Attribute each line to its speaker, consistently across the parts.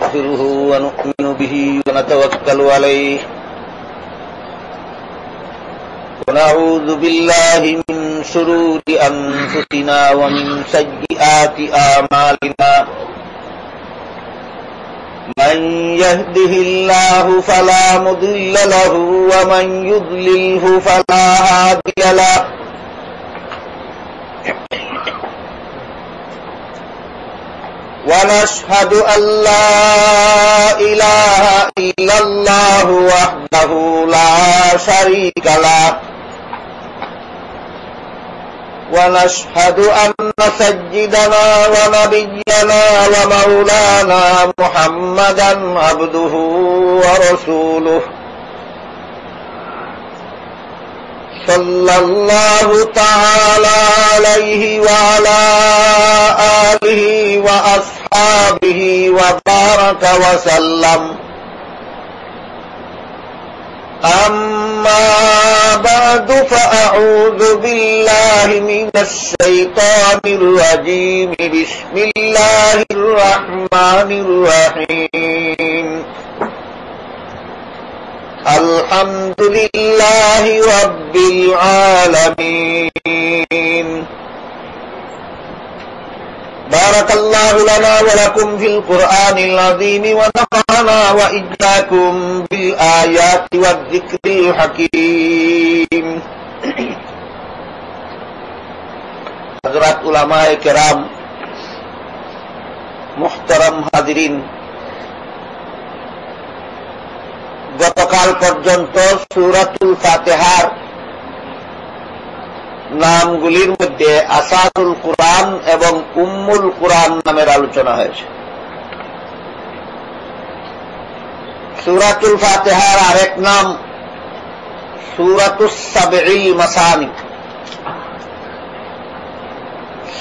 Speaker 1: ونستغفره ونؤمن به ونتوكل عليه ونعوذ بالله من شرور أنفسنا ومن سيئات أعمالنا من يهده الله فلا مضل له ومن يضلله فلا هادي له ونشهد أن لا إله إلا الله وحده لا شريك له ونشهد أن سيدنا ونبينا ومولانا محمدا عبده ورسوله صلى الله تعالى عليه وعلى آله وأصحابه وبارك وسلم أما بعد فأعوذ بالله من الشيطان الرجيم بسم الله الرحمن الرحيم الحمد لله رب العالمين بارك الله لنا ولكم في القرآن العظيم ونفعنا وإياكم بالآيات والذكر الحكيم حضرات علماء کرام محترم হাজিরিন গতকাল পর্যন্ত সূরাতুল ফাতিহার নামগুলির মধ্যে আসাসুল কুরআন এবং উম্মুল কুরআন নামের আলোচনা হয়েছে। সূরাতুল ফাতিহার আরেক নাম সূরাতুস সাবঈল মাসানি।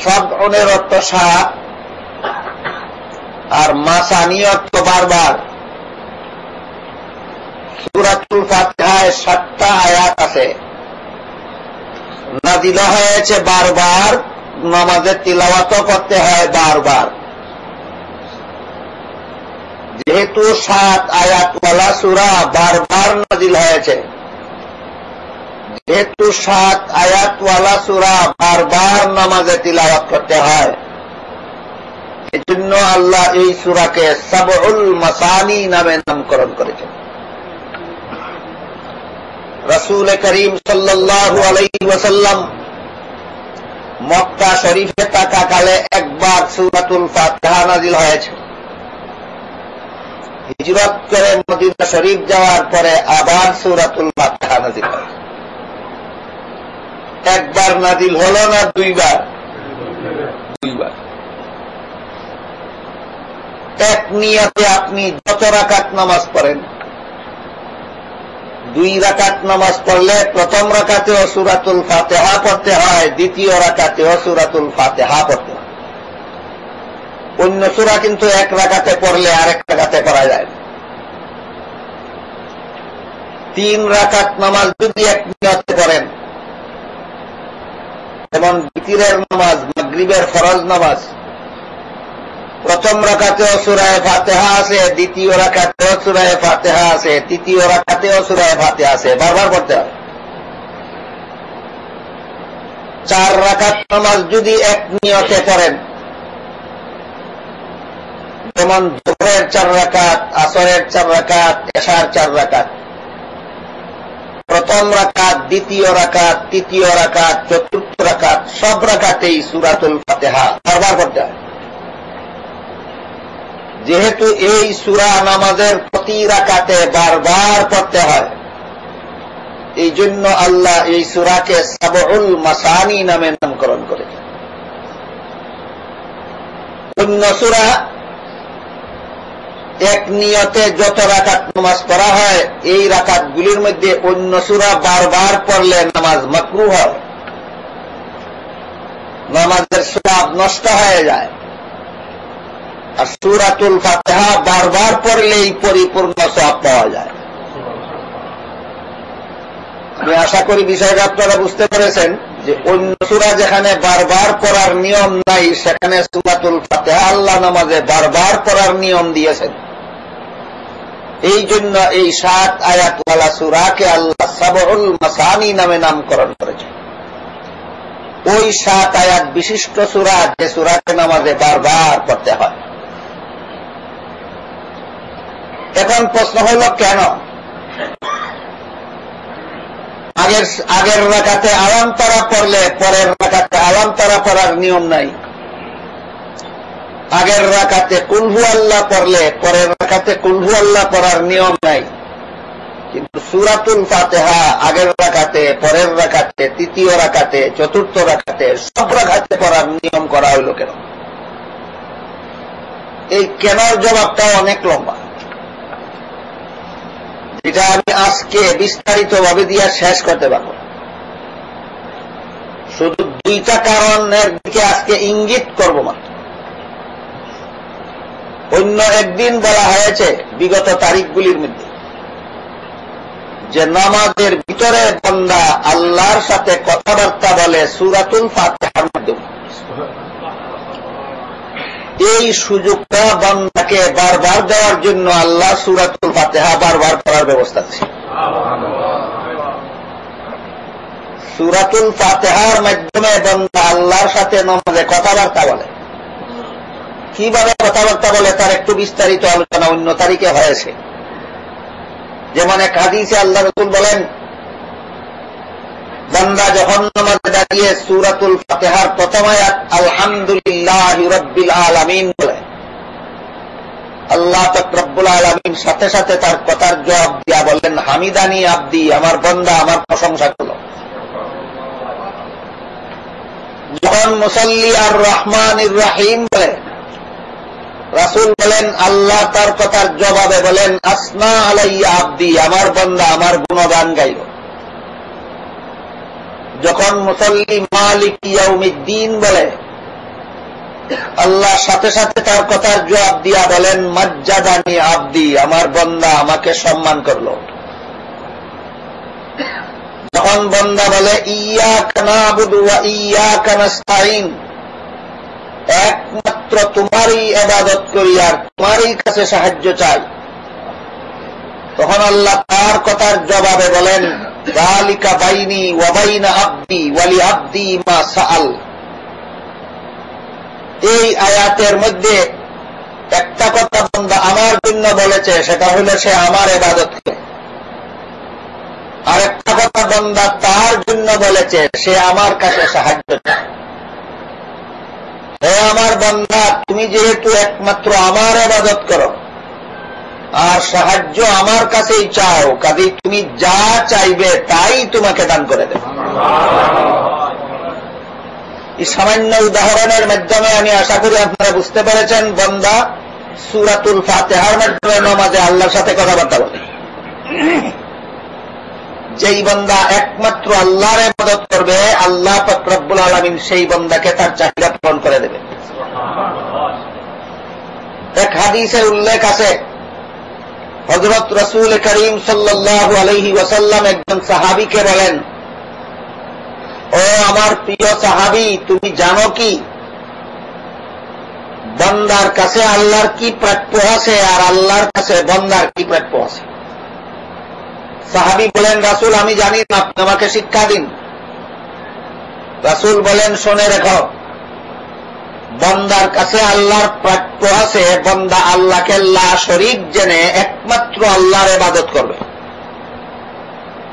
Speaker 1: সাবউনের অর্থ সাত আর মাসানি অর্থ বারবার। সূরাতুল ফাতিহায় 7টা আয়াত আছে, নাযিল হয়েছে বারবার, নামাজে তিলাওয়াত করতে হয় বারবার। যেহেতু 7 আয়াতওয়ালা সূরা বারবার নাযিল হয়েছে, যেহেতু 7 আয়াতওয়ালা সূরা বারবার নামাজে তিলাওয়াত করতে হয়, এজন্য আল্লাহ এই সূরাকে সাবউল মাসানি নামে নামকরণ করেছেন। রাসূল করিম সাল্লাল্লাহু আলাইহি ওয়াসাল্লাম মক্কা শরীফে থাকাকালে একবার সূরাতুল ফাতিহা নাযিল হয়েছে। হিজরত করে মদিনা শরীফ যাওয়ার পরে আবার সূরাতুল ফাতিহা নাযিল হয়। একবার নাযিল হলো না দুইবার? দুইবার। এক নিয়তে আপনি যত রাকাত নামাজ পড়েন, 2 রাকাত নামাজ পড়লে প্রথম রাকাতেও সূরাতুল ফাতিহা পড়তে হয়, দ্বিতীয় রাকাতেও সূরাতুল ফাতিহা পড়তে হয়। অন্য সূরা কিন্তু এক রাকাতে পড়লে আরেক রাকাতে পড়া যায় না। 3 রাকাত নামাজ যদি এক নিয়তে পড়েন, যেমন বিতিরের নামাজ, মাগরিবের ফরজ নামাজ, প্রথম রাকাতেও সূরা ফাতিহা আছে, দ্বিতীয় রাকাতেও সূরা ফাতিহা আছে, তৃতীয় রাকাতেও সূরা ফাতিহা আছে, বারবার পড়তে হয়। 4 রাকাত নামাজ যদি এক নিয়তে পড়েন, যেমন যোহরের 4 রাকাত, আসরের 4 রাকাত, এশার 4 রাকাত, প্রথম রাকাত, দ্বিতীয় রাকাত, তৃতীয় রাকাত, চতুর্থ রাকাত, সব রাকাতেই সূরাতুল ফাতিহা বারবার পড়তে হয়। যেহেতু এই সূরা নামাজের প্রতি রাকাতে বারবার পড়তে হয়, এই জন্য আল্লাহ এই সূরাকে সাবউল মাসানি নামে নামকরণ করেছেন। অন্য সূরা এক নিয়তে যত রাকাত নামাজ পড়া হয়, এই রাকাতগুলির মধ্যে অন্য সূরা বারবার পড়লে নামাজ মাকরুহ হয়, নামাজের সওয়াব নষ্ট হয়ে যায়। আর সূরাতুল ফাতিহা বারবার পড়লেই পরিপূর্ণ সওয়াব পাওয়া যায়। আমি আশা করি বিষয়টা আপনারা বুঝতে পেরেছেন যে অন্য সূরা যেখানে বারবার পড়ার নিয়ম নাই, সেখানে সূরাতুল ফাতিহা আল্লাহ নামাজে বারবার পড়ার নিয়ম দিয়েছেন। এই জন্য এই 7 আয়াতওয়ালা সূরাকে আল্লাহ সাবউল মাসানি নামে নামকরণ করেছেন। ওই 7 আয়াত বিশিষ্ট সূরা, যে সূরাকে নামাজে বারবার পড়তে হয়। এখন প্রশ্ন হল, কেন আগের রাকাতে আলাম তারা পড়লে পরের রাকাতে আলাম তারা পড়ার নিয়ম নাই? আগের রাকাতে কুল হু আল্লাহ পড়লে পরের রাকাতে কুল হু আল্লাহ পড়ার নিয়ম নাই। কিন্তু সূরাতুল ফাতিহা আগের রাকাতে, পরের রাকাতে, তৃতীয় রাকাতে, চতুর্থ রাকাতে, সব রাকাতে পড়ার নিয়ম করা হইল কেন? এই কেনর জবাবটা অনেক লম্বা, এটা আমি আজকে বিস্তারিতভাবে দিয়ে শেষ করতে পারব। শুধু 2টা কারণের দিকে আজকে ইঙ্গিত করব মাত্র। অন্য একদিন বলা হয়েছে বিগত তারিখগুলির মধ্যে যে নামাজের ভিতরে বান্দা আল্লাহর সাথে কথাবার্তা বলে সূরাতুল ফাতিহার মাধ্যমে। এই সুযোগটা বান্দাকে বারবার দেওয়ার জন্য আল্লাহ সূরাতুল ফাতিহা বারবার পড়ার ব্যবস্থা আছে। সূরাতুল ফাতিহার মাধ্যমে বান্দা আল্লাহর সাথে নামাজে কথাবার্তা বলে। কিভাবে কথাবার্তা বলে তার একটু বিস্তারিত আলোচনা অন্য তারিখে হয়েছে। যেমন এক হাদিসে আল্লাহ রাসূল বলেন, বান্দা যখন নামাজে দাঁড়িয়ে সূরাতুল ফাতিহার প্রথম আয়াত আলহামদুলিল্লাহি রাব্বিল আলামিন বলে, আল্লাহ পাক রব্বুল আলামিন সাথে সাথে তার কথার জবাব দিয়া বলেন, হামিদানি আব্দি, আমার বান্দা আমার প্রশংসা করল। যখন মুসাল্লি আর রহমানির রহিম বলে, রাসূল বলেন আল্লাহ তার কথার জবাবে বলেন, আসনা আলাইয়া আব্দি, আমার বান্দা আমার গুণগান গাইল। যখন মুসাল্লি মালিক ইয়াউমিদ্দিন বলে, আল্লাহ সাথে সাথে তার কথার জবাব দিয়া বলেন, মাজ্জাদানি আব্দি, আমার বান্দা আমাকে সম্মান করল। যখন বান্দা বলে ইয়্যাকা না'বুদু ওয়া ইয়্যাকা নাস্তাঈন, একমাত্র তোমারই ইবাদত করি আর তোমারই কাছে সাহায্য চাই, তখন আল্লাহ তার কথার জবাবে বলেন, যালিকা বাইনি ওয়া বাইনা আব্দি ওয়া লি আব্দি মা সাআল। এই আয়াতের মধ্যে একটা কথা বান্দা আমার জন্য বলেছে, সেটা হলো সে আমার ইবাদত করে। আর একটা কথা বান্দা তার জন্য বলেছে, সে আমার কাছে সাহায্য চায়। হে আমার বান্দা, তুমি যেহেতু একমাত্র আমার ইবাদত করো আর সাহায্য আমার কাছেই চাও, কাজেই তুমি যা চাইবে তাই তোমাকে দান করে দেব। এই সামান্য উদাহরণের মাধ্যমে আমি আশা করি আপনারা বুঝতে পেরেছেন, বান্দা সূরাতুল ফাতিহার মাধ্যমে নামাজে আল্লাহর সাথে কথাবার্তা বলে। যেই বান্দা একমাত্র আল্লাহর ইবাদত করবে, আল্লাহ পাক রব্বুল আলামিন সেই বান্দাকে তার চাহিদা পূরণ করে দেবে। এক হাদিসে উল্লেখ আছে, হযরত রাসূল করিম সাল্লাল্লাহু আলাইহি ওয়াসাল্লাম একজন সাহাবীকে বলেন, ও আমার প্রিয় সাহাবী, তুমি জানো কি বান্দার কাছে আল্লাহর কি প্রাপ্য আছে আর আল্লাহর কাছে বান্দার কি প্রাপ্য আছে? সাহাবী বলেন, রাসূল আমি জানি না, আপনি আমাকে শিক্ষা দিন। রাসূল বলেন, শুনে রেখো, বান্দার কাছে আল্লাহর প্রাপ্য আছে, বান্দা আল্লাহকে লা শরীক জেনে একমাত্র আল্লাহর ইবাদত করবে।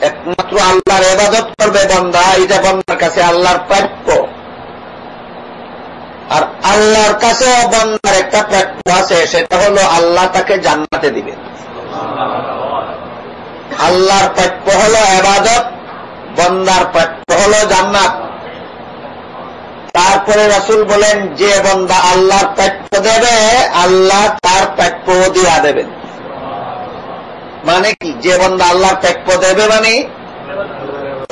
Speaker 1: একমাত্র আল্লাহর ইবাদত করবে বান্দা, এটা বান্দার কাছে আল্লাহর প্রাপ্য। আর আল্লাহর কাছে বান্দার একটা প্রাপ্য আছে, সেটা হলো আল্লাহ তাকে জান্নাতে দিবেন। আল্লাহর প্রাপ্য হলো ইবাদত, বান্দার প্রাপ্য হলো জান্নাত। তারপরে রাসূল বলেন, যে বান্দা আল্লাহর প্রাপ্য দেবে, আল্লাহ তার প্রাপ্য দিয়া দেবেন। মানে কি? যে বান্দা আল্লাহর প্রাপ্য দেবে মানে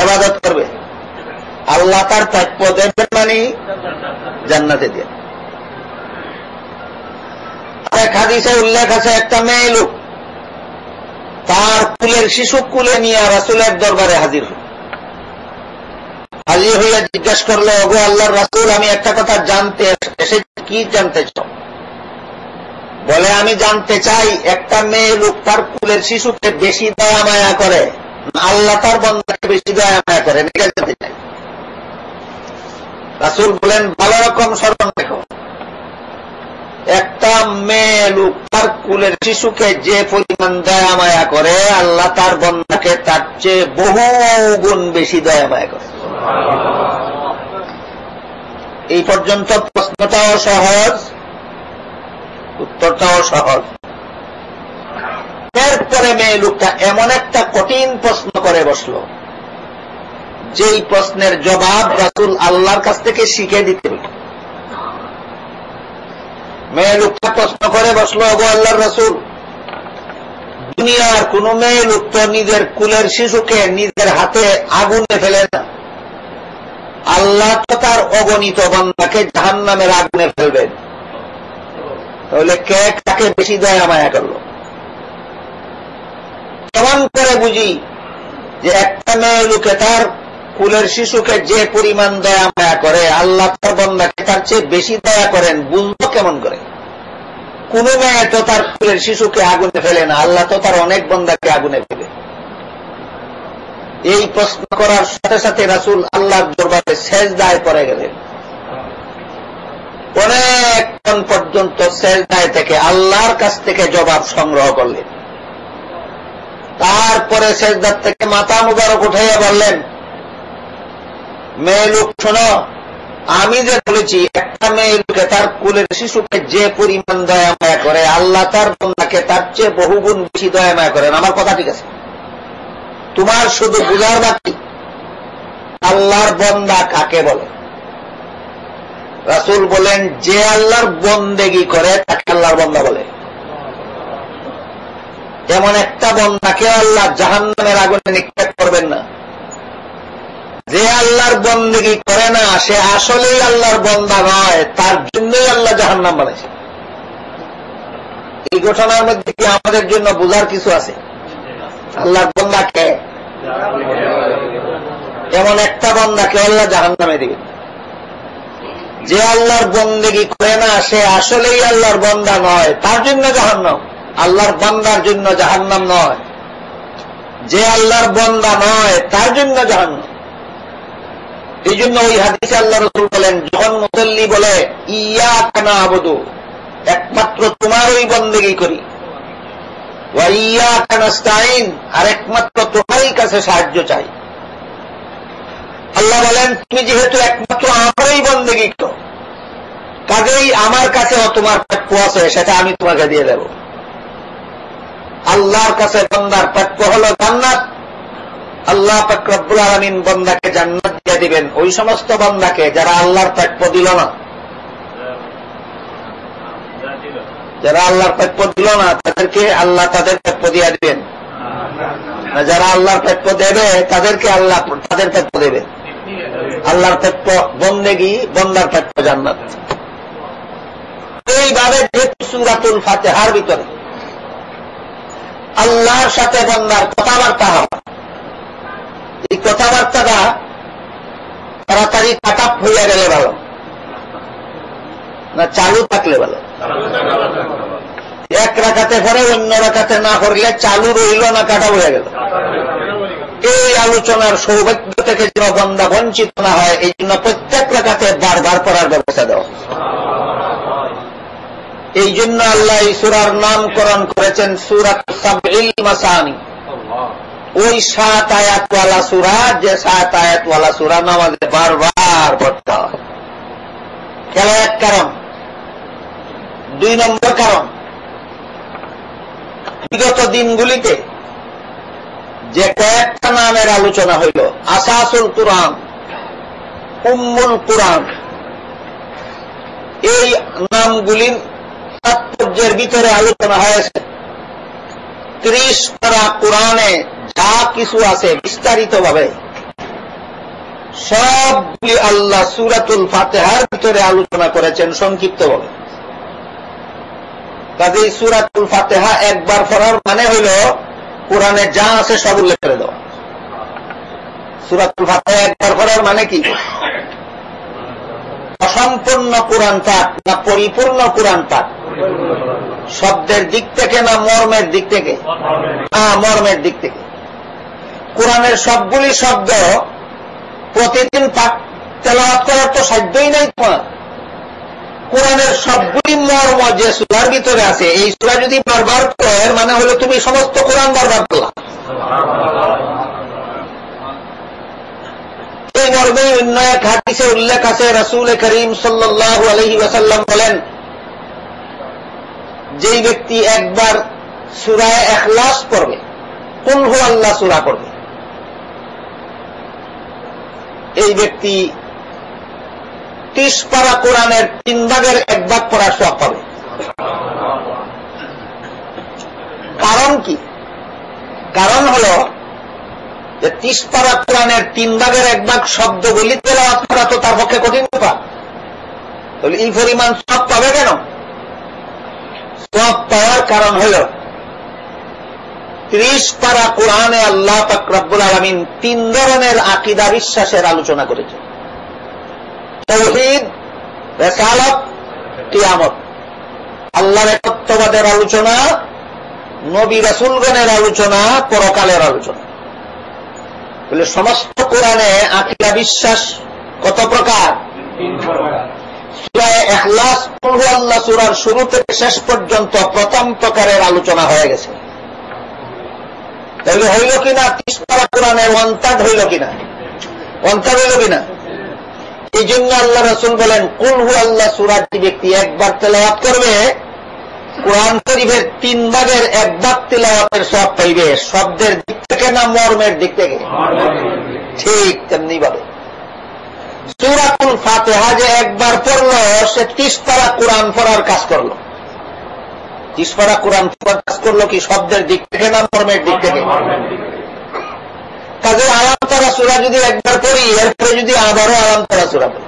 Speaker 1: ইবাদত করবে, আল্লাহ তার প্রাপ্য দেবেন মানে জান্নাতে দিয়ে। এক হাদিসে উল্লেখ আছে, একটা মেয়ে লোক তার কুলের শিশু কুলে নিয়ে রাসূলের দরবারে হাজির হল। হাজির হইয়া জিজ্ঞাসা করলো, ওগো আল্লাহর রাসূল, আমি একটা কথা জানতে এসেছি। কি জানতে চাও? বলে আমি জানতে চাই একটা মেয়ে লোক তার কুলের শিশুকে বেশি দয়া মায়া করে, আল্লাহ তার বান্দাকে বেশি দয়া মায়া করে, এটা জানতে চাই। রাসূল বলেন ভালো রকম স্মরণ রেখো, একটা মেয়ে লোক তার কুলের শিশুকে যে পরিমাণ দয়া মায়া করে, আল্লাহ তার বান্দাকে তার চেয়ে বহু গুণ বেশি দয়া মায়া করে। এই পর্যন্ত প্রশ্নটাও সহজ, উত্তরটাও সহজ। এরপরে মেয়ে লোকটা এমন একটা কঠিন প্রশ্ন করে বসল, যেই প্রশ্নের জবাব রাসূল আল্লাহর কাছ থেকে শিখে দিতে হবে। মেয়ে লোকটা প্রশ্ন করে বসলো, ওগো আল্লাহর রাসূল, দুনিয়ার কোন মেয়ে লোক তো নিজের কুলের শিশুকে নিজের হাতে আগুনে ফেলে না, আল্লাহ তো তার অগণিত বান্দাকে জাহান্নামের আগুনে ফেলবেন, তাহলে কে তাকে বেশি দয়া মায়া করল? কেমন করে বুঝি যে একটা মেয়ে লোকে তার কুলের শিশুকে যে পরিমাণ দয়া মায়া করে, আল্লাহ তার বান্দাকে তার চেয়ে বেশি দয়া করেন, বুঝবো কেমন করে? কোন মেয়ে তো তার কুলের শিশুকে আগুনে ফেলে না, আল্লাহ তো তার অনেক বান্দাকে আগুনে ফেলে। এই প্রশ্ন করার সাথে সাথে রাসূল আল্লাহর দরবারে সেজদায় পড়ে গেলেন। অনেকক্ষণ পর্যন্ত সেজদায় থেকে আল্লাহর কাছ থেকে জবাব সংগ্রহ করলেন। তারপরে সেজদার থেকে মাথা মুবারক উঠাইয়া বললেন, মেয়ে লোক শোনো, আমি যে বলেছি একটা মেয়ে লোকে তার কুলের শিশুকে যে পরিমাণ দয়া মায়া করে, আল্লাহ তার বান্দাকে তার চেয়ে বহুগুণ বেশি দয়া মায়া করেন, আমার কথা ঠিক আছে? তোমার শুধু বুঝার বাকি আল্লাহর বান্দা কাকে বলে। রাসূল বলেন, যে আল্লাহর বন্দেগী করে তাকে আল্লাহর বান্দা বলে। এমন একটা বান্দাকে আল্লাহ জাহান্নামের আগুনে নিক্ষেপ করবেন না। যে আল্লাহর বন্দেগী করে না, সে আসলেই আল্লাহর বান্দা নয়, তার জন্যই আল্লাহ জাহান্নাম বানাইছে। এই ঘটনার মধ্যে কি আমাদের জন্য বোঝার কিছু আছে? আল্লাহর বান্দাকে, এমন একটা বান্দাকে আল্লাহ জাহান্নামে দিবেন। যে আল্লাহর বন্দেগী করে না, সে আসলেই আল্লাহর বান্দা নয়, তার জন্য জাহান্নাম, আল্লাহর বান্দার জন্য জাহান্নাম নয়। যে আল্লাহর বান্দা নয়, তার জন্য জাহান্নাম। এই জন্য ওই হাদিসে আল্লাহ রাসূল বলেন, যখন মুসাল্লি বলে ইয়াকা না'বুদু, একমাত্র তোমারই বন্দেগী করি, ওয়া ইয়াকা নাস্তাঈন, আর একমাত্র তোমারই কাছে সাহায্য চাই। আল্লাহ বলেন, তুমি যেহেতু একমাত্র আমারই বন্দেগী করো, কাজেই আমার কাছে তোমার প্রাপ্য আছে, সেটা আমি তোমাকে দিয়ে দেব। আল্লাহর কাছে বান্দার প্রাপ্য হল জান্নাত। আল্লাহ পাক রব্বুল আলামিন বান্দাকে জান্নাত দিয়ে দিবেন, ওই সমস্ত বান্দাকে যারা আল্লাহর প্রাপ্য দিল না। যারা আল্লাহর প্রাপ্য দিল না, তাদেরকে আল্লাহ তাদের প্রাপ্য দিয়ে দিবেন। যারা আল্লাহর প্রাপ্য দেবে, তাদেরকে আল্লাহ তাদের প্রাপ্য দেবে। আল্লাহর প্রাপ্য বন্দেগী, বান্দার প্রাপ্য জান্নাত। এইভাবে যেহেতু সূরাতুল ফাতিহার ভিতরে আল্লাহর সাথে বান্দার কথাবার্তা হয়, এই কথাবার্তাটা তাড়াতাড়ি কাটাপ হইয়া গেলে ভালো না চালু থাকলে ভালো? এক রাকাতে পরে অন্য রাকাতে না করলে চালু রইল না কাটা হয়ে গেল। এই আলোচনার সৌভাগ্য থেকে যেন বান্দা বঞ্চিত না হয়, এই জন্য প্রত্যেক রাকাতে বারবার পড়ার ব্যবস্থা দেওয়া। এই জন্য আল্লাহ এই সূরার নামকরণ করেছেন সূরাতুস সাবঈল মাসানি, ওই 7 আয়াতওয়ালা সূরা, যে 7 আয়াতওয়ালা সূরা নামাজে বারবার পড়তে হয়। কেন? এক কারণ। 2 নম্বর কারণ, বিগত দিনগুলিতে যে কয়েকটা নামের আলোচনা হইল, আসাসুল কুরআন, উম্মুল কুরআন, এই নামগুলির তাৎপর্যের ভিতরে আলোচনা হয়েছে। 30 পারা কুরআনে যা কিছু আছে বিস্তারিতভাবে সবগুলি আল্লাহ সূরাতুল ফাতিহার ভিতরে আলোচনা করেছেন সংক্ষিপ্তভাবে। কাজেই সূরাতুল ফাতিহা একবার পড়ার মানে হইল কুরআনে যা আছে সব উল্লেখ করে দেওয়া। সূরাতুল ফাতিহা একবার পড়ার মানে কি? অসম্পূর্ণ কুরআন পাঠ না পরিপূর্ণ কুরআন পাঠ? শব্দের দিক থেকে না মর্মের দিক থেকে? মর্মের দিক থেকে। কোরআনের সবগুলি শব্দ প্রতিদিন তেলাওয়াত করার তো সাধ্যই নাই তোমার। কোরআনের সবগুলি মর্ম যে সূরার ভিতরে আছে, এই সূরা যদি বারবার পড়ো এর মানে হলো তুমি সমস্ত কোরআন বারবার পড়লা। এই মর্মে অন্য এক হাদিসে উল্লেখ আছে, রাসূল করিম সাল্লাল্লাহু আলাইহি ওয়াসাল্লাম বলেন, যেই ব্যক্তি একবার সূরা ইখলাস পড়বে, কুল হুয়াল্লাহ সূরা পড়বে, এই ব্যক্তি 30 পারা কোরআনের 3 ভাগের 1 ভাগ পড়ার সওয়াব পাবে। কারণ কি? কারণ হল যে 30 পারা কোরআনের 3 ভাগের 1 ভাগ শব্দগুলি তেলাওয়াত করা তো তার পক্ষে কঠিন ব্যাপার। তাহলে এই পরিমাণ সওয়াব পাবে কেন? সওয়াব পাওয়ার কারণ হল 30 পারা কোরআনে আল্লাহ পাক রব্বুল আলামিন 3 ধরনের আকীদা বিশ্বাসের আলোচনা করেছেন। তাওহীদ, রিসালাত, কিয়ামত। আল্লাহর একত্ববাদের আলোচনা, নবী রাসূলগণের আলোচনা, পরকালের আলোচনা। বলে সমস্ত কোরআনে আকীদা বিশ্বাস কত প্রকার? 3 প্রকার। সূরা ইখলাস কুল হুয়াল্লাহ সূরার শুরু থেকে শেষ পর্যন্ত প্রথম প্রকারের আলোচনা হয়ে গেছে। তাহলে হইল কিনা 30 পারা কোরআনের 1/3 হইল কিনা? 1/3 হইল কিনা? এই জন্য আল্লাহ রাসূল বলেন, কুল হুয়াল্লাহ সূরাটি ব্যক্তি একবার তেলাওয়াত করবে, কোরআন শরীফের 3 ভাগের 1 ভাগ তেলাওয়াতের সওয়াব পাইবে। শব্দের দিক থেকে না মর্মের দিক থেকে? ঠিক তেমনি ভাবে সূরাতুল ফাতিহা যে একবার পড়লো, সে 30 পারা কোরআন পড়ার কাজ করলো। 30 পারা কোরআন পড়ার কাজ করলো কি শব্দের দিক থেকে না মর্মের দিক থেকে? কাজে আলাম তারা সূরা যদি একবার পড়ি, এরপরে যদি আবারও আলাম তারা সূরা পড়ি,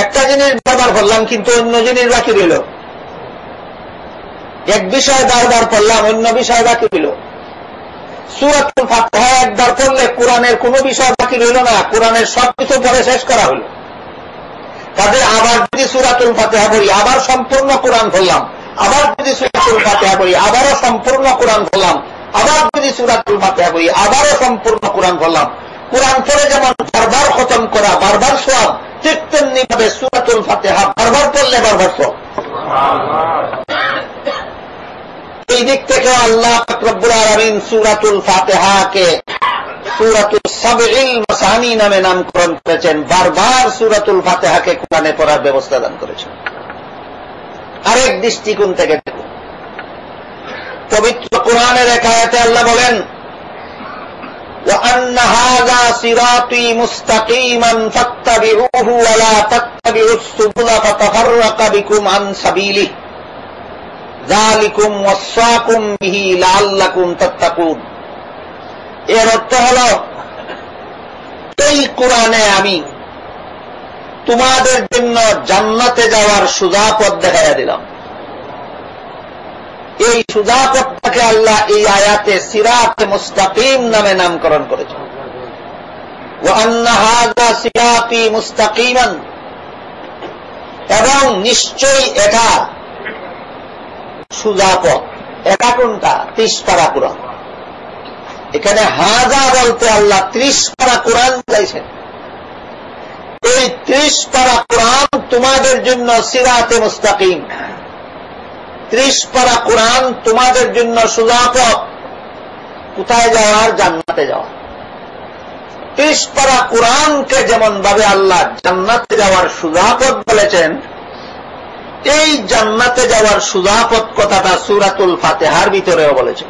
Speaker 1: একটা জিনিস বারবার পড়লাম কিন্তু অন্য জিনিস বাকি রইল। এক বিষয় বারবার পড়লাম, অন্য বিষয় বাকি রইল। সূরাতুল ফাতিহা একবার পড়লে কোরআনের কোন বিষয় বাকি রইল না, কোরআনের সবকিছু পড়ে শেষ করা হল। কাজে আবার যদি সূরাতুল ফাতিহা পড়ি, আবার সম্পূর্ণ কোরআন পড়লাম। আবার যদি সূরাতুল ফাতিহা পড়ি, আবারও সম্পূর্ণ কোরআন পড়লাম। আবার যদি সূরাতুল ফাতিহা পড়ি, আবারও সম্পূর্ণ কোরআন পড়লাম। কোরআন পড়ে যেমন বারবার খতম করা বারবার সওয়াব, ঠিক তেমনি ভাবে সূরাতুল ফাতিহা বারবার পড়লে বারবার সওয়াব। এই দিক থেকে আল্লাহ পাক রব্বুল আলামিন সূরাতুল ফাতিহাকে সূরাতুস সাবঈল মাসানি নামে নামকরণ করেছেন। বারবার সূরাতুল ফাতিহাকে কোরআনে পড়ার ব্যবস্থা দান করেছেন। আরেক দৃষ্টিকোণ থেকে দেখুন, পবিত্র কোরআনের এক আয়াতে আল্লাহ বলেন, ওয়া আন্না হাযা সিরাতী মুস্তাকিমান ফাত্তাবিউহু ওয়া লা তাত্তাবিউস সুবুলা ফাতাফাররাকা বিকুম আন সাবিলিহি যালিকুম ওয়াসাকুম বিহি লাআল্লাকুম তাত্তাকুন। এর অর্থ হল, এই কোরআনে আমি তোমাদের জন্য জান্নাতে যাওয়ার সোজা পথ দেখাইয়া দিলাম। এই সোজা পথটাকে আল্লাহ এই আয়াতে সিরাতে মুস্তাকিম নামে নামকরণ করেছেন। ওয়া আন্না হাযা সিরাতী মুস্তাকিমান, এবং নিশ্চয়ই এটা সোজা পথ। এটা কোনটা? 30 পারা কোরআন। এখানে হাজা বলতে আল্লাহ 30 পারা কোরআন চাইছেন। এই 30 পারা কোরআন তোমাদের জন্য সিরাতে মুস্তাকিম, 30 পারা কোরআন তোমাদের জন্য সোজা পথ। কোথায় যাওয়ার? জান্নাতে যাওয়া। 30 পারা কোরআনকে যেমন ভাবে আল্লাহ জান্নাতে যাওয়ার সোজা পথ বলেছেন, এই জান্নাতে যাওয়ার সোজা পথ কথাটা সূরাতুল ফাতিহার ভিতরেও বলেছেন।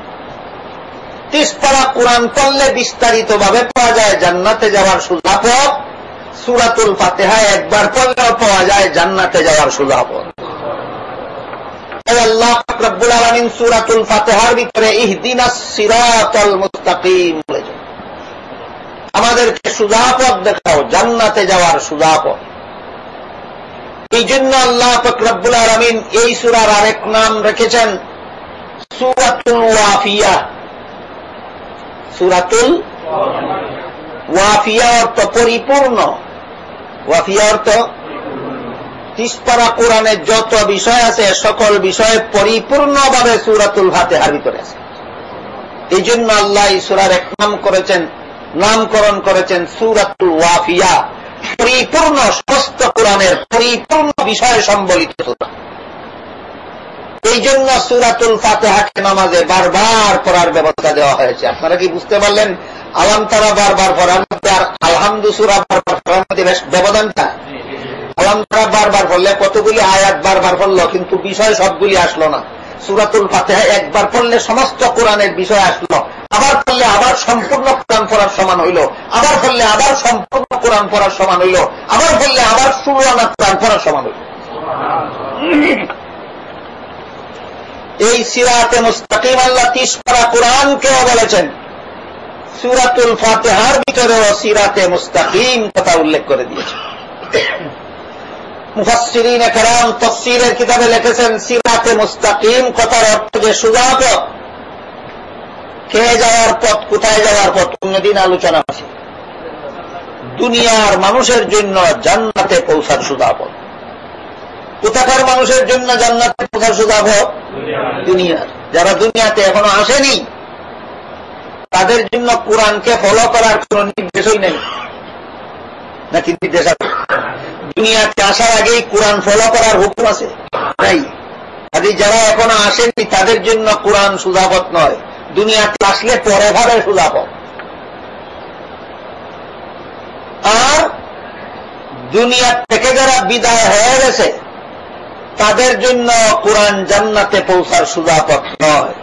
Speaker 1: 30 পারা কোরআন পড়লে বিস্তারিত ভাবে পাওয়া যায় জান্নাতে যাওয়ার সোজা পথ। সূরাতুল ফাতিহা একবার পড়লেও পাওয়া যায় জান্নাতে যাওয়ার সোজা পথ। আল্লাহ পাক রব্বুল আলামিন সূরাতুল ফাতিহার ভিতরে ইহদিনাস সিরাতাল মুস্তাকিম বলেছেন, আমাদেরকে সোজা পথ দেখাও, জান্নাতে যাওয়ার সোজা পথ। এই জন্য আল্লাহ পাক রব্বুল আলামিন এই সূরার আরেক নাম রেখেছেন সূরাতুল ওয়াফিয়া। সূরাতুল ওয়াফিয়া অর্থ পরিপূর্ণ। ওয়াফিয়া অর্থ 30 পারা কোরআনে যত বিষয় আছে সকল বিষয়ে পরিপূর্ণভাবে সূরাতুল ফাতিহার ভিতরে আছে। এই জন্য আল্লাহ এই সূরার এক নামকরণ করেছেন সূরাতুল ওয়াফিয়া, পরিপূর্ণ সমস্ত কোরআনের পরিপূর্ণ বিষয় সম্বলিত সূরা। এই জন্য সূরাতুল ফাতিহাকে নামাজে বারবার পড়ার ব্যবস্থা দেওয়া হয়েছে। আপনারা কি বুঝতে পারলেন? আলাম তারা বারবার পড়ার মধ্যে আর আলহামদু সূরা বারবার পড়ার মধ্যে বেশ ব্যবধানটা। আলাম তারা বারবার পড়লে কতগুলি আয়াত বারবার পড়লো, কিন্তু বিষয় সবগুলি আসলো না। সূরাতুল ফাতিহা একবার পড়লে সমস্ত কোরআনের বিষয় আসলো, আবার পড়লে আবার সম্পূর্ণ কোরআন পড়ার সমান হইল, আবার পড়লে আবার সম্পূর্ণ কোরআন পড়ার সমান হইল, আবার পড়লে আবার সুরানা কোরআন পড়ার সমান হইল। এই সিরাতে মুস্তাকিম আল্লাহ 30 পারা কোরআনকেও বলেছেন, সূরাতুল ফাতিহার ভিতরেও সিরাতে মুস্তাকিম কথা উল্লেখ করে দিয়েছেন। মুফাসসিরিনে কেরাম তাফসীরের কিতাবে লিখেছেন, সিরাতে মুস্তাকিম কথার অর্থ যে সোজা পথ, খেয়ে যাওয়ার পথ, কোথায় যাওয়ার পথ অন্যদিন আলোচনা আছে। দুনিয়ার মানুষের জন্য জান্নাতে পৌঁছার সোজা পথ। কোথাকার মানুষের জন্য জান্নাতে পৌঁছার সোজা পথ? দুনিয়ার। যারা দুনিয়াতে এখনো আসেনি তাদের জন্য কোরআনকে ফলো করার কোন নির্দেশই নেই, নাকি নির্দেশ আছে? দুনিয়াতে আসার আগেই কোরআন ফলো করার হুকুম আছে? নাই। আজ যারা এখনো আসেনি তাদের জন্য কোরআন সুজাপথ নয়, দুনিয়াতে আসলে পরে ভাবে সুজাপথ। আর দুনিয়া থেকে যারা বিদায় হয়ে গেছে তাদের জন্য কোরআন জান্নাতে পৌঁছার সুজাপথ নয়।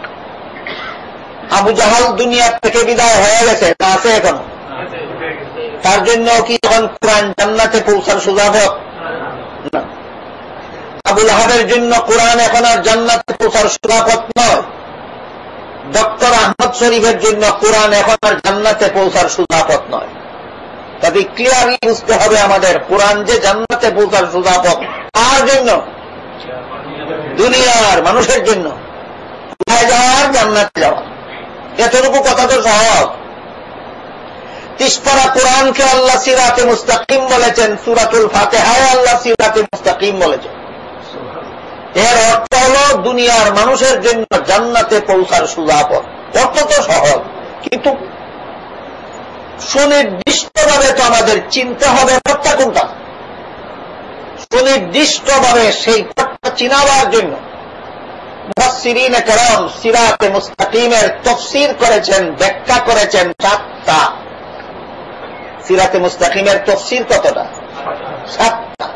Speaker 1: আবু জাহাল দুনিয়া থেকে বিদায় হয়ে গেছে, তা আছে এখনো? তার জন্য কি এখন কোরআন জান্নাতে পৌঁছার সুজাপথ? না। আবু লাহাবের জন্য কোরআন এখন আর জান্নাতে পৌঁছার সুজাপথ নয়। ডক্টর আহমদ শরীফের জন্য কোরআন এখন আর জান্নাতে পৌঁছার সুজাপথ নয়। তবে ক্লিয়ারলি বুঝতে হবে আমাদের, কোরআন যে জান্নাতে পৌঁছার সুজাপথ তার জন্য, দুনিয়ার মানুষের জন্য। কোথায় যাওয়ার? জান্নাতে যাওয়া। এতটুকু কথা তো সহজ। 30 পারা কোরআনকে আল্লাহ সিরাতে মুস্তাকিম বলেছেন, সূরাতুল ফাতিহায় আল্লাহ সিরাতে মুস্তাকিম বলেছেন। এর অর্থ হল দুনিয়ার মানুষের জন্য জান্নাতে পৌঁছার সুজাপথ। অর্থ তো সহজ, কিন্তু সুনির্দিষ্টভাবে তো আমাদের চিনতে হবে পথটা কোনটা। সুনির্দিষ্টভাবে সেই পথটা চিনাবার জন্য মুফাসসিরিনে কেরাম সিরাতে মুস্তাকিমের তাফসীর করেছেন, ব্যাখ্যা করেছেন 7টা। সিরাতে মুস্তাকিমের তাফসীর কতটা? 7টা।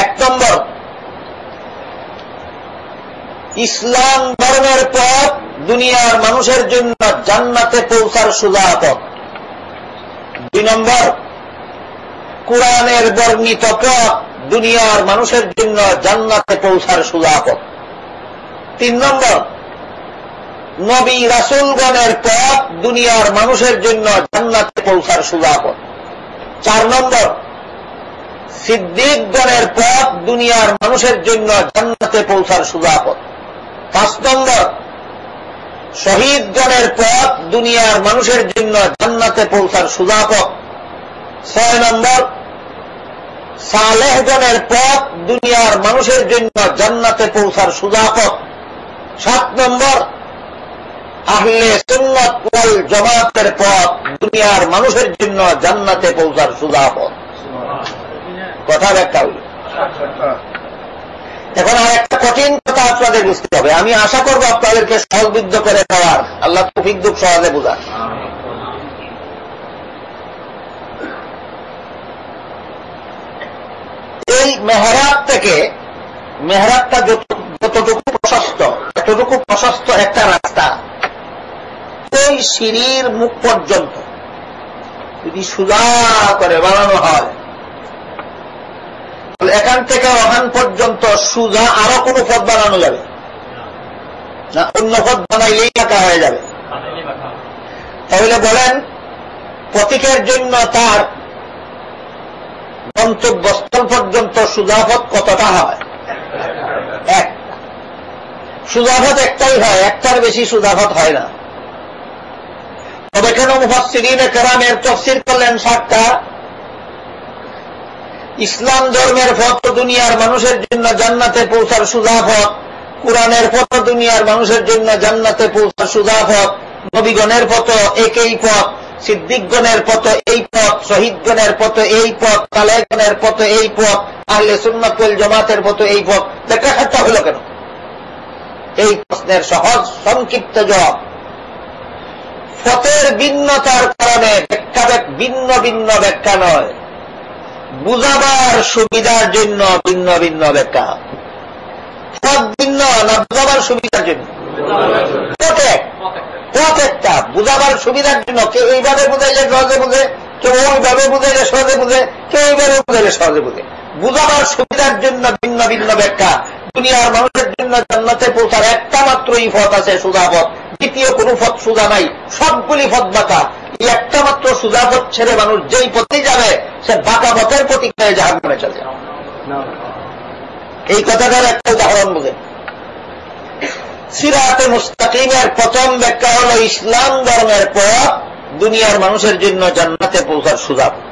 Speaker 1: 1 নম্বর, ইসলাম ধর্মের পথ দুনিয়ার মানুষের জন্য জান্নাতে পৌঁছার সোজা পথ। 2 নম্বর, কোরআনের বর্ণিত পথ দুনিয়ার মানুষের জন্য জান্নাতে পৌঁছার সোজা পথ। 3 নম্বর, নবী রাসূলগণের পথ দুনিয়ার মানুষের জন্য জান্নাতে পৌঁছার সোজা পথ। 4 নম্বর, সিদ্দিকগণের পথ দুনিয়ার মানুষের জন্য জান্নাতে পৌঁছার সোজা পথ। 5 নম্বর, শহীদগণের পথ দুনিয়ার মানুষের জন্য জান্নাতে পৌঁছার সোজা পথ। 6 নম্বর, সালেহগণের পথ দুনিয়ার মানুষের জন্য জান্নাতে পৌঁছার সোজা পথ। 7 নম্বর, আহলে সুন্নাত ওয়াল জামাতের পথ দুনিয়ার মানুষের জন্য জান্নাতে পৌঁছার সোজা পথ। কথা ব্যাখ্যা হইল। এখন আর একটা কঠিন কথা আপনাদের বুঝতে হবে। আমি আশা করব আপনাদেরকে সহজবিদ্ধ করে দেওয়ার, আল্লাহ তৌফিক দিক সহজে বোঝার। এই মেহরাব থেকে, মেহরাবটা যতটুকু প্রশস্ত, এতটুকু প্রশস্ত একটা রাস্তা, ওই সিঁড়ির মুখ পর্যন্ত যদি সোজা করে বানানো হয়, এখান থেকে ওখান পর্যন্ত সোজা আরো কোন পথ বানানো যাবে না? অন্য পথ বানাইলেই টাকা হয়ে যাবে। তাহলে বলেন, প্রতীকের জন্য তার গন্তব্যস্থল পর্যন্ত সোজা পথ কতটা হয়? একটা। সোজা পথ একটাই হয়, একটার বেশি সোজা পথ হয় না। তবে কেন মুফাসসিরিনে কেরামের তাফসীর করলেন 7টা? ইসলাম ধর্মের পথ দুনিয়ার মানুষের জন্য জান্নাতে পৌঁছার সোজা পথ, কুরআনের পথ দুনিয়ার মানুষের জন্য জান্নাতে পৌঁছার সোজা পথ, নবীগণের পথ একই পথ, সিদ্দিকগণের পথ এই পথ, শহীদগণের পথ এই পথ, সালেহগণের পথ এই পথ, আহলে সুন্নাত ওয়াল জামাতের পথ এই পথ। ব্যাখ্যাটা হল কেন? এই প্রশ্নের সহজ সংক্ষিপ্ত জবাব, পথের ভিন্নতার কারণে ব্যাখ্যা ভিন্ন ভিন্ন ব্যাখ্যা নয়, বুঝাবার সুবিধার জন্য ভিন্ন ভিন্ন ব্যাখ্যা। পথ ভিন্ন না বুঝাবার সুবিধার জন্য? পথ একটা, বুঝাবার সুবিধার জন্য। কেউ এইভাবে বুঝাইলে সহজে বুঝে, কেউ ওইভাবে বুঝাইলে সহজে বুঝে, কেউ এইভাবে বুঝাইলে সহজে বুঝে। বুঝাবার সুবিধার জন্য ভিন্ন ভিন্ন ব্যাখ্যা। দুনিয়ার মানুষের জন্য জান্নাতে পৌঁছার একটা মাত্রই পথ আছে, সোজা পথ। দ্বিতীয় কোনো পথ সোজা নাই, সবগুলি পথ বাঁকা। এই একটা মাত্র সোজা পথ ছেড়ে মানুষ যেই পথেই যাবে সে বাঁকা পথের প্রতীক হয়ে জাহান্নামে চলে যাবে। এই কথাটার একটা উদাহরণ বুঝে। সিরাতে মুস্তাকিমের প্রথম ব্যাখ্যা হল ইসলাম ধর্মের পথ দুনিয়ার মানুষের জন্য জান্নাতে পৌঁছার সোজা পথ।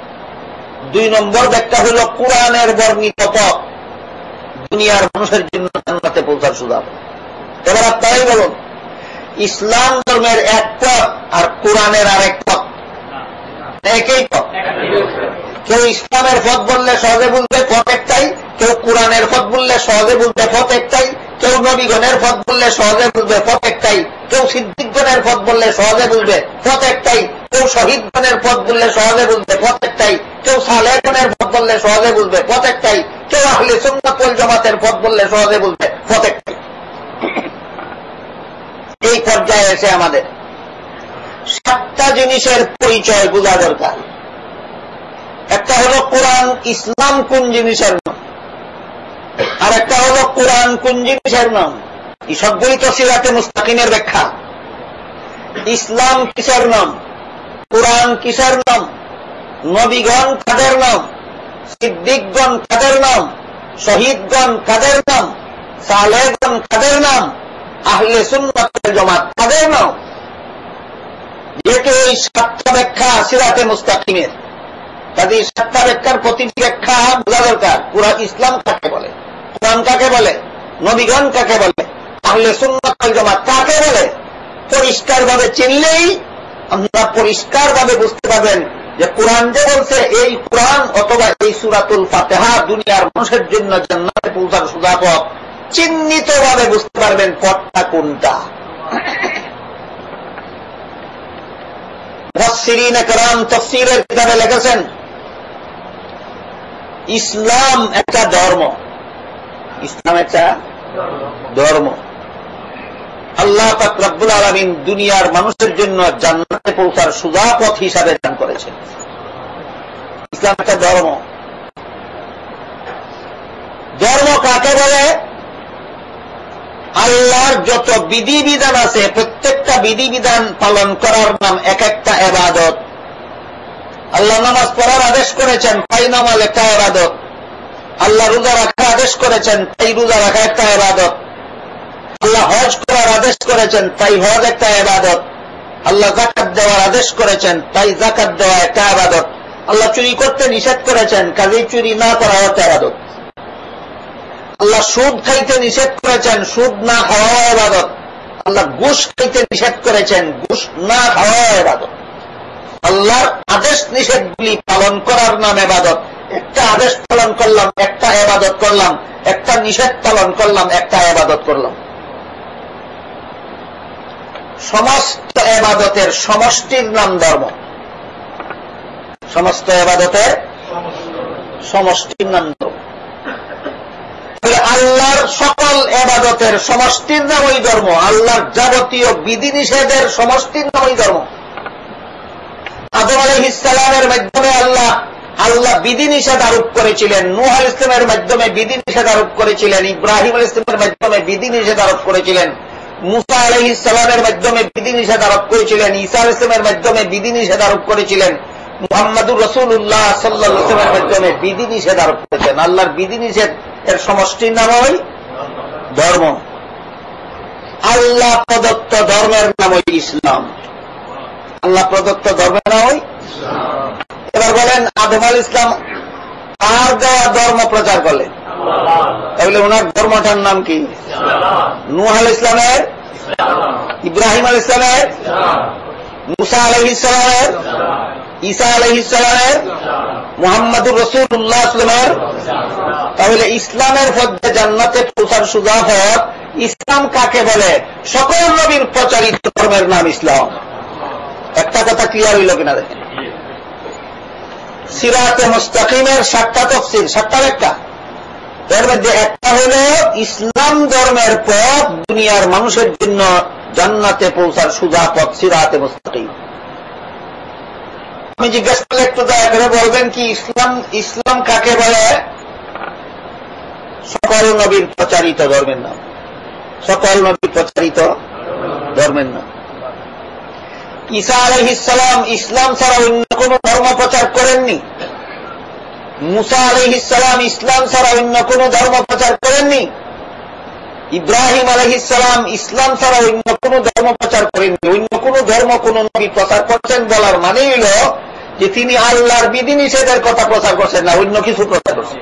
Speaker 1: 2 নম্বর ব্যাখ্যা হল কুরআনের বর্ণিত পথ দুনিয়ার মানুষের জন্য জান্নাতে পৌঁছার সোজা পথ। এবার আপনারাই বলুন, ইসলাম ধর্মের এক পথ আর কুরআনের আরেক পথ একই পথ? কেউ ইসলামের পথ বললে সহজে বুঝবে পথ একটাই, কেউ কুরআনের পথ বললে সহজে বুঝবে পথ একটাই, কেউ নবীগণের পথ বললে সহজে বুঝবে পথ একটাই, কেউ সিদ্দিকগণের পথ বললে সহজে বুঝবে পথ একটাই, কেউ শহীদগণের পথ বললে সহজে বুঝবে পথ একটাই, কেউ সালেহগণের পথ বললে সহজে বুঝবে পথ একটাই, কেউ আহলে সুন্নাত ওয়াল জামাতের পথ বললে সহজে বুঝবে পথ একটাই। এই পর্যায়ে এসে আমাদের 7টা জিনিসের পরিচয় বোঝা দরকার। একটা হলো কোরআন ইসলাম কোন জিনিসের নাম, আর একটা হলো কোরআন কোন জিনিসের নাম। এই সবগুলি তো সিরাতে মুস্তাকিমের ব্যাখ্যা। ইসলাম কিসের নাম, কোরআন কিসের নাম, নবীগণ কাদের নাম, সিদ্দিকগণ কাদের নাম, শহীদগণ কাদের নাম, সালেহগণ কাদের নাম, আহলে সুন্নাত ওয়াল জামাত কাদের নাম। যেহেতু এই 7টা ব্যাখ্যা সিরাতে মুস্তাকিমের, কাজে 7টা ব্যাখ্যার প্রতিটি ব্যাখ্যা বোঝা দরকার। পুরা ইসলাম কাকে বলে, কোরআন কাকে বলে, নবীগণ কাকে বলে, আহলে সুন্নাত ওয়াল জামাত কাকে বলে, পরিষ্কারভাবে চিনলেই আমরা পরিষ্কারভাবে বুঝতে পারবেন যে কোরআন যে বলছে এই কোরআন অথবা এই সূরাতুল ফাতিহা দুনিয়ার মানুষের জন্য জান্নাতে পৌঁছার সোজা পথ। চিহ্নিতভাবে বুঝতে পারবেন পথটা কোনটা। মুফাসসিরিনে কেরাম তাফসীরের কিতাবে লিখেছেন, ইসলাম একটা ধর্ম, ইসলাম একটা ধর্ম। আল্লাহ পাক রব্বুল আলামিন দুনিয়ার মানুষের জন্য জান্নাতে পৌঁছার সোজা পথ হিসাবে দান করেছেন। ইসলাম একটা ধর্ম। ধর্ম কাকে বলে? আল্লাহর যত বিধিবিধান আছে প্রত্যেকটা বিধিবিধান পালন করার নাম এক একটা ইবাদত। আল্লাহ নামাজ পড়ার আদেশ করেছেন, তাই নামাজ একটা ইবাদত। আল্লাহ রোজা রাখার আদেশ করেছেন, তাই রোজা রাখা একটা ইবাদত। আল্লাহ হজ করার আদেশ করেছেন, তাই হজ একটা ইবাদত। আল্লাহ যাকাত দেওয়ার আদেশ করেছেন, তাই যাকাত দেওয়া একটা ইবাদত। আল্লাহ চুরি করতে নিষেধ করেছেন, কাজেই চুরি না করা একটা ইবাদত। আল্লাহ সুদ খাইতে নিষেধ করেছেন, সুদ না খাওয়া ইবাদত। আল্লাহ ঘুষ খাইতে নিষেধ করেছেন, ঘুষ না খাওয়া ইবাদত। আল্লাহর আদেশ নিষেধগুলি পালন করার নাম ইবাদত। একটা আদেশ পালন করলাম, একটা ইবাদত করলাম, একটা নিষেধ পালন করলাম, একটা ইবাদত করলাম। সমস্ত ইবাদতের সমষ্টির নাম ধর্ম। সমস্ত ইবাদতের সমষ্টির নাম ধর্ম। আল্লাহর সকল ইবাদতের সমষ্টির নামই ধর্ম। আল্লাহর যাবতীয় বিধিনিষেধের সমষ্টির নামই ধর্ম। আদম আলাইহিস সালামের মাধ্যমে আল্লাহ বিধিনিষেধ আরোপ করেছিলেন, নূহ আলাইহিস সালামের মাধ্যমে বিধিনিষেধ আরোপ করেছিলেন, ইব্রাহিম আলাইহিস সালামের মাধ্যমে বিধিনিষেধ আরোপ করেছিলেন, মুসা আলাইহিস সালামের মাধ্যমে বিধিনিষেধ আরোপ করেছিলেন, ঈসা আলাইহিস সালামের মাধ্যমে বিধিনিষেধ আরোপ করেছিলেন, মুহাম্মদুর রাসূলুল্লাহ সাল্লাল্লাহু আলাইহি ওয়াসাল্লামের মাধ্যমে বিধিনিষেধ আরোপ করেছেন। আল্লাহর বিধিনিষেধ এর সমষ্টির নাম হয় ধর্ম। আল্লাহ প্রদত্ত ধর্মের নাম হয় ইসলাম। আল্লাহ প্রদত্ত ধর্মের নাম হয়। এবার বলেন, আদম আলাইহিস সালাম কার দেওয়া ধর্ম প্রচার করলেন? তাহলে ওনার ধর্মটার নাম কি? নূহ আলাইহিস সালামের, ইব্রাহিম আলাইহিস সালামের, মুসা আলাইহিস সালামের, ঈসা আলাইহিস সালামের, মুহাম্মদুর রাসূলুল্লাহ সাল্লাল্লাহু আলাইহি ওয়াসাল্লাম। তাহলে ইসলামের মধ্যে জান্নাতে পৌঁছার সোজা পথ। ইসলাম কাকে বলে? সকল নবীর প্রচারিত ধর্মের নাম ইসলাম। একটা কথা ক্লিয়ার হইল কিনা দেখেন। সিরাতে মুস্তাকিমের 7টা তাফসীর, 7টা ব্যাখ্যা। এর মধ্যে একটা হল ইসলাম ধর্মের পথ দুনিয়ার মানুষের জন্য জান্নাতে পৌঁছার সোজা পথ, সিরাতে মুস্তাকিম। আমি জিজ্ঞাসা করলে একটু দয়া করে বলবেন কি ইসলাম কাকে বলে? সকল নবীর প্রচারিত ধর্মের নাম, সকল নবীর প্রচারিত ধর্মের নাম। ঈসা আলাইহিস সালাম ইসলাম ছাড়া অন্য কোন ধর্ম প্রচার করেননি। মুসা আলাইহিস সালাম ইসলাম ছাড়া অন্য কোন ধর্ম প্রচার করেননি। ইব্রাহিম আলাইহিস সালাম ইসলাম ছাড়া অন্য কোন ধর্ম প্রচার করেননি। অন্য কোন ধর্ম কোন নবী প্রচার করছেন বলার মানে হল যে তিনি আল্লাহর বিধিনিষেধের কথা প্রচার করছেন না, অন্য কিছু প্রচার করছেন।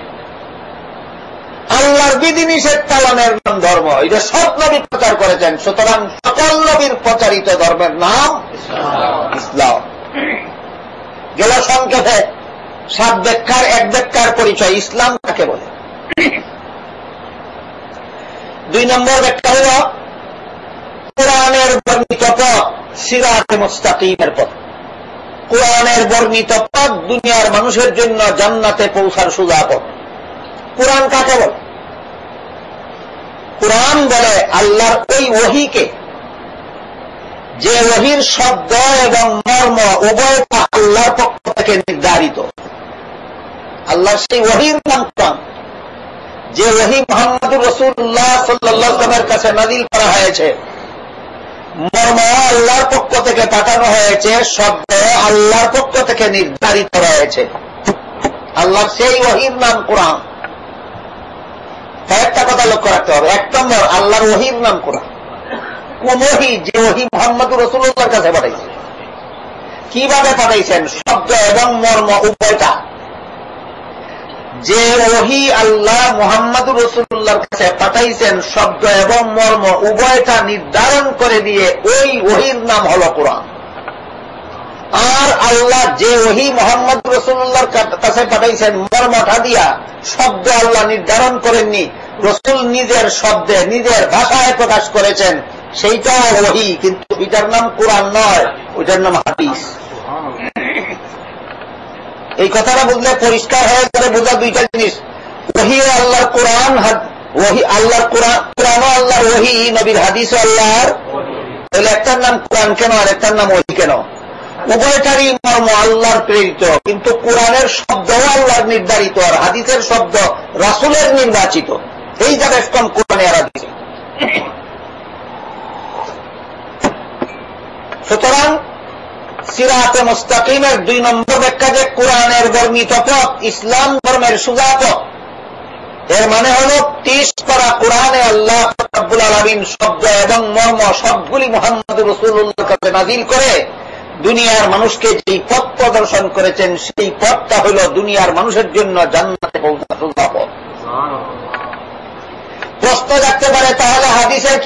Speaker 1: আল্লাহর বিধিনিষেধ পালনের নাম ধর্ম, এটা সব নবী প্রচার করেছেন। সুতরাং সকল নবীর প্রচারিত ধর্মের নাম ইসলাম। গেল সংক্ষেপে 7 ব্যাখ্যার 1 ব্যাখ্যার পরিচয়। ইসলাম কাকে বলে? 2 নম্বর ব্যাখ্যা হল কোরআনের বর্ণিত পথ, সিরাতে মুস্তাকিমের পথ। কোরআনের বর্ণিত পথ দুনিয়ার মানুষের জন্য জান্নাতে পৌঁছার সোজা পথ। কোরআন কাকে বলে? কোরআন বলে আল্লাহর ওই ওহীকে, যে ওহীর শব্দ এবং মর্ম উভয়টা আল্লাহর পক্ষ থেকে নির্ধারিত। আল্লাহর সেই ওহীর নাম কোরআন, যে ওহী মুহাম্মদুর রাসূলুল্লাহ সাল্লাল্লাহু আলাইহি ওয়াসাল্লামের কাছে নাযিল করা হয়েছে। মর্ম আল্লাহর পক্ষ থেকে পাঠানো হয়েছে, শব্দ আল্লাহর পক্ষ থেকে নির্ধারিত রয়েছে। আল্লাহর সেই ওহীর নাম কোরআন। কয়েকটা কথা লক্ষ্য রাখতে হবে। 1 নম্বর, আল্লাহর ওহীর নাম কোরআন। কোন ওহী? যে ওহী মুহাম্মদুর রাসূলুল্লাহর কাছে পাঠাইছে। কিভাবে পাঠাইছেন? শব্দ এবং মর্ম উভয়টা। যে ওহী আল্লাহ মুহাম্মদুর রাসূলুল্লাহর কাছে পাঠাইছেন, শব্দ এবং মর্ম উভয়টা নির্ধারণ করে দিয়ে ওই ওহীর নাম হল কোরআন। আর আল্লাহ যে ওহী মুহাম্মদুর রাসূলুল্লাহর কাছে পাঠাইছেন, মর্মটা দিয়া, শব্দ আল্লাহ নির্ধারণ করেননি, রাসূল নিজের শব্দে নিজের ভাষায় প্রকাশ করেছেন, সেইটাও ওহী। কিন্তু এটার নাম কোরআন নয়, ওইটার নাম হাদিস। এই কথাটা বুঝলে পরিষ্কার হয়ে যাবে। বোঝা 2টা জিনিস, ওহী আল্লাহর কোরআন, ওহী আল্লাহর কোরআন, কোরআনও আল্লাহর ওহী, নবীর হাদিসও আল্লাহর। তাহলে একটার নাম কোরআন কেন আর একটার নাম ওহী কেন? উভয়টারই মর্ম আল্লাহর প্রেরিত, কিন্তু কোরআনের শব্দও আল্লাহর নির্ধারিত আর হাদিসের শব্দ রাসূলের নির্বাচিত। এই যাবে কম কোরআনে আর হাদিসে। সুতরাং সিরাতে মুস্তাকিমের 2 নম্বর ব্যাখ্যা যে কোরআনের বর্ণিত পথ ইসলাম ধর্মের সোজা পথ। এর মানে হল 30 পারা কোরআনে আল্লাহ রাব্বুল আলামিন শব্দ এবং মর্ম সবগুলি মুহাম্মদুর রাসূলুল্লাহর কাছে নাযিল করে দুনিয়ার মানুষকে যেই পথ প্রদর্শন করেছেন, সেই পথটা হল দুনিয়ার মানুষের জন্য জান্নাতে পৌঁছার সোজা পথ। প্রশ্ন জাগতে পারে, তাহলে হাদিসের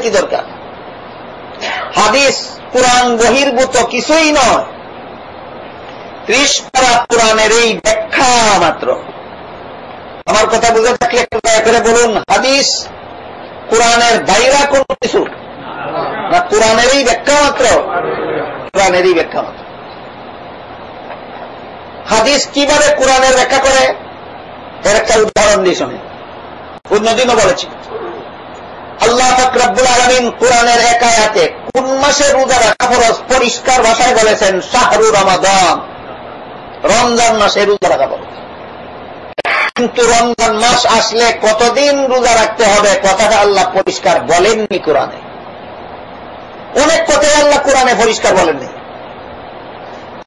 Speaker 1: কি দরকার? হাদিস কোরআন বহির্ভূত কিছুই নয়। 30 পারা কোরআনের এই ব্যাখ্যা মাত্র। আমার কথা বুঝে থাকলে একটু দয়া করে বলুন, হাদিস কোরআনের বাইরে কোন কিছু না, কোরআনেরই ব্যাখ্যা মাত্র। কোরআনেরই ব্যাখ্যা মাত্র। হাদিস কিভাবে কোরআনের ব্যাখ্যা করে এর একটা উদাহরণ দিয়ে শুনে। অন্যদিনও বলেছি, আল্লাহ পাক রব্বুল আলামিন কোরআনের এক আয়াতে কোন মাসে রোজা রাখা ফরজ পরিষ্কার ভাষায় বলেছেন, শাহরু রমাদান, রমজান মাসে রোজা রাখা ফরজ। কিন্তু রমজান মাস আসলে কতদিন রোজা রাখতে হবে কথাটা আল্লাহ পরিষ্কার বলেননি কোরআনে। অনেক কথাই আল্লাহ কোরআনে পরিষ্কার বলেননি।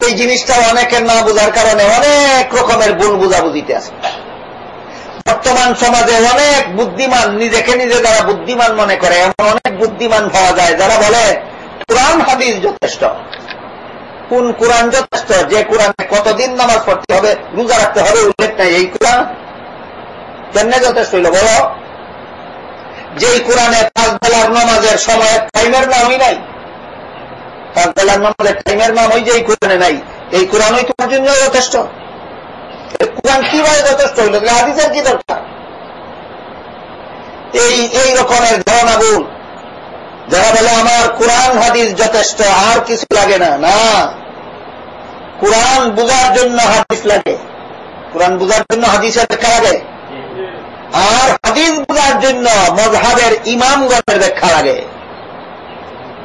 Speaker 1: এই জিনিসটা অনেকের না বোঝার কারণে অনেক রকমের ভুল বুঝাবুঝিতে আছে। বর্তমান সমাজে অনেক বুদ্ধিমান, নিজেকে নিজে যারা বুদ্ধিমান মনে করে, এমন অনেক বুদ্ধিমান পাওয়া যায় যারা বলে কোরআন হাদিস যথেষ্ট। কোন কোরআন যথেষ্ট? যে কোরআনে কতদিন নামাজ পড়তে হবে, রোজা রাখতে হবে উল্লেখ নাই, এই কোরআন কেমনে যথেষ্ট হইল বলো? যেই কোরআনে 5 বেলার নামাজের সময়ের টাইমের নামই নাই, 5 বেলার নামাজের টাইমের নাম ওই যে এই কোরআনে নাই, এই কোরআনই তোমার জন্য যথেষ্ট। কোরআন কিভাবে যথেষ্ট হইল? হাদিসের কি দরকার? এই রকমের ধারণা ভুল। যারা বলে আমার কোরআন হাদিস যথেষ্ট, আর কিছু লাগে না, না, কোরআন বুঝার জন্য হাদিস লাগে, কোরআন বুঝার জন্য হাদিসের ব্যাখ্যা লাগে, আর হাদিস বুঝার জন্য মযহাবের ইমামগণের ব্যাখ্যা লাগে।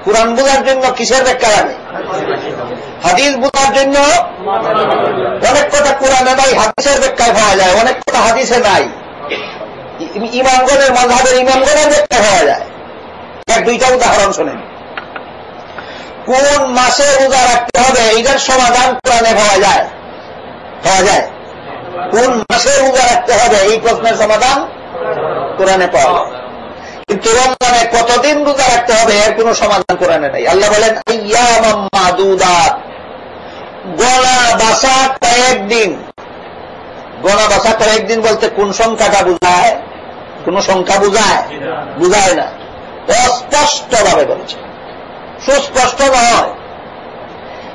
Speaker 1: কোরআন বুঝার জন্য কিসের ব্যাখ্যা লাগে? হাদিস বুঝার জন্য। অনেক কথা কোরআনে নাই, হাদিসের ব্যাখ্যায় পাওয়া যায়, অনেক কথা হাদিসে নাই, ইমামগণের মযহাবের ইমামগণের ব্যাখ্যা পাওয়া যায়। এক দুইটা উদাহরণ শোনেন। কোন মাসে রোজা রাখতে হবে এইটার সমাধান কোরআনে পাওয়া যায়, পাওয়া যায়। কোন মাসে রোজা রাখতে হবে এই প্রশ্নের সমাধান কোরআনে পাওয়া যায়, কিন্তু রমজানে কতদিন রোজা রাখতে হবে এর কোন সমাধান কোরআনে নাই। আল্লাহ বলেন আইয়ামাম মাদুদাত, গণা বাসা কয়েকদিন। গণা বাসা কয়েকদিন বলতে কোন সংখ্যাটা বুঝায়? কোন সংখ্যা বুঝায়? বুঝায় না, অস্পষ্ট ভাবে বলেছে, সুস্পষ্ট নয়।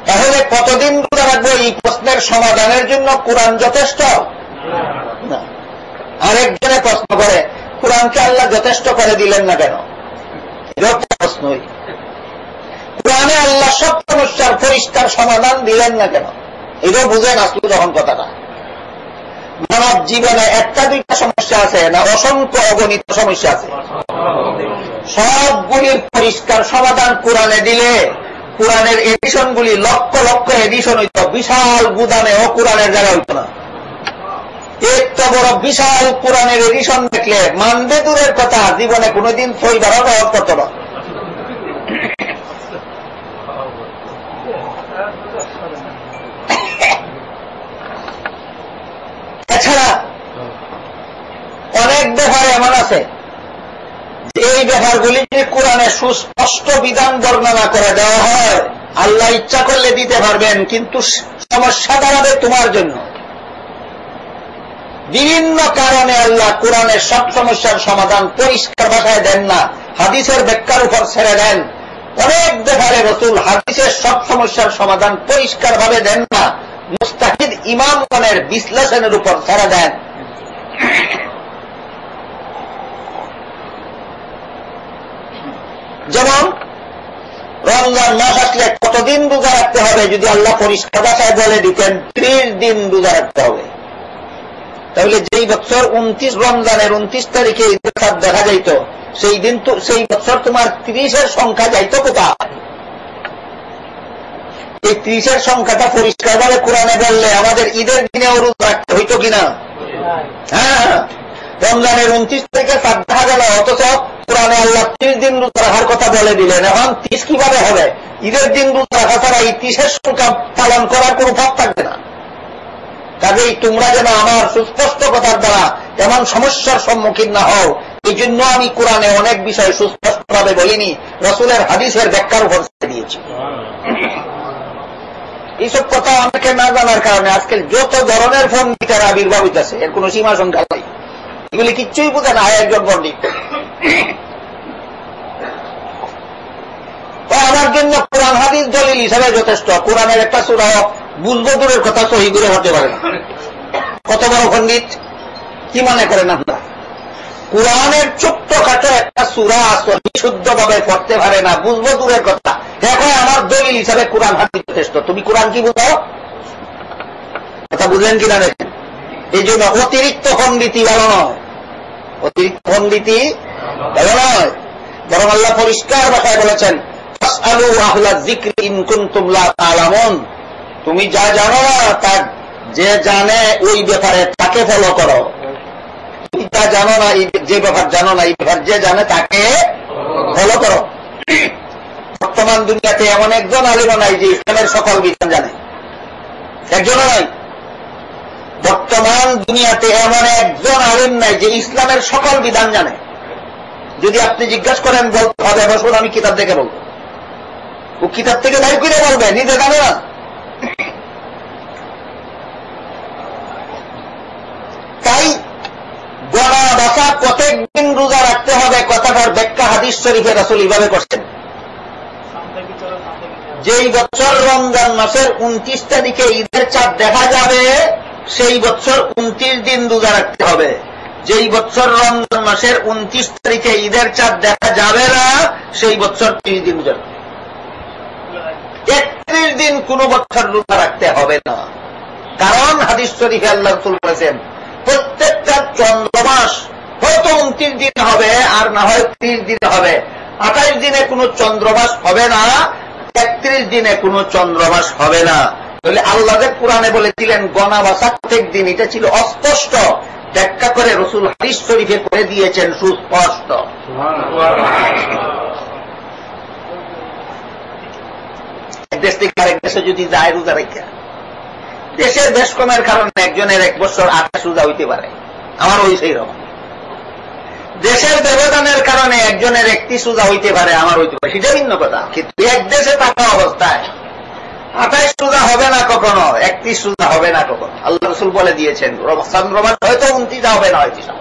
Speaker 1: তাহলে কতদিন রোজা রাখবো এই প্রশ্নের সমাধানের জন্য কোরআন যথেষ্ট না। আরেকজনে প্রশ্ন করে কোরআনকে আল্লাহ যথেষ্ট করে দিলেন না কেন? এটাও প্রশ্নই। কোরআনে আল্লাহ সব সমস্যার পরিষ্কার সমাধান দিলেন না কেন? এটাও বুঝেন আসলে যখন কথাটা। মানব জীবনে একটা দুইটা সমস্যা আছে না, অসংখ্য অগণিত সমস্যা আছে। সবগুলির পরিষ্কার সমাধান কোরআনে দিলে কোরআনের এডিশনগুলি লক্ষ লক্ষ এডিশন হইত, বিশাল গুদামে ও কোরআনের জায়গা হইত না। এত বড় বিশাল কোরআনের এডিশন দেখলে মানবে দূরের কথা, জীবনে কোনোদিন পরিবারও ব্যবহার করত না। এছাড়া অনেক ব্যাপার এমন আছে এই ব্যাপারগুলি যদি কোরআনে সুস্পষ্ট বিধান বর্ণনা করে দেওয়া হয়, আল্লাহ ইচ্ছা করলে দিতে পারবেন, কিন্তু সমস্যা দাঁড়াবে তোমার জন্য। বিভিন্ন কারণে আল্লাহ কোরআনের সব সমস্যার সমাধান পরিষ্কার ভাষায় দেন না, হাদিসের ব্যাখ্যার উপর ছেড়ে দেন। অনেক ব্যাপারে রাসূল হাদিসের সব সমস্যার সমাধান পরিষ্কার ভাবে দেন না, মুস্তাহিদ ইমামগণের বিশ্লেষণের উপর ছেড়ে দেন। যেমন রমজান মাস আসলে কতদিন রোজা রাখতে হবে যদি আল্লাহ পরিষ্কার ভাষায় বলে দিতেন 30 দিন রোজা রাখতে হবে, তাহলে যেই বছর 29 রমজানের 29 তারিখে ঈদের চাঁদ দেখা যাইত, সেই দিন তো সেই বছর তোমার 30-এর সংখ্যা যাইত কোথায়? এই 30-এর সংখ্যাটা পরিষ্কারভাবে কোরআনে বললে আমাদের ঈদের দিনেও রোজা রাখতে হইত কিনা? হ্যাঁ, রমজানের 29 তারিখে চাঁদ দেখা গেল, অথচ কোরআনে আল্লাহ 30 দিন রোজা রাখার কথা বলে দিলেন। এখন 30 কিভাবে হবে? ঈদের দিন রোজা রাখা ছাড়া এই 30-এর সংখ্যা পালন করার কোন পথ থাকবে না। কাজেই তোমরা যেন আমার সুস্পষ্ট কথার দ্বারা এমন সমস্যার সম্মুখীন না হও, এই জন্য আমি কোরআনে অনেক বিষয় সুস্পষ্টভাবে বলিনি, রাসূলের হাদিসের ব্যাখ্যার উপর দিয়েছি। এইসব কথা অনেকে না জানার কারণে আজকে যত ধরনের পণ্ডিতের আবির্ভাব হইতেছে, এর কোন সীমা সংখ্যা নাই, এগুলি কিচ্ছুই বোঝে না একজন পণ্ডিত। আমার জন্য কোরআন হাদিস দলিল হিসাবে যথেষ্ট। কোরআনের একটা সূরা বুঝবো দূরের কথা সহি করে হতে পারে না। কত বড় পণ্ডিত কি মনে করেন আপনারা? কোরআনের ছোট্টখাটো একটা সূরা শুদ্ধভাবে পড়তে পারে না, বুঝবো দূরের কথা, দেখো আমার দলিল হিসাবে কোরআন হাদিস যথেষ্ট। তুমি কোরআন কি বুঝো? কথা বুঝলেন কিনা দেখেন। এই জন্য অতিরিক্ত পণ্ডিতি ভালো নয়, অতিরিক্ত পণ্ডিতি ভালো নয়, বরং আল্লাহ পরিষ্কার ভাষায় বলেছেন ফাসআলু আহলা যিকরি ইন কুনতুম লা তা'লামুন, তুমি যা জানো না তা যে জানে ওই ব্যাপারে তাকে ফলো করো। তুমি যা জানো না, যে ব্যাপার জানো না এই ব্যাপার যে জানে তাকে ফলো করো। বর্তমান দুনিয়াতে এমন একজন আলিম নাই যে ইসলামের সকল বিধান জানে, একজনও নাই। বর্তমান দুনিয়াতে এমন একজন আলিম নাই যে ইসলামের সকল বিধান জানে। যদি আপনি জিজ্ঞাসা করেন বলতে হবে বসুন আমি কিতাব দেখে বলবো, ও কিতাব থেকে দায়ী করে বলবে, নিজে জানে না। হাদিস শরীফে রাসূল এইভাবে করছেন, যেই বছর রমজান মাসের 29 তারিখে ঈদের চাঁদ দেখা যাবে সেই বছর 29 দিন রোজা রাখতে হবে। যেই বছর রমজান মাসের 29 তারিখে ঈদের চাঁদ দেখা যাবে না সেই বছর 30 দিন রোজা, 31 দিন কোন বছর রোজা রাখতে হবে না। কারণ হাদিস শরীফে আল্লাহ রাসূল বলেছেন প্রত্যেকটা চন্দ্রমাস হয়তো 29 দিন হবে আর না হয় 30 দিন হবে, 28 দিনে কোনো চন্দ্রমাস হবে না, 31 দিনে কোনো চন্দ্রমাস হবে না। তাহলে আল্লাহ যে কোরআনে বলেছিলেন গণা বা প্রত্যেক দিন, এটা ছিল অস্পষ্ট, ব্যাখ্যা করে রাসূল হাদিস শরীফে করে দিয়েছেন সুস্পষ্ট। এক দেশ থেকে আরেক দেশে যদি যায় রোজা রেখা, দেশের দেশ কমের কারণে একজনের 1 বছর 28 রোজা হইতে পারে, আমার ওই সেই রকম। দেশের ব্যবধানের কারণে একজনের 31 রোজা হইতে পারে, আমার হইতে পারে, সেটা ভিন্ন কথা। কিন্তু এক দেশে থাকা অবস্থায় 28 রোজা হবে না কখনো, 31 রোজা হবে না কখনো। আল্লাহ রাসূল বলে দিয়েছেন চন্দ্রমাস হয়তো 29 হবে না, হয়তো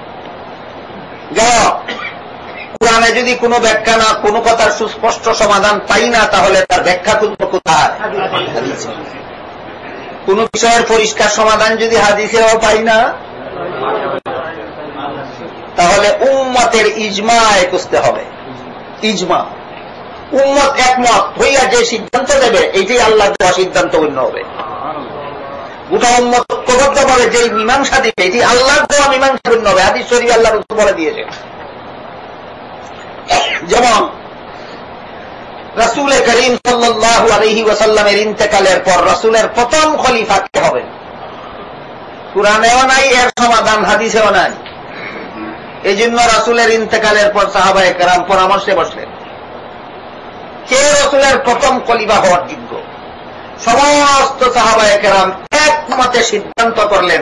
Speaker 1: কোরআনে যদি কোনো ব্যাখ্যা না, কোনো কথার সুস্পষ্ট সমাধান পাই না, তাহলে তার ব্যাখ্যা খুঁজব কোথায়? হাদিসে। কোন বিষয়ের পরিষ্কার সমাধান যদি হাদিসেও পাই না, তাহলে উম্মতের ইজমায় খুঁজতে হবে। ইজমা, উম্মত একমত হইয়া যে সিদ্ধান্ত দেবে এইটাই আল্লাহ দেওয়া সিদ্ধান্ত অন্য হবে। গোটা উম্মত ঐক্যবদ্ধ ভাবে যে মীমাংসা দিবে এটি আল্লাহর দেওয়া মীমাংসা অন্য হবে। হাদিস শরীফে আল্লাহ রাসূল বলে দিয়েছে। যেমন রাসূল করিম সাল্লাল্লাহু আলাইহি ওয়াসাল্লামের ইন্তেকালের পর রাসূলের প্রথম খলিফা কে হবে? কুরআনেও নাই, এর সমাধান হাদিসেও নাই। এই জন্য রাসূলের ইন্তেকালের পর সাহাবায়ে কেরাম পরামর্শে বসলেন কে রাসূলের প্রথম খলিফা হওয়ার যোগ্য। সমস্ত সাহাবায়ে কেরাম একমতে সিদ্ধান্ত করলেন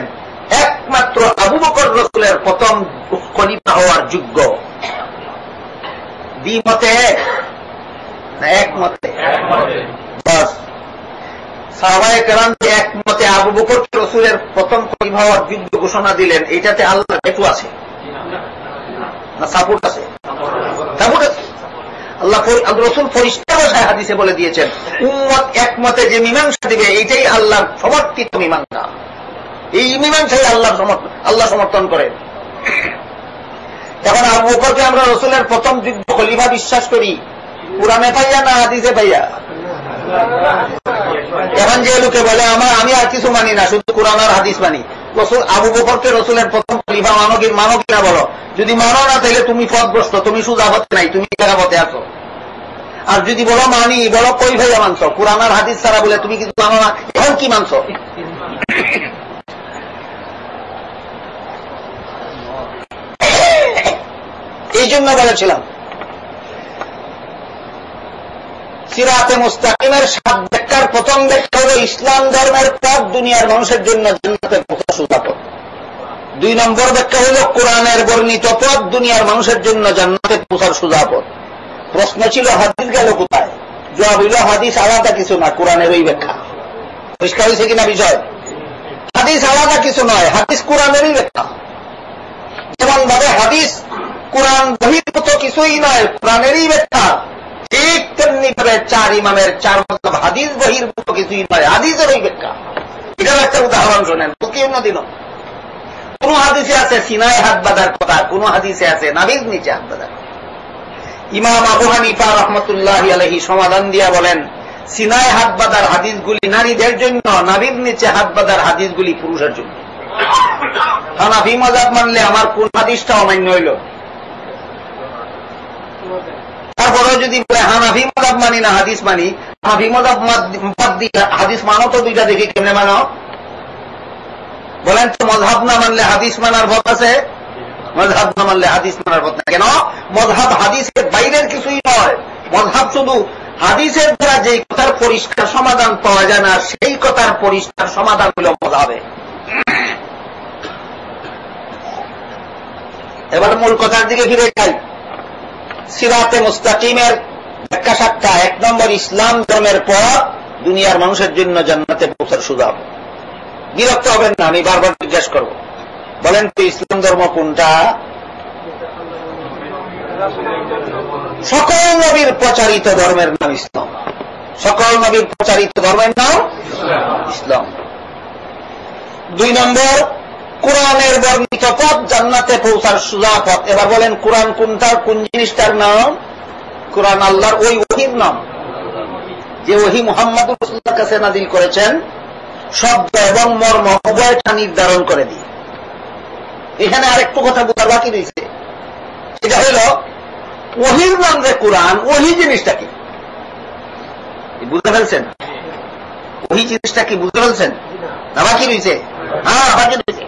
Speaker 1: একমাত্র আবু বকর রাসূলের প্রথম খলিফা হওয়ার যোগ্য। দ্বিমতে না একমতে? বাস, সাহাবায়ে কেরাম একমতে আবু বকর রাসূলের প্রথম খলিফা হওয়ার যোগ্য ঘোষণা দিলেন। এটাতে আল্লাহর ভেটো আছে না সাপোর্ট আছে? সাপোর্ট আছে। আল্লাহ রাসূল পরিষ্কার ভাষায় হাদিসে বলে দিয়েছেন উম্মত একমতে যে মীমাংসা দিবে এইটাই আল্লাহর সমর্থিত মীমাংসা। এই মীমাংসাই আল্লাহ সমর্থন করেন। এখন আবু বকরকে আমরা রাসূলের প্রথম যোগ্য খলিফা বিশ্বাস করি, কুরআনে পাইয়া না হাদিসে পাইয়া? এখন যে লোকে বলে আমি আর কিছু মানি না, শুধু কুরআন আর হাদিস মানি, রাসূল আবু বকরকে রাসূলের প্রথম খলিফা মানো কিনা বলো? যদি মানো না তাহলে তুমি পথভ্রষ্ট, তুমি সোজা পথে নাই, তুমি খারাপ পথে আছো। আর যদি বলো মানি, বলো কই ভাইয়া মানছ? কুরআন আর হাদিস ছাড়া বলে তুমি কিছু মানো না, এখন কি মানছ? এই জন্য বলেছিলাম সিরাতে মুস্তাকিমের 7 ব্যাখ্যার প্রথম ব্যাখ্যা হল ইসলাম ধর্মের পথ দুনিয়ার মানুষের জন্য জান্নাতে পৌঁছা সোজা পথ। 2 নম্বর ব্যাখ্যা হল কোরআনের বর্ণিত পথ দুনিয়ার মানুষের জন্য জান্নাতে পৌঁছার সোজা পথ। প্রশ্ন ছিল হাদিস গেল কোথায়? জবাব হইল হাদিস আলাদা কিছু না, কোরআনের ওই ব্যাখ্যা। পরিষ্কার হয়েছে কিনা বিষয়? হাদিস আলাদা কিছু নয়, হাদিস কোরআনেরই ব্যাখ্যা। যেমন ভাবে হাদিস কোরআন বহির্ভূত কিছুই নয়, কোরআনেরই ব্যাখ্যা, ঠিক তেমনি ভাবে 4 ইমামের 4 মতলব হাদিস বহির্ভূত কিছুই নয়, হাদিসের ওই ব্যাখ্যা। এটার একটা উদাহরণ শোনেন। কি অন্যদিন কোন হাদিসে আছে সিনায় হাত বাঁধার কথা, কোন হাদিসে আছে নাভির নিচে হাত বাঁধার। ইমাম আবু হানিফা রাহমাতুল্লাহি আলাইহি সমাধান দিয়া বলেন সিনায় হাত বাঁধার হাদিসগুলি নারীদের জন্য, নাভির নিচে হাত বাঁধার হাদিসগুলি পুরুষের জন্য। হানাফি মাযহাব মানলে আমার কোন হাদিসটা অমান্য হইল? তারপরে যদি বলে হানাফি মাযহাব মানি না হাদিস মানি, হানাফি মাযহাব বাদ দিয়ে হাদিস মানো তো দুইটা দেখি কেমনে মানো? বলেন তো মাযহাব না মানলে হাদিস মানার পথ আছে? মাযহাব না মানলে হাদিস মানার পথ না। কেন? মাযহাব হাদিসের বাইরের কিছুই নয়। মাযহাব শুধু হাদিসের দ্বারা যে কথার পরিষ্কার সমাধান পাওয়া যায় না সেই কথার পরিষ্কার সমাধান হল মাযহাবে। এবার মূল কথার দিকে ফিরে যাই। সিরাতে মুস্তাকিমের ব্যাখ্যা 7টা। 1 নম্বর ইসলাম ধর্মের পথ দুনিয়ার মানুষের জন্য জান্নাতে পৌঁছার সুযোগ। বিরক্ত হবেন না, আমি বারবার জিজ্ঞাসা করব, বলেন তো ইসলাম ধর্ম কোনটা? সকল নবীর প্রচারিত ধর্মের নাম ইসলাম। সকল নবীর প্রচারিত ধর্মের নাম ইসলাম। 2 নম্বর, কোরআনের বর্ণিত পথ জান্নাতে পৌঁছার সোজা পথ। এবার বলেন কোরআন কোন জিনিসটার নাম? কোরআন আল্লাহর ওই ওহীর নাম, যে ওহী মুহাম্মদুর রাসূলুল্লাহর কাছে নাযিল করেছেন, শব্দ এবং মর্ম উভয়টা নির্ধারণ করে দিয়ে। এখানে আরেকটু কথা বোঝার বাকি রয়েছে, সেটা হল ওহীর নাম যে কোরআন, ওহী জিনিসটা কি বুঝতে ফেলছেন? ওহী জিনিসটা কি বুঝতে ফেলছেন না? বাকি রয়েছে? হ্যাঁ, বাকি রয়েছে।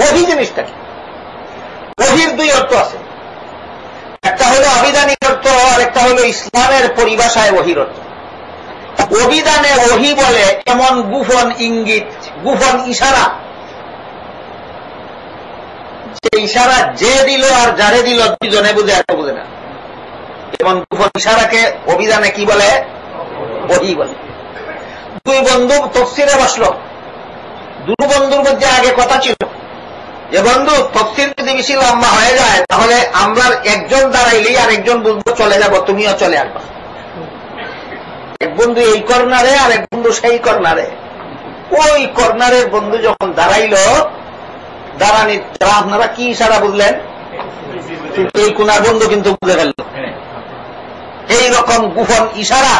Speaker 1: ওহী জিনিসটা কি? ওহীর 2 অর্থ আছে, একটা হলো আবিধানিক অর্থ, আর একটা হলো ইসলামের পরিভাষায় ওহীর অর্থ। অভিধানে ওহী বলে এমন গোপন ইঙ্গিত, গোপন ইশারা, যে ইশারা যে দিল আর যারে দিল দুজনে বুঝে, এত বুঝে না। এমন গোপন ইশারাকে অভিধানে কি বলে? ওহী বলে। 2 বন্ধু তাফসীরে বসলো। 2 বন্ধুর মধ্যে আগে কথা ছিল যে বন্ধু, তাফসীর যদি বেশি লম্বা হয়ে যায় তাহলে আমরা একজন দাঁড়াইলেই আর একজন বুঝবো চলে যাব, তুমিও চলে আসবা। এক বন্ধু এই কর্নারে আর এক বন্ধু সেই কর্নারে। ওই কর্নারের বন্ধু যখন দাঁড়াইল, দাঁড়ানি আপনারা কি ইশারা বুঝলেন? কিন্তু এই কোনার বন্ধু কিন্তু বুঝে ফেলল। এইরকম গোপন ইশারা,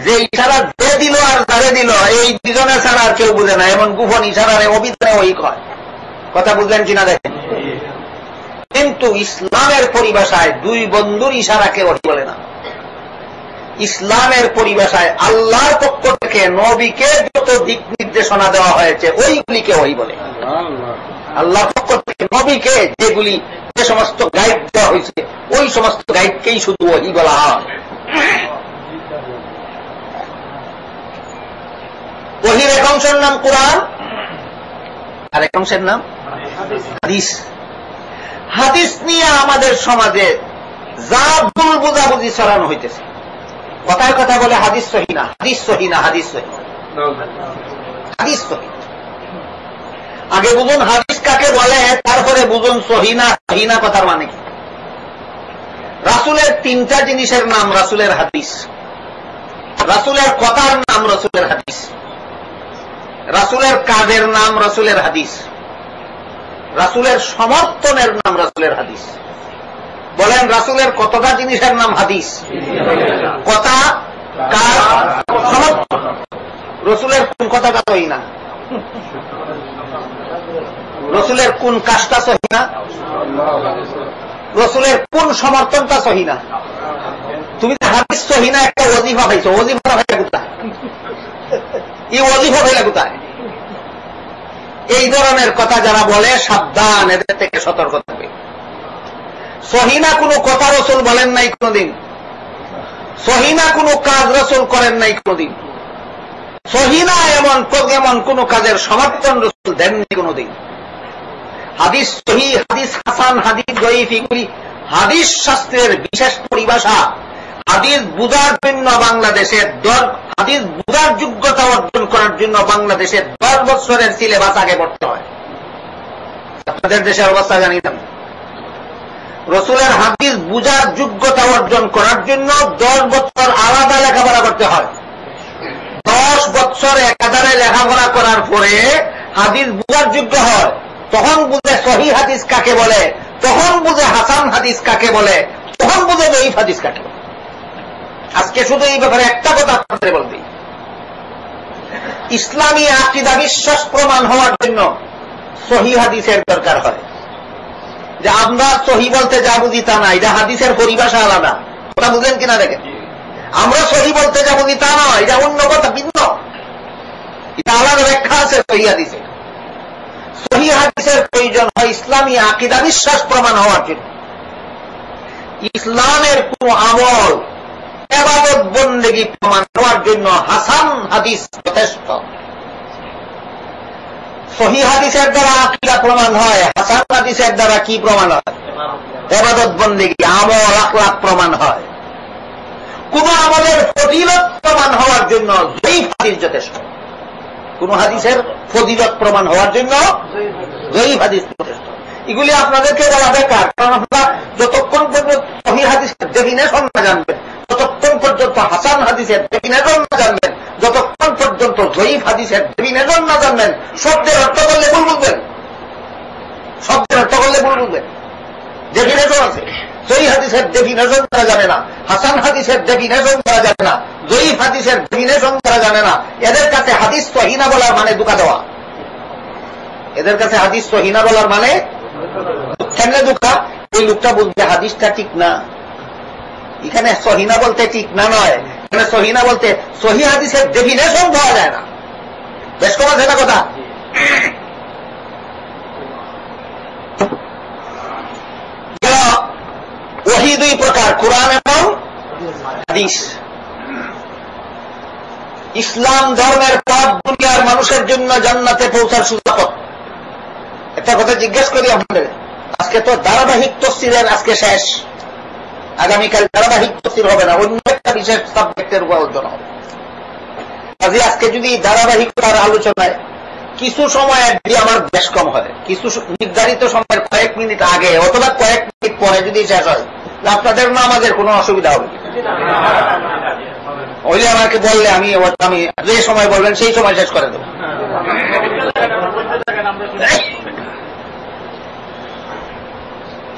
Speaker 1: যে ইশারা যে দিল আর যারে দিল এই দুজনে ছাড়া আর কেউ বুঝে না, এমন গোপন ইশারারে অভিধানে ওহী কয়। কথা বুঝলেন কিনা দেখেন। কিন্তু ইসলামের পরিভাষায় 2 বন্ধুর ইশারাকে ওহী বলে না। ইসলামের পরিভাষায় আল্লাহর পক্ষ থেকে নবীকে যত দিক নির্দেশনা দেওয়া হয়েছে ওইগুলিকে ওহী বলে। আল্লাহর পক্ষ থেকে নবীকে যেগুলি, যে সমস্ত গাইড দেওয়া হয়েছে ওই সমস্ত গাইডকেই শুধু ওহী বলা হয়। ওহীর এক অংশের নাম কোরআন, আর এক অংশের নাম হাদিস। হাদিস নিয়ে আমাদের সমাজে যা ভুল বোঝাবুঝি ছড়ানো হইতেছে। কথায় কথা বলে হাদিস সহিহ না, হাদিস সহিহ না, হাদিস সহিহ, হাদিস সহিহ। আগে বুঝুন হাদিস কাকে বলে, তারপরে বুঝুন সহিহ না, সহিহ না কথার মানে কি। রাসূলের 3টা জিনিসের নাম রাসূলের হাদিস। রাসূলের কথার নাম রাসূলের হাদিস, রাসূলের কাজের নাম রাসূলের হাদিস, রাসূলের সমর্থনের নাম রাসূলের হাদিস। বলেন রাসূলের কতটা জিনিসের নাম হাদিস? কথা, কাজ, সমর্থন। রাসূলের কোন কথাটা সহিহ না? রাসূলের কোন কাজটা সহিহ না? রাসূলের কোন সমর্থনটা সহিহ না? তুমি হাদিস সহিহ না একটা ওজিফা পাইছো, ওজিফা পাইলা কোথায়? এই ওজিফা পাইলা কোথায়? এই ধরনের কথা যারা বলে সাবধান, এদের থেকে সতর্ক থাকবে। সহিহ না কোনো কথা রাসূল বলেন নাই কোনদিন, সহিহ না কোনো কাজ রাসূল করেন নাই কোনদিন, সহিহ না এমন কোন কাজের সমর্থন রাসূল দেননি কোনদিন। হাদিস সহিহ, হাদিস হাসান, হাদিস যঈফ, এগুলি হাদিস শাস্ত্রের বিশেষ পরিভাষা। হাদিস বুঝার জন্য বাংলাদেশের হাদিস বুঝার যোগ্যতা অর্জন করার জন্য বাংলাদেশের 10 বছরের সিলেবাস আগে পড়তে হয়। আপনাদের দেশের অবস্থা জানি না। রাসূলের হাদিস বুঝার যোগ্যতা অর্জন করার জন্য 10 বছর আলাদা লেখাপড়া করতে হয়। 10 বছর একাধারে লেখাপড়া করার পরে হাদিস বুঝার যোগ্য হয়। তখন বুঝে সহিহ হাদিস কাকে বলে, তখন বুঝে হাসান হাদিস কাকে বলে, তখন বুঝে যঈফ হাদিস কাকে বলে। আজকে শুধু এই ব্যাপারে একটা কথা আপনাদের বলবি, ইসলামী আকীদা বিশ্বাস প্রমাণ হওয়ার জন্য সহিহ হাদিসের দরকার হয়। যে আমরা সহিহ বলতে যা বুঝি তা না, এটা হাদিসের পরিভাষা আলাদা। কথা বুঝলেন কিনা দেখেন। আমরা সহিহ বলতে যা বুঝি তা নয়, এটা অন্য কথা, ভিন্ন। এটা আলাদা ব্যাখ্যা আছে সহিহ হাদিসে। সহিহ হাদিসের প্রয়োজন হয় ইসলামী আকীদা বিশ্বাস প্রমাণ হওয়ার জন্য। ইসলামের কোন আমল, ইবাদত বন্দেগী প্রমাণ হওয়ার জন্য হাসান হাদিস যথেষ্ট। সহিহ হাদিসের দ্বারা আকীদা প্রমাণ হয়, হাসান হাদিসের দ্বারা কি প্রমাণ হয়? ইবাদত বন্দেগী, আমল, আখলাক প্রমাণ হয়। কোন আমলের ফজিলত প্রমাণ হওয়ার জন্য যঈফ হাদিস যথেষ্ট। কোন হাদিসের ফজিলত প্রমাণ হওয়ার জন্য যঈফ হাদিস যথেষ্ট। এগুলি আপনাদেরকে বলা বেকার, কারণ আপনারা যতক্ষণ পর্যন্ত সহিহ হাদিসের ডেফিনেশন না জানবেন, যতক্ষণ পর্যন্ত হাসান হাদিসের ডেফিনেশন না জানবেন, যতক্ষণ পর্যন্ত জয়ীফ হাদিসের ডেফিনেশন না জানবেন, শব্দের অর্থ করলে ভুল বুঝবেন। শব্দের অর্থ করলে ভুল বুঝবেন। ডেফিনেশন আছে, সহিহ হাদিসের ডেফিনেশন তারা জানে না, হাসান হাদিসের ডেফিনেশন তারা জানে না, জয়ীফ হাদিসের ডেফিনেশন তারা জানে না। এদের কাছে হাদিস সহিহ না বলার মানে ধোঁকা দেওয়া। এদের কাছে হাদিস সহিহ না বলার মানে কেমনে ধোঁকা? এই লোকটা বুঝবে হাদিসটা ঠিক না। এখানে সহিহ না বলতে ঠিক না নয়, এখানে সহিহ না বলতে সহিহ হাদিসের ডেফিনেশন পাওয়া যায় না। বেশ কম আছে না কথা? ওহী দুই প্রকার, কোরআন এবং হাদিস। ইসলাম ধর্মের পথ দুনিয়ার মানুষের জন্য জান্নাতে পৌঁছার সুযোগ। একটা কথা জিজ্ঞেস করি আপনাদের, আজকে তো ধারাবাহিক তাফসীরের আজকে শেষ, আগামীকাল ধারাবাহিক তাফসীর হবে না, অন্য একটা বিশেষ সাবজেক্টের উপর আলোচনা হবে। কাজে আজকে যদি ধারাবাহিকতার আলোচনায় কিছু সময় যদি আমার বেশ কম হয়, কিছু নির্ধারিত সময়ের কয়েক মিনিট আগে অথবা কয়েক মিনিট পরে যদি শেষ হয়, আপনাদের নামাজের কোনো অসুবিধা হবে হইলে আমাকে বললে আমি যে সময় বলবেন সেই সময় শেষ করে দেব।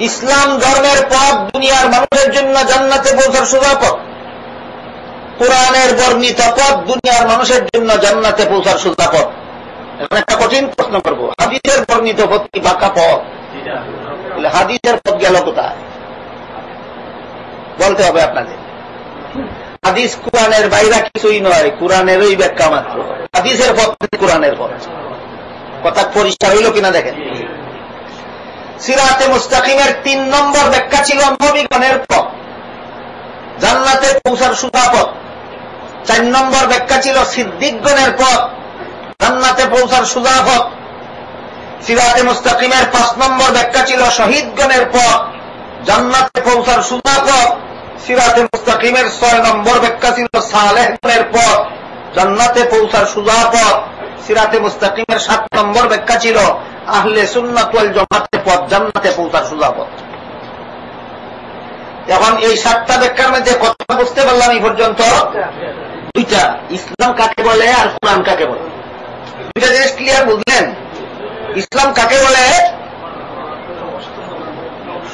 Speaker 1: ইসলাম ধর্মের পথ দুনিয়ার মানুষের জন্য জান্নাতে পৌঁছার সোজা পথ। কোরআনের বর্ণিত পথ দুনিয়ার মানুষের জন্য জান্নাতে পৌঁছার সোজা পথ। এখন একটা কঠিন প্রশ্ন করবো, হাদিসের বর্ণিত পথ কি বাঁকা পথ? হাদিসের পথ গেল কোথায় বলতে হবে আপনাদের। হাদিস কোরআনের বাইরে কিছুই নয়, কোরআনের ওই ব্যাখ্যা মাত্র। হাদিসের পথ কোরআনের পথ। কথা পরিষ্কার হইল কিনা দেখেন। সিরাতে মুস্তাকিমের 3 নম্বর ব্যাখ্যা ছিল নবীগণের পথ, জান্নাতে পৌঁছার সোজা পথ। 4 নম্বর ব্যাখ্যা ছিল সিদ্দিকগণের পথ, জান্নাতে পৌঁছার সোজা পথ। সিরাতে মুস্তাকিমের 5 নম্বর ব্যাখ্যা ছিল শহীদগণের পথ, জান্নাতে পৌঁছার সোজা পথ। সিরাতে মুস্তাকিমের 6 নম্বর ব্যাখ্যা ছিল সালেহগণের পথ, জান্নাতে পৌঁছার সোজা পথ। সিরাতে মুস্তাকিমের 7 নম্বর ব্যাখ্যা ছিল আহলে সুন্নাত ওয়াল জামাতের পথ, জান্নাতে পৌঁছার সোজা পথ। এখন এই 7টা ব্যাখ্যার মধ্যে কথা বুঝতে পারলাম এই পর্যন্ত দুইটা, ইসলাম কাকে বলে আর কোরআন কাকে বলে। দুইটা জিনিস ক্লিয়ার বুঝলেন? ইসলাম কাকে বলে?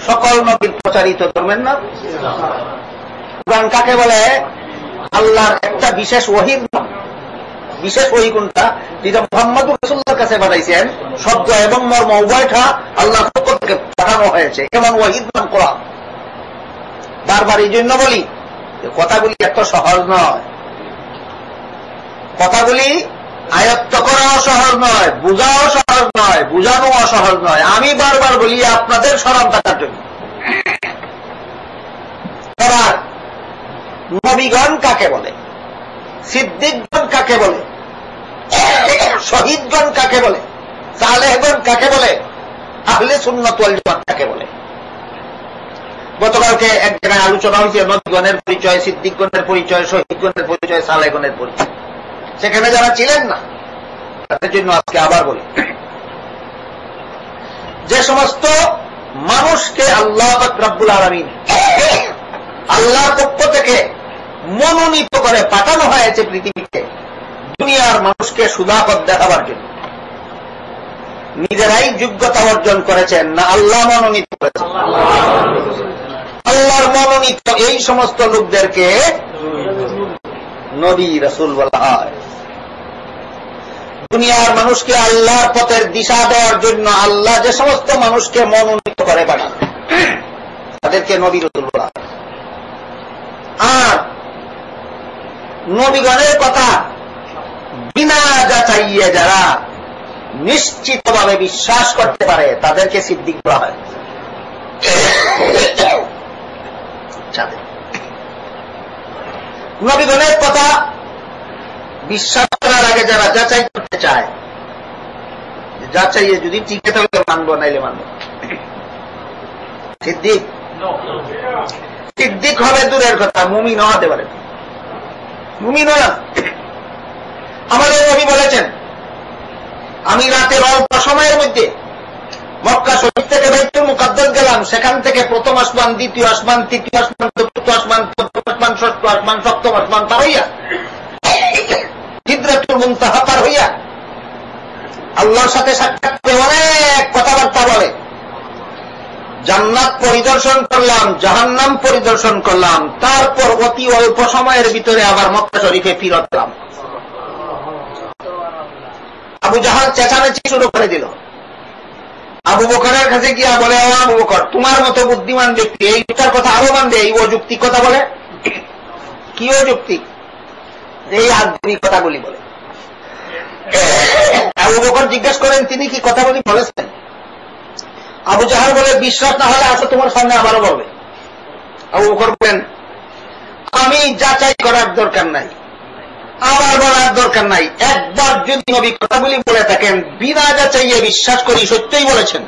Speaker 1: সকল নবীর প্রচারিত ধর্মের নাম। কোরআন কাকে বলে? আল্লাহর একটা বিশেষ ওহীর নাম। বিশেষ ওহী কোনটা? যেটা মুহাম্মদ রাসূলুল্লাহর কাছে পাঠাইছেন, শব্দ এবং মর্ম উভয়টা আল্লাহর পক্ষ থেকে পাঠানো হয়েছে, এমন ওহীর নাম কোরআন। বারবার এই জন্য বলি, কথাগুলি এত সহজ নয়। কথাগুলি আয়ত্ত করাও সহজ নয়, বুঝাও সহজ নয়, বুঝানোও সহজ নয়। আমি বারবার বলি আপনাদের স্মরণ থাকার জন্য। নবীগণ কাকে বলে, সিদ্দিকগণ কাকে বলে, শহীদগণ কাকে বলে, সালেহগণ কাকে বলে, আহলে সুন্নাত ওয়াল জামাত কাকে বলে। গতকালকে এক জায়গায় আলোচনা হয়েছে নবীগণের পরিচয়, সিদ্দিকগণের পরিচয়, শহীদগণের পরিচয়, সালেহগণের পরিচয়। সেখানে যারা ছিলেন না তাদের জন্য আজকে আবার বলি, যে সমস্ত মানুষকে আল্লাহ রাব্বুল আলামিন আল্লাহর পক্ষ থেকে মনোনীত করে পাঠানো হয়েছে পৃথিবীতে দুনিয়ার মানুষকে সুদাপথ দেখাবার জন্য, নিজেরাই যোগ্যতা অর্জন করেছেন না আল্লাহ মনোনীত করেছেন? আল্লাহর মনোনীত এই সমস্ত লোকদেরকে নবী রাসূল বলা হয়। দুনিয়ার মানুষকে আল্লাহর পথের দিশা দেওয়ার জন্য আল্লাহ যে সমস্ত মানুষকে মনোনীত করে পাঠান তাদেরকে নবী রাসূল বলা হয়। আর নবীগণের কথা বিনা যাচাইয়ে যারা নিশ্চিতভাবে বিশ্বাস করতে পারে তাদেরকে সিদ্দিক বলা হয়। নবীগণের কথা বিশ্বাস করার আগে যারা যাচাই করতে চায়, যাচাইয়ে যদি টিকে তাহলে মানবো, নাইলে মানবো। সিদ্দিক সিদ্দিক হবে দূরের কথা, মুমিন হতে পারে। মুমিন না। আমাদের নবী বলেছেন, আমি রাতের অল্প সময়ের মধ্যে মক্কা শরীফ থেকে আসলাম, সেখান থেকে প্রথম আসমান, দ্বিতীয় আসমান, তৃতীয় আসমান, চতুর্থ আসমান, পঞ্চম আসমান, ষষ্ঠ আসমান, সপ্তম আসমান পার হইয়া সিদরাতুল মুনতাহা পার হইয়া আল্লাহর সাথে সাক্ষাৎ করে অনেক কথাবার্তা বলে। জান্নাত পরিদর্শন করলাম, জাহান্নাম পরিদর্শন করলাম, তারপর অতি অল্প সময়ের ভিতরে আবার মক্কা শরীফে ফিরত এলাম। আবু জাহাল চেঁচামেচি শুরু করে দিল। আবু বকরের কাছে গিয়া বলে, ও আবু বকর, তোমার মতো বুদ্ধিমান ব্যক্তি এইটার কথা আরো মানবে, এই অযৌক্তিক কথা বলে? কি অযৌক্তিক? এই আধুনিক কথাগুলি বলে। আবু বকর জিজ্ঞেস করেন, তিনি কি কথাগুলি বলেছেন? আবু জাহাল বলে, বিশ্বাস না হলে আসো তোমার সামনে আবারও বলবে। আবু বকর বলেন, আমি যাচাই করার দরকার নাই, আবার বলার দরকার নাই, একবার যদি নবী কথাগুলি বলে থাকেন বিনা যাচাইয়ে বিশ্বাস করি সত্যই বলেছেন।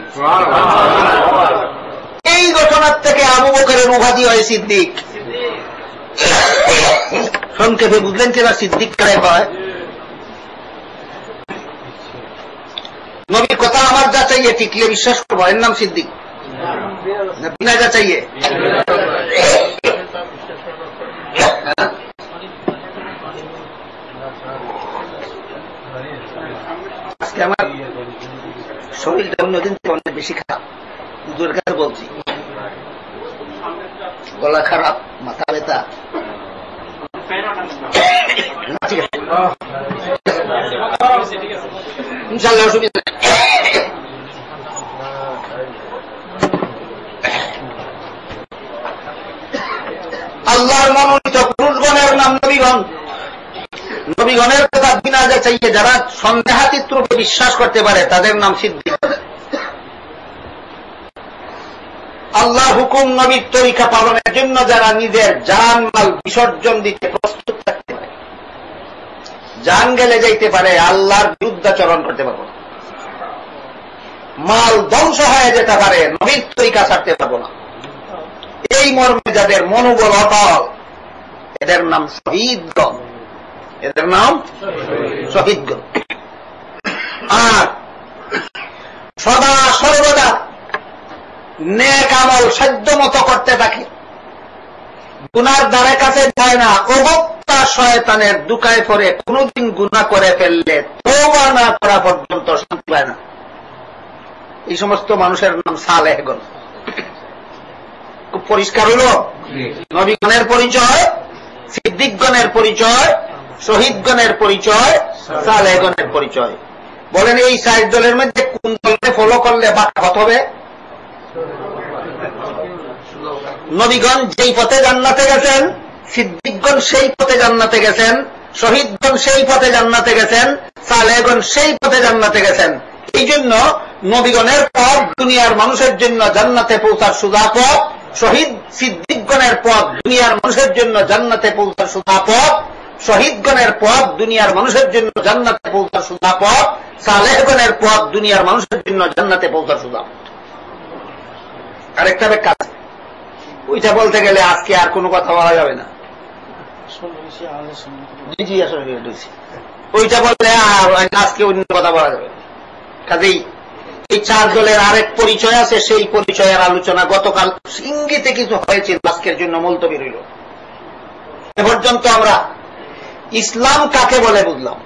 Speaker 1: এই ঘটনার থেকে আবু বকরের উপাধি হয় সিদ্দিক। সংক্ষেপে বুঝলেন কিনা সিদ্দিক কারে হয়? নবীর কথা আমার যাচাইয়ে টিকলে বিশ্বাস করবো, এর নাম সিদ্দিক। বিনা যাচাইয়ে আজকে আমার শরীরটা অন্যদিন থেকে অনেক বেশি খারাপ, দুধের কাছে বলছি, গলা খারাপ, মাথা ব্যথা। ইনশাল্লাহ অসুবিধা নেই। আল্লাহর মনোনীত পুরুষগণের নাম নবীগণ। নবীগণের কথা বিনা যাচাইয়ে যারা সন্দেহাতীত রূপে বিশ্বাস করতে পারে তাদের নাম সিদ্দিক। আল্লাহ হুকুম নবীর তরিকা পালনের জন্য যারা নিজের জান মাল বিসর্জন দিতে প্রস্তুত থাকতে পারে, জান গেলে যাইতে পারে, আল্লাহর বিরুদ্ধাচরণ করতে পারবো না, মাল ধ্বংস হয়ে যেতে পারে, নবীর তরিকা ছাড়তে পারবো না, এই মর্মে যাদের মনোবল অটল এদের নাম শহীদগণ। এদের নাম শহীদগণ। আর সদা সর্বদা নেক আমল সাধ্য মতো করতে থাকে, গুনার দ্বারে কাছে যায় না, অবক্তা শয়তানের দুকায় পড়ে কোনদিন গুনাহ করে ফেললে তওবা না করা পর্যন্ত শান্তি পায় না। এই সমস্ত মানুষের নাম সালেহগণ। খুব পরিষ্কার হইল নবীগণের পরিচয়, সিদ্দিকগণের পরিচয়, শহীদগণের পরিচয়, সালেহগণের পরিচয়। বলেন এই 4 দলের মধ্যে কোন দলকে ফলো করলে বাঁকা হবে? নবীগণ যেই পথে জান্নাতে গেছেন, সিদ্দিকগণ সেই পথে জান্নাতে গেছেন, শহীদগণ সেই পথে জান্নাতে গেছেন, সালেহগণ সেই পথে জান্নাতে গেছেন। এই জন্য নবীগণের পথ দুনিয়ার মানুষের জন্য জান্নাতে পৌঁছার সোজা পথ, শহীদ সিদ্দিকগণের পথ দুনিয়ার মানুষের জন্য জান্নাতে পৌঁছার সোজা পথ, শহীদগণের পথ দুনিয়ার মানুষের জন্য জান্নাতে পৌঁছার সোজা পথ, সালেহগণের পথ দুনিয়ার মানুষের জন্য জান্নাতে পৌঁছার সোজা পথ। আরেকটা ব্যাখ্যা আছে, ওইটা বলতে গেলে আজকে আর কোনো কথা বলা যাবে না। ওইটা বললে আজকে অন্য কথা বলা যাবে। কাজেই এই 4 দলের আরেক পরিচয় আছে, সেই পরিচয়ের আলোচনা গতকাল ইঙ্গিতে কিছু হয়েছিল, আজকের জন্য মুলতবি রইল। এ পর্যন্ত আমরা ইসলাম কাকে বলে বুঝলাম,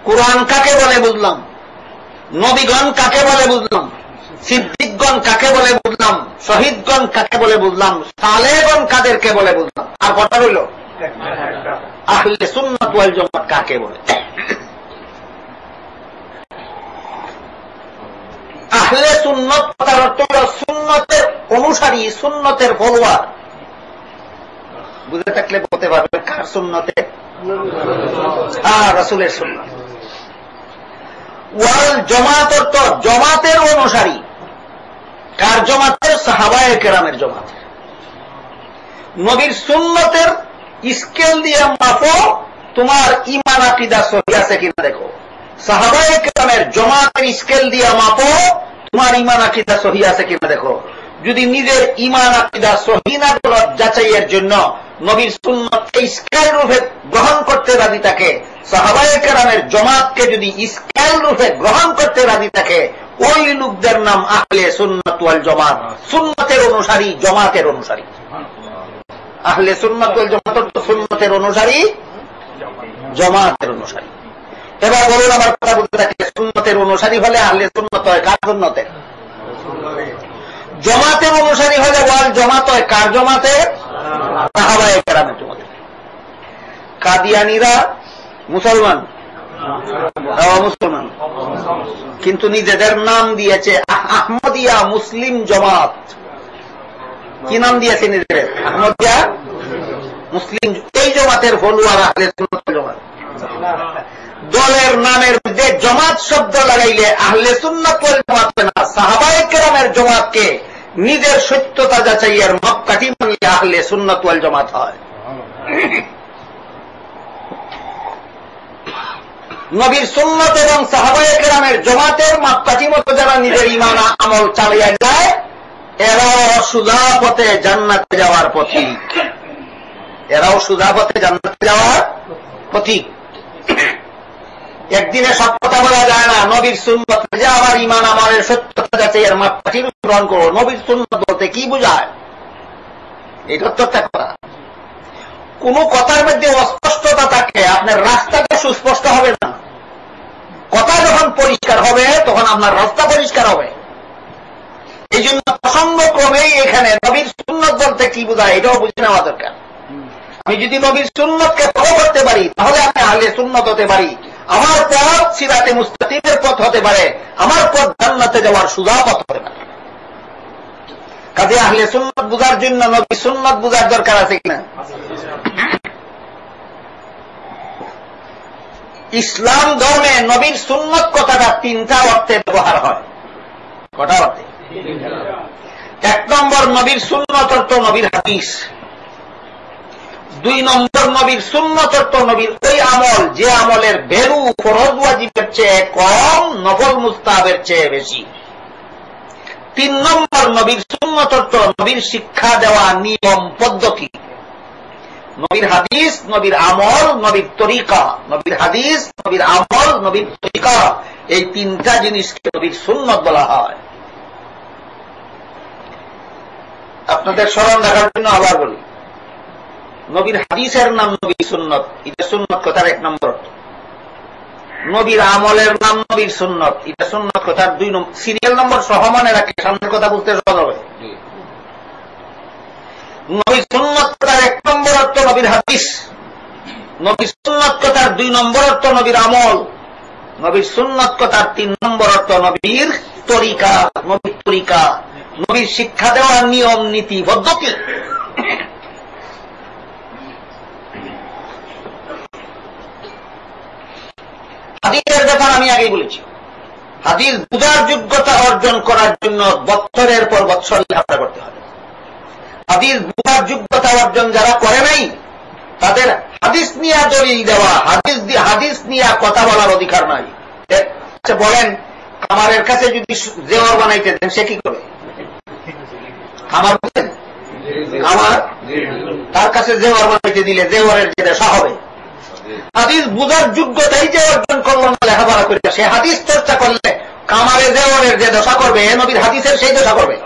Speaker 1: কোরআন কাকে বলে বুঝলাম, নবীগণ কাকে বলে বুঝলাম, সিদ্দিকগণ কাকে বলে বুঝলাম, শহীদগণ কাকে বলে বুঝলাম, সালেহগণ কাদেরকে বলে বুঝলাম। আর কথা রইল আহলে সুন্নাত ওয়াল জামাত কাকে বলে। আহলে সুন্নত কথার অর্থ হল সুন্নতের অনুসারী, সুন্নতের ফলোয়ার। বুঝে থাকলে বলতে পারবে কার সুন্নতে? রাসূলের সুন্নাত। ওয়াল জামাত অর্থ জামাতের অনুসারী। কার জামাতের? সাহাবায়ে কেরামের জামাত। নবীর সুন্নতের স্কেল দিয়ে মাপো, তোমার ঈমান আকীদা সহিহ আছে কিনা দেখো। সাহাবায়ে কেরামের জামাতের স্কেল দিয়ে মাপো, তোমার ঈমান আকীদা সহিহ আছে কিনা দেখো। যদি নিজের ঈমান আকীদা সহিহ না যাচাইয়ের জন্য নবীর সুন্নতকে স্কেল রূপে গ্রহণ করতে রাজি থাকে, সাহাবায়ে কেরামের জামাতকে যদি স্কেল রূপে গ্রহণ করতে রাজি থাকে, ওই লোকদের নাম আহলে সুন্নাত ওয়াল জামাত, সুন্নতের অনুসারী, জামাতের অনুসারী। আহলে সুন্নাত ওয়াল জামাত তো সুন্নতের অনুসারী, জামাতের অনুসারী। এবার বলুন, আমার কথা বলতে থাকলে, সুন্নতের অনুসারী হলে আহলে সুন্নাত হয়, কার সুন্নতের? জামাতের অনুসারী হলে ওয়াল জামাত হয়, কার জামাতের? সাহাবায়ে কেরামের জামাতের। কাদিয়ানীরা মুসলমান, মুসলমান, কিন্তু নিজেদের নাম দিয়েছে আহমদিয়া মুসলিম জামাত। কি নাম দিয়েছে নিজেদের? আহমদিয়া মুসলিম। এই জামাতের ফলোয়ার আহলে সুন্নাত ওয়াল জামাত। দলের নামের মধ্যে জামাত শব্দ লাগাইলে আহলে সুন্নাত ওয়াল জামাত না, সাহাবায়ে কেরামের জামাতকে নিজের সত্যতা যাচাইয়ের মাপকাঠি মানলে আহলে সুন্নাত ওয়াল জামাত হয়। নবীর সুন্নাত এবং সাহাবায়ে কেরামের জামাতের মাপকাঠি মতো যারা নিজের ঈমান আমল চালিয়ে যায়, এরাও সোজা পথে জান্নাতে যাওয়ার পথিক। এরাও সোজা পথে জান্নাতে যাওয়ার পথিক। একদিনে সব কথা বলা যায় না। নবীর সুন্নাত যে আমার ঈমান আমলের সত্যতা যাচাইয়ের মাপকাঠি গ্রহণ করো। নবীর সুন্নাত বলতে কি বোঝায়? এটা তো একটা কথা। কোন কথার মধ্যে অস্পষ্টতা থাকে, আপনার রাস্তাটা সুস্পষ্ট হবে না। কথা যখন পরিষ্কার হবে তখন আপনার রাস্তা পরিষ্কার হবে। এই জন্য প্রসঙ্গক্রমেই এখানে নবীর সুন্নাত বলতে কি বোঝায় এটাও বুঝে নেওয়া দরকার। আমি যদি নবীর সুন্নাতকে ফলো করতে পারি তাহলে আমি আহলে সুন্নাত হতে পারি। আমার পথ সিরাতে মুস্তাকিমের পথ হতে পারে, আমার পথ জান্নাতে যাওয়ার সোজা পথ হতে পারে। কাজে আহলে সুন্নাত বুঝার জন্য নবীর সুন্নাত বুঝার দরকার আছে কিনা? ইসলাম ধর্মে নবীর সুন্নাত কথাটা তিনটা অর্থে ব্যবহার হয়। কটা অর্থে? এক নম্বর নবীর সুন্নাত অর্থ নবীর হাদিস। দুই নম্বর নবীর সুন্নাত অর্থ নবীর ওই আমল যে আমলের ভ্যালু ফরজ ওয়াজিবের চেয়ে কম, নফল মুস্তাহাবের চেয়ে বেশি। তিন নম্বর নবীর সুন্নাত অর্থ নবীর শিক্ষা দেওয়া নিয়ম পদ্ধতি। নবীর হাদিস, নবীর আমল, নবীর তরিকা। নবীর হাদিস, নবীর আমল, নবীর তরিকা, এই তিনটা জিনিসকে নবীর সুন্নাত বলা হয়। আপনাদের স্মরণ রাখার জন্য আবার বলি, নবীর হাদিসের নাম নবীর সুন্নত, এটা সুন্নত কথার এক নম্বর অর্থ। নবীর আমলের নাম নবীর সুন্নত, এটা সুন্নত কথার দুই নম্বর। সিরিয়াল নম্বর সহ মানে রাখলে সামনের কথা বুঝতে সহজ হবে। নবীর সুন্নত কথার এক নম্বর অর্থ নবীর হাদিস, নবীর সুন্নত কথার দুই নম্বর অর্থ নবীর আমল, নবীর সুন্নত কথার তিন নম্বর অর্থ নবীর তরিকা। নবীর তরিকা, নবীর শিক্ষা দেওয়ার নিয়ম নীতি পদ্ধতি। হাদিসের ব্যাপার আমি আগেই বলেছি। হাদিস বুঝার যোগ্যতা অর্জন করার জন্য বছরের পর বছর লেখাপড়া করতে হবে। হাদিস বুঝার যোগ্যতা অর্জন যারা করে নাই তাদের হাদিস নিয়ে দলিল দেওয়া, হাদিস নিয়ে কথা বলার অধিকার নাই। বলেন, খামারের কাছে যদি জেওয়ার বানাইতে দেন সে কি করবে? খামার বলেন, খামার তার কাছে জেওয়ার বানাইতে দিলে জেওয়ারের যে দশা হবে। হাদিস বুঝার যোগ্যতাই যে অর্জন করলো না লেখাপড়া করে, সে হাদিস চর্চা করলে কামারে জেওয়ারের যে দশা করবে নবীর হাদিসের সেই দশা করবে।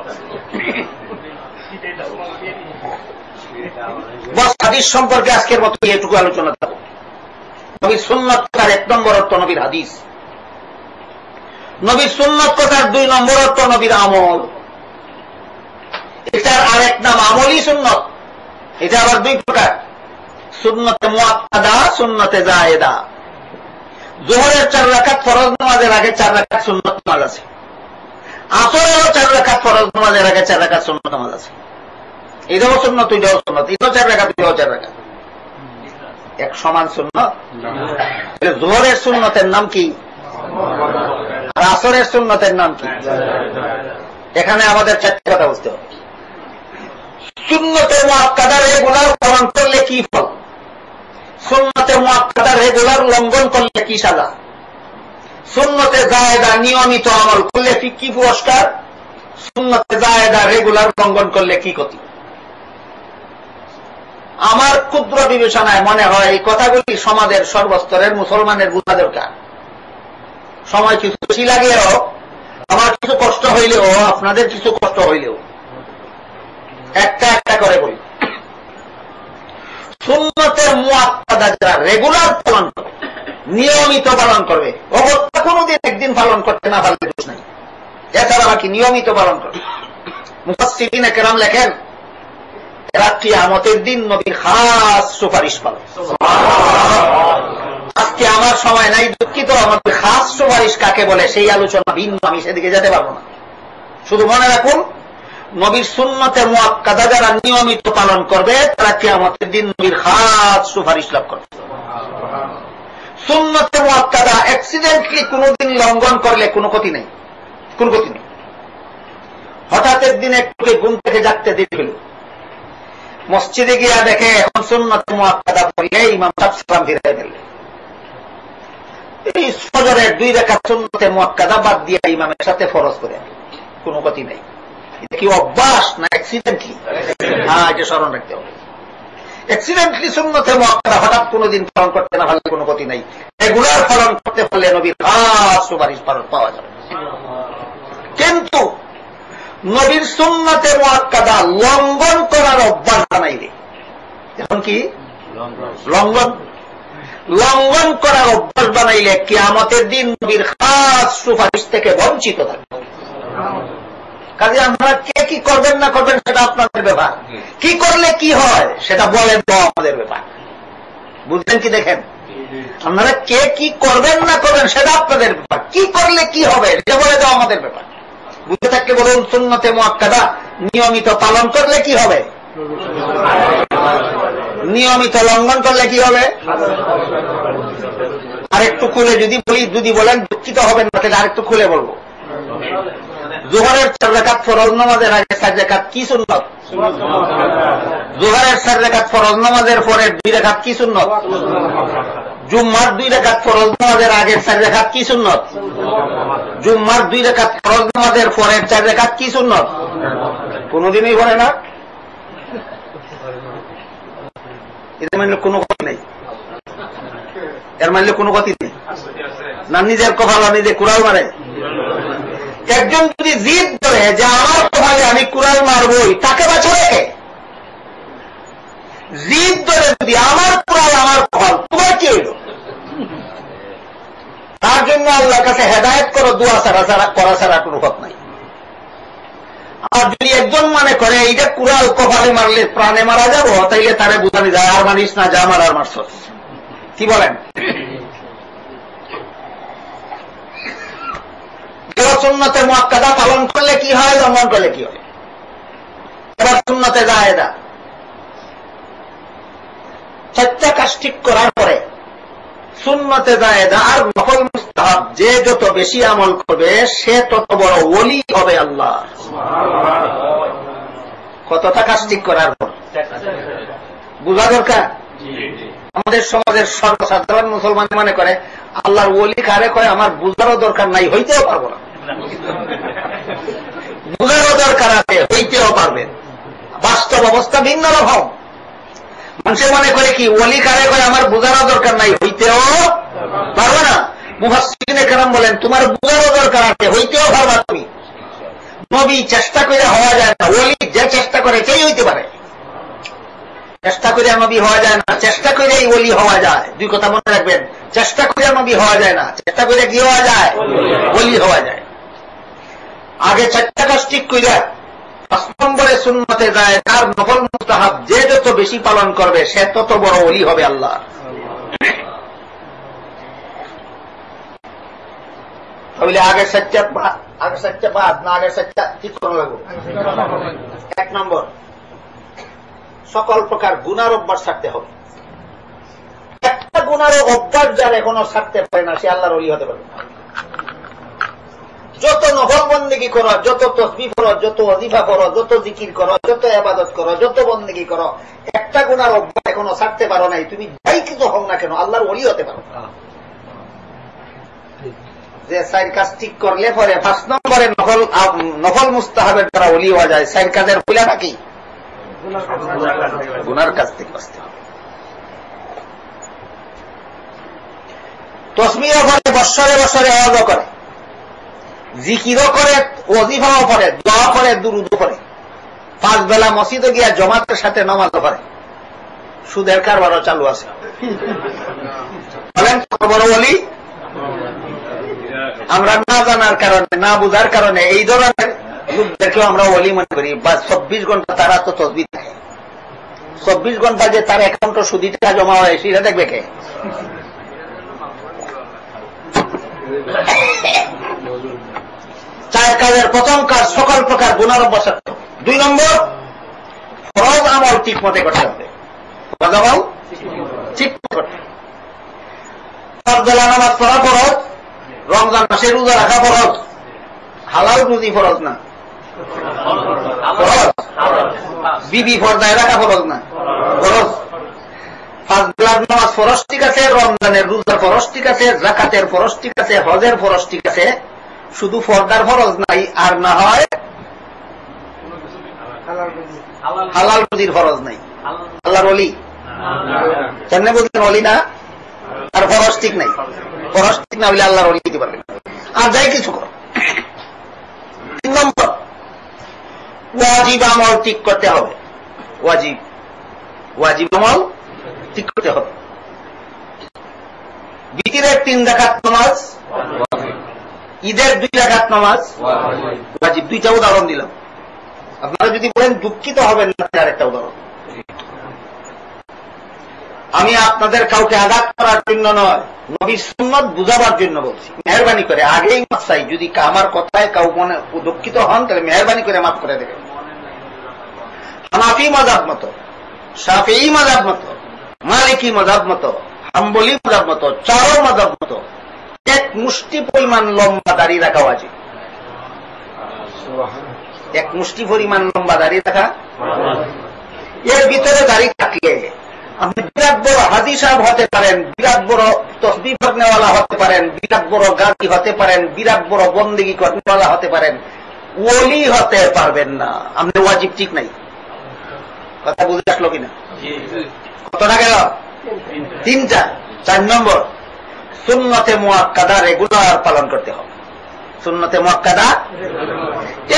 Speaker 1: বস হাদিস সম্পর্কে আজকের মতো এটুকু আলোচনা করব। নবীর সুন্নাত কথার এক নম্বর অর্থ নবীর হাদিস, নবীর সুন্নাত কথার দুই নম্বর অর্থ নবীর আমল। এটার আরেক নাম আমলি সুন্নত। এটা আবার দুই প্রকার, সুন্নতে মুআক্কাদা, সুন্নতে জায়েদা। যোহরের 4 রাকাত ফরজ নামাজের আগে 4 রাকাত সুন্নত নামাজ আছে। আসরেরও 4 রাকাত ফরজ নামাজের আগে 4 রাকাত সুন্নত নামাজ আছে। এটাও সুন্নত, ওইটাও সুন্নত। এটাও 4 রাকাত, ওইটাও 4 রাকাত। এক সমান সুন্নত। যোহরের সুন্নতের নাম কি? আর আসরের সুন্নতের নাম কি? এখানে আমাদের 4টি কথা বুঝতে হবে। সুন্নতে মুআক্কাদা রেগুলার পালন করলে কি ফল? সুন্নতে মুআক্কাদা রেগুলার লঙ্ঘন করলে কি সাজা? সুন্নতে জায়েদা নিয়মিত আমল করলে কি পুরস্কার? সুন্নতে জায়েদা রেগুলার লঙ্ঘন করলে কি ক্ষতি? আমার ক্ষুদ্র বিবেচনায় মনে হয় এই কথাগুলি সমাজের সর্বস্তরের মুসলমানের বোঝা দরকার। সময় কিছু বেশি লাগলেও আমার কষ্ট হইলেও, আপনাদের কিছু কষ্ট হইলেও একটা একটা করে বলি, সুন্নতের মুআক্কাদা যারা রেগুলার পালন করবে, নিয়মিত পালন করবে, অবস্থা কোনদিন একদিন পালন করতে না পারলে দোষ নাই, এছাড়া বাকি নিয়মিত পালন করবে। মুফাসসিরিনে কেরাম লেখেন এরা কিয়ামতের দিন নবীর খাস সুপারিশ পাবে। আজকে আমার সময় নাই, দুঃখিত, আমাদের খাস সুপারিশ কাকে বলে সেই আলোচনা ভিন্ন, আমি সেদিকে যেতে পারবো না। শুধু মনে রাখুন, নবীর সুন্নতে মুআক্কাদা যারা নিয়মিত পালন করবে তারা কিয়ামতের দিন নবীর খাস সুপারিশ লাভ করবে। সুন্নতে মুআক্কাদা অ্যাক্সিডেন্টলি কোনদিন লঙ্ঘন করলে কোনো ক্ষতি নেই, কোন ক্ষতি নেই। হঠাৎ একদিন একটু ঘুম থেকে জাগতে দেরি হল, মসজিদে গিয়া দেখে এখন সুন্নতে মুআক্কাদা পড়লে ইমাম সাহেব সালাম ফিরাই ফেললেন, এই ফজরের 2 রাকাত সুন্নতে মুআক্কাদা বাদ দিয়ে ইমামের সাথে ফরজ করে, কোনো ক্ষতি নেই। এটা কি অভ্যাস না অ্যাক্সিডেন্টলি? হ্যাঁ, এটা স্মরণ রাখতে হবে। অ্যাক্সিডেন্টলি সুন্নতে মুআক্কাদা হঠাৎ কোনদিন পালন করতে না পারলে কোনো ক্ষতি নাই, রেগুলার পালন করতে পারলে নবীর খাস সুপারিশ পাওয়া যাবে। কিন্তু নবীর সুন্নতে মুআক্কাদা লঙ্ঘন করার অভ্যাস বানাইলে, এখন কি লঙ্ঘন করার অভ্যাস বানাইলে কিয়ামতের দিন নবীর খাস সুপারিশ থেকে বঞ্চিত থাকবে। কাজে আপনারা কে কি করবেন না করবেন সেটা আপনাদের ব্যাপার, কি করলে কি হয় সেটা বলেন তো আমাদের ব্যাপার। বুঝলেন কি? দেখেন, আপনারা কে কি করবেন না করবেন সেটা আপনাদের ব্যাপার, কি করলে কি হবে সেটা বলে দেওয়া আমাদের ব্যাপার। বুঝতে থাকলে বলুন, সুন্নতে মুআক্কাদা নিয়মিত পালন করলে কি হবে, নিয়মিত লঙ্ঘন করলে কি হবে। আরেকটু খুলে যদি বলেন দুঃখিত হবেন না, তাহলে আরেকটু খুলে বলবো। জোহরের 4 রাকাত ফরজ নামাজের আগে 4 রাকাত কি সুন্নত? জোহরের 4 রাকাত ফরজ নামাজের পরে 2 রাকাত কি সুন্নত? জুম্মার 2 রাকাত ফরজ নামাজের আগে 4 রাকাত কি সুন্নত? জুম্মার 2 রাকাত ফরজ নামাজের পরে 4 রাকাত কি সুন্নত? কোনদিনই বলে না। এর মানে কোনো ক্ষতি নেই, এর মানে কোনো ক্ষতি নেই না, নিজের কপালে নিজে কুড়াল মারে। একজন যদি জিদ ধরে যে আমার কপালে আমি কুড়াল মারবই, তাকে বাঁচাবে কে? জিদ ধরে যদি আমার কুড়াল আমার কপাল, তোমার কি হইল? তার জন্য আল্লাহর কাছে হেদায়েত করো, দোয়া করা ছাড়া কোনো পথ নাই। আর যদি একজন মনে করে এইটা কুড়াল কপালে মারলে প্রাণে মারা যাবো, তাইলে তারে বুঝানি যায়, আর মানিস না, যা মারার মারছ। কি বলেন? সুন্নতে মুআক্কাদা পালন করলে কি হয়, লঙ্ঘন করলে কি হয়। এবার সুন্নতে জায়েদা, 4টা কাজ ঠিক করার পরে সুন্নতে জায়েদা আর নফল মুস্তাহাব যে যত বেশি আমল করবে সে তত বড় ওলি হবে আল্লাহ। কতটা কাজ ঠিক করার পর বুঝা দরকার। আমাদের সমাজের সর্বসাধারণ মুসলমান মনে করে আল্লাহর ওলি কারে কয় আমার বুঝারও দরকার নাই, হইতেও পারবো না। বুঝারও দরকার আছে, হইতেও পারবেন। বাস্তব অবস্থা ভিন্ন রকম। মানুষের মনে করে কি ওলি কারে কয় আমার বুঝারও দরকার নাই, হইতেও পারবে না। মুফাসসিরিনে কেরাম বলেন তোমার বুঝারও দরকার আছে, হইতেও পারবা তুমি। নবী চেষ্টা করে হওয়া যায় না, ওলি যে চেষ্টা করে সেই হইতে পারে। চেষ্টা করে নবী হওয়া যায় না, চেষ্টা করেই ওলি হওয়া যায়। 2 কথা মনে রাখবেন, চেষ্টা করে নবী হওয়া যায় না, চেষ্টা করে কি হওয়া যায়, ওলি হওয়া যায়। আগে 4টা কাজ ঠিক করে 5 নম্বরে সুন্নতে যায়, তার নফল মুস্তাহাব যে যত বেশি পালন করবে সে তত বড় ওলি হবে আল্লাহ। তাহলে আগের 4টা বাদ না, আগের 4টা ঠিক করা লাগবে। 1 নম্বর, সকল প্রকার গুনার অভ্যাস ছাড়তে হবে। একটা গুনারও অভ্যাস যার এখনো ছাড়তে পারে না সে আল্লাহর ওলি হতে পারবে না। যত নফল বন্দেগী করো, যত তসবিহ করো, যত ওয়াজিফা করো, যত জিকির করো, যত ইবাদত করো, যত বন্দেগী করো, একটা গুনার অভ্যাস এখনো ছাড়তে পারো নাই, তুমি যাই কিছু হও না কেন আল্লাহর ওলি হতে পারো না। যে 4 কাজ ঠিক করলে পরে 5 নম্বরে নফল মুস্তাহাবের দ্বারা ওলি হওয়া যায়। 4 কাজের পয়লা নাকি গুনার কাছ থেকে বাঁচতে হবে। তসবিহ করে, বৎসরে বৎসরে ওয়াজও করে, জিকিরও করে, ওয়াজিফাও পড়ে, দোয়া পড়ে, দুরুদ পড়ে, 5 বেলা মসজিদে গিয়া জমাতের সাথে নামাজ পড়ে, সুদের কারবারও চালু আছে। বলেন কত বড় ওলি? আমরা না জানার কারণে, না বুঝার কারণে এই ধরনের লোকদেরকেও আমরা ওলি মনে করি। বা 24 ঘন্টা তারা তো তসবিহ থাকে, 24 ঘন্টা যে তার অ্যাকাউন্টে সুদি টাকা জমা হয় সেটা দেখবে কে? চার কাজের প্রথম কাজ সকল প্রকার গুনার অভ্যাস। 2 নম্বর, ফরজ আমল ঠিক মতে করতে হবে। ফরজ আমল ঠিক মতে করতে হবে। 5 বেলা নামাজ পড়া ফরজ, রমজান মাসে রোজা রাখা ফরজ, হালাল রুজি ফরজ না, ফরজ। বিবি পর্দায় রাখা ফরজ না, ফরজ। 5 বেলার নামাজ ফরজ ঠিক আছে, রমজানের রোজার ফরজ ঠিক আছে, যাকাতের ফরজ ঠিক আছে, হজের ফরজ ঠিক আছে, শুধু পর্দার ফরজ নাই। আর না হয় হালাল রুজির ফরজ নাই। আল্লাহর ওলি কেমনে বুঝলেন ওলি না? আর ফরজ ঠিক নাই, ফরজ ঠিক না হইলে আল্লাহর ওলি দিতে পারবেন। আর যাই কিছু করো। 3 নম্বর, ওয়াজিব আমল ঠিক করতে হবে। ওয়াজিব আমল ঠিক করতে হবে। বিতিরের 3 রাকাত নামাজ, ঈদের 2 রাকাত নামাজ ওয়াজিব। 2টা উদাহরণ দিলাম। আপনারা যদি বলেন দুঃখিত হবেন না, আরেকটা উদাহরণ। আমি আপনাদের কাউকে আঘাত করার জন্য নয়, নবীর সুন্নত বুঝাবার জন্য বলছি। মেহরবানি করে আগেই মাফ চাই। যদি আমার কথায় কাউ মনে দুঃখিত হন তাহলে মেহরবানি করে মাফ করে দেবেন। হানাফি মাযহাব মতো, শাফিঈ মাযহাব মতো, মালিকি মাযহাব মতো, হাম্বলি মাযহাব মতো, চারো মাযহাব মতো 1 মুষ্টি পরিমাণ লম্বা দাড়ি রাখা ওয়াজিব। 1 মুষ্টি পরিমাণ লম্বা দাড়ি রাখা। এর ভিতরে দাড়ি থাকলে আপনি বিরাট বড় হাজী সাহেব হতে পারেন, বিরাট বড় তসবিহ পড়নেওয়ালা হতে পারেন, বিরাট বড় গাজী হতে পারেন, বিরাট বড় বন্দেগী করনেওয়ালা হতে পারেন, ওলি হতে পারবেন না। আপনি ওয়াজিব ঠিক নাই। কথা বুঝে আসলো কিনা? কতটা গেল? 3টা। 4 নম্বর, সুন্নতে মুআক্কাদা রেগুলার পালন করতে হবে। সুন্নতে মুআক্কাদা,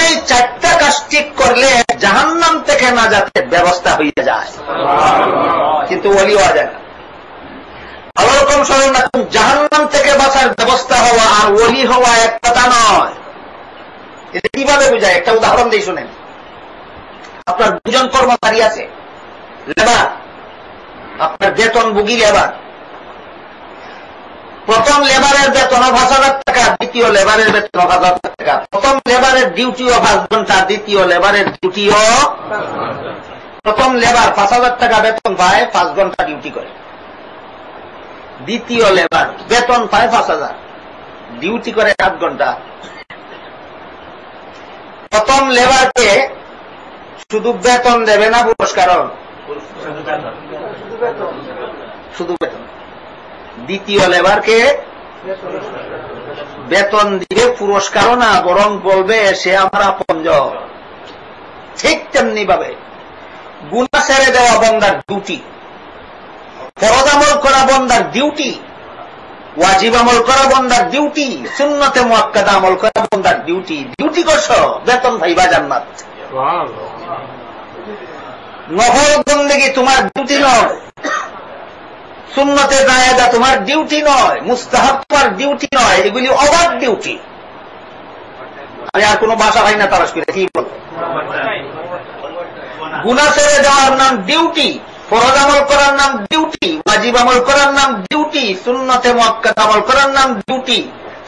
Speaker 1: এই 4টা কাজ ঠিক করলে জাহান্নাম থেকে নাজাতের ব্যবস্থা হয়ে যায়, কিন্তু ওলি হওয়া যায় না। ভালো রকম স্মরণ রাখুন, জাহান্নাম থেকে বাঁচার ব্যবস্থা হওয়া আর ওলি হওয়া এক কথা নয়। এটা কিভাবে বোঝায়? একটা উদাহরণ দিয়ে শুনেন। আপনার 2 জন কর্মচারী আছে, লেবার, আপনার বেতনভোগী লেবার। প্রথম লেবারের বেতন 5,000 টাকা, দ্বিতীয় লেবারের বেতন 5,000 টাকা। প্রথম লেবারের ডিউটিও 5 ঘন্টা, দ্বিতীয় লেবারের ডিউটিও। প্রথম লেবার 5,000 টাকা বেতন পায়, 5 ঘন্টা ডিউটি করে। দ্বিতীয় লেবার বেতন পায় 5,000, ডিউটি করে 7 ঘন্টা। প্রথম লেবারকে শুধু বেতন দেবে না পুরস্কার? শুধু বেতন। দ্বিতীয় লেবারকে বেতন দিবে, পুরস্কারও না, বরং বলবে সে আমার আপনজন। ঠিক তেমনি ভাবে গুনাহ ছেড়ে দেওয়া বান্দার ডিউটি, ফরজ আমল করা বান্দার ডিউটি, ওয়াজিব আমল করা বান্দার ডিউটি, সুন্নতে মুআক্কাদা আমল করা বান্দার ডিউটি। ডিউটি করছো, বেতন ভাইবা জান্নাত। নফল বন্দেগী তোমার ডিউটি নয়, সুন্নতে জায়েদা তোমার ডিউটি নয়, মুস্তাহাব তোমার ডিউটি নয়, এগুলি অবাধ ডিউটি। আমি আর কোন ভাষা হয় না তারাশ করে কি বল। গুনাহ ছেড়ে দেওয়ার নাম ডিউটি, ফরজ আমল করার নাম ডিউটি, ওয়াজিব আমল করার নাম ডিউটি, সুন্নতে মুআক্কাদা আমল করার নাম ডিউটি।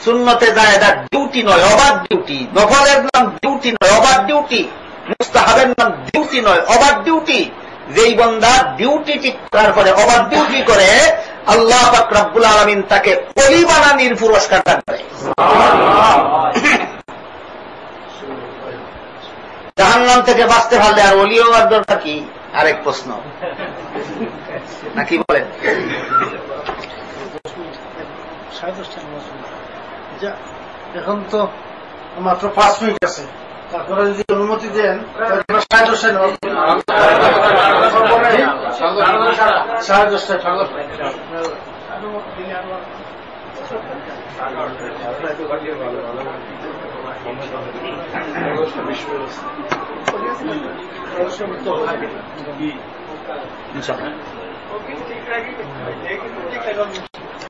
Speaker 1: সুন্নতে জায়েদা ডিউটি নয়, অবাধ ডিউটি। নফলের নাম ডিউটি নয়, অবাধ ডিউটি। মুস্তাহাবের নাম ডিউটি নয়, অবাধ ডিউটি। যেই বান্দা ডিউটি ঠিক করার পরে অবাধ ডিউটি করে, আল্লাহ পাক রব্বুল আলামিন তাকে ওলি বানানোর পুরস্কার দান করে। জাহান্নাম থেকে বাঁচতে পারলে আর ওলি হওয়ার দরকার কি? আরেক প্রশ্ন নাকি বলেন?
Speaker 2: এখন তো মাত্র 5 মিনিট আছে, তারপরে যদি অনুমতি দেন 10:30 10:30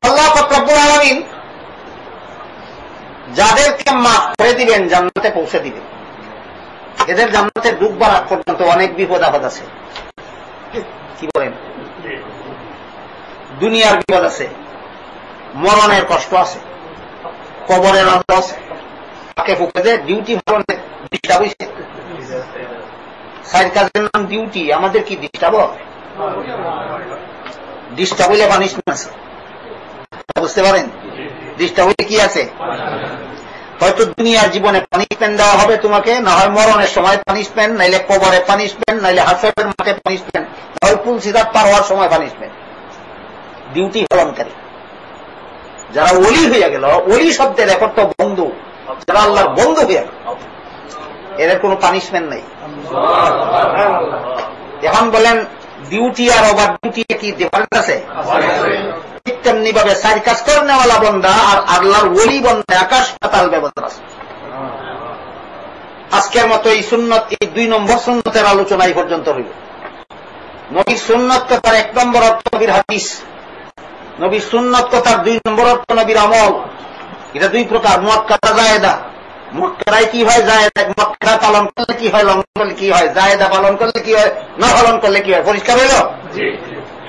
Speaker 1: আল্লাহ পাক রব্বুল আলামিন যাদেরকে মাফ করে দিবেন, জান্নাতে পৌঁছে দিবেন। এদের জান্নাতে ঢুকবার আগ পর্যন্ত অনেক বিপদ আপদ আছে। কি বলেন? দুনিয়ার বিপদ আছে, মরণের কষ্ট আছে, কবরের আনন্দ আছে, তাকে ফুকে যে ডিউটি ভালো ডিস্টার্ব হয়েছে। সাইড কাজের নাম ডিউটি, আমাদের কি ডিস্টার্ব? ডিস্টার্ব হইলে পানিশমেন্ট আছে, বুঝতে পারেন? ডিস্টার্ব হইলে কি আছে? হয়তো দুনিয়ার জীবনে পানিশমেন্ট দেওয়া হবে তোমাকে, না হয় মরণের সময় পানিশমেন্ট, নাইলে কবরে পানিশমেন্ট, নাইলে হাসরের মাঠে পানিশমেন্ট, না হয় পুল সিরাত পার হওয়ার সময় পানিশমেন্ট। ডিউটি পালনকারী যারা ওলি হইয়া গেল, ওলি শব্দের এখন তো বন্ধু, যারা আল্লাহর বন্ধু হইয়া গেল, এদের কোনো পানিশমেন্ট নেই। এখন বলেন ডিউটি আর ওভার ডিউটি কি ডিফারেন্স আছে? ঠিক তেমনি ভাবে সার্কাস করেওয়ালা বন্দা আর আল্লাহর ওলি বন্দা আকাশ পাতাল ব্যবধান আছে। আজকের মতো এই সুন্নত, এই 2 নম্বর সুন্নতের আলোচনা এই পর্যন্ত হইল। নবীর সুন্নত কথার 1 নম্বর অর্থ নবীর হাদিস, নবীর সুন্নত কথার 2 নম্বর অর্থ নবীর আমল। এটা 2 প্রকার, মুআক্কাদা জায়েদা। মুআক্কাদায় কি হয়? জায়েদা। মুআক্কাদা পালন করলে কি হয়? লঙ্ঘন করলে কি হয়? জায়েদা পালন করলে কি হয়? না পালন করলে কি হয়? পরিষ্কার হইল?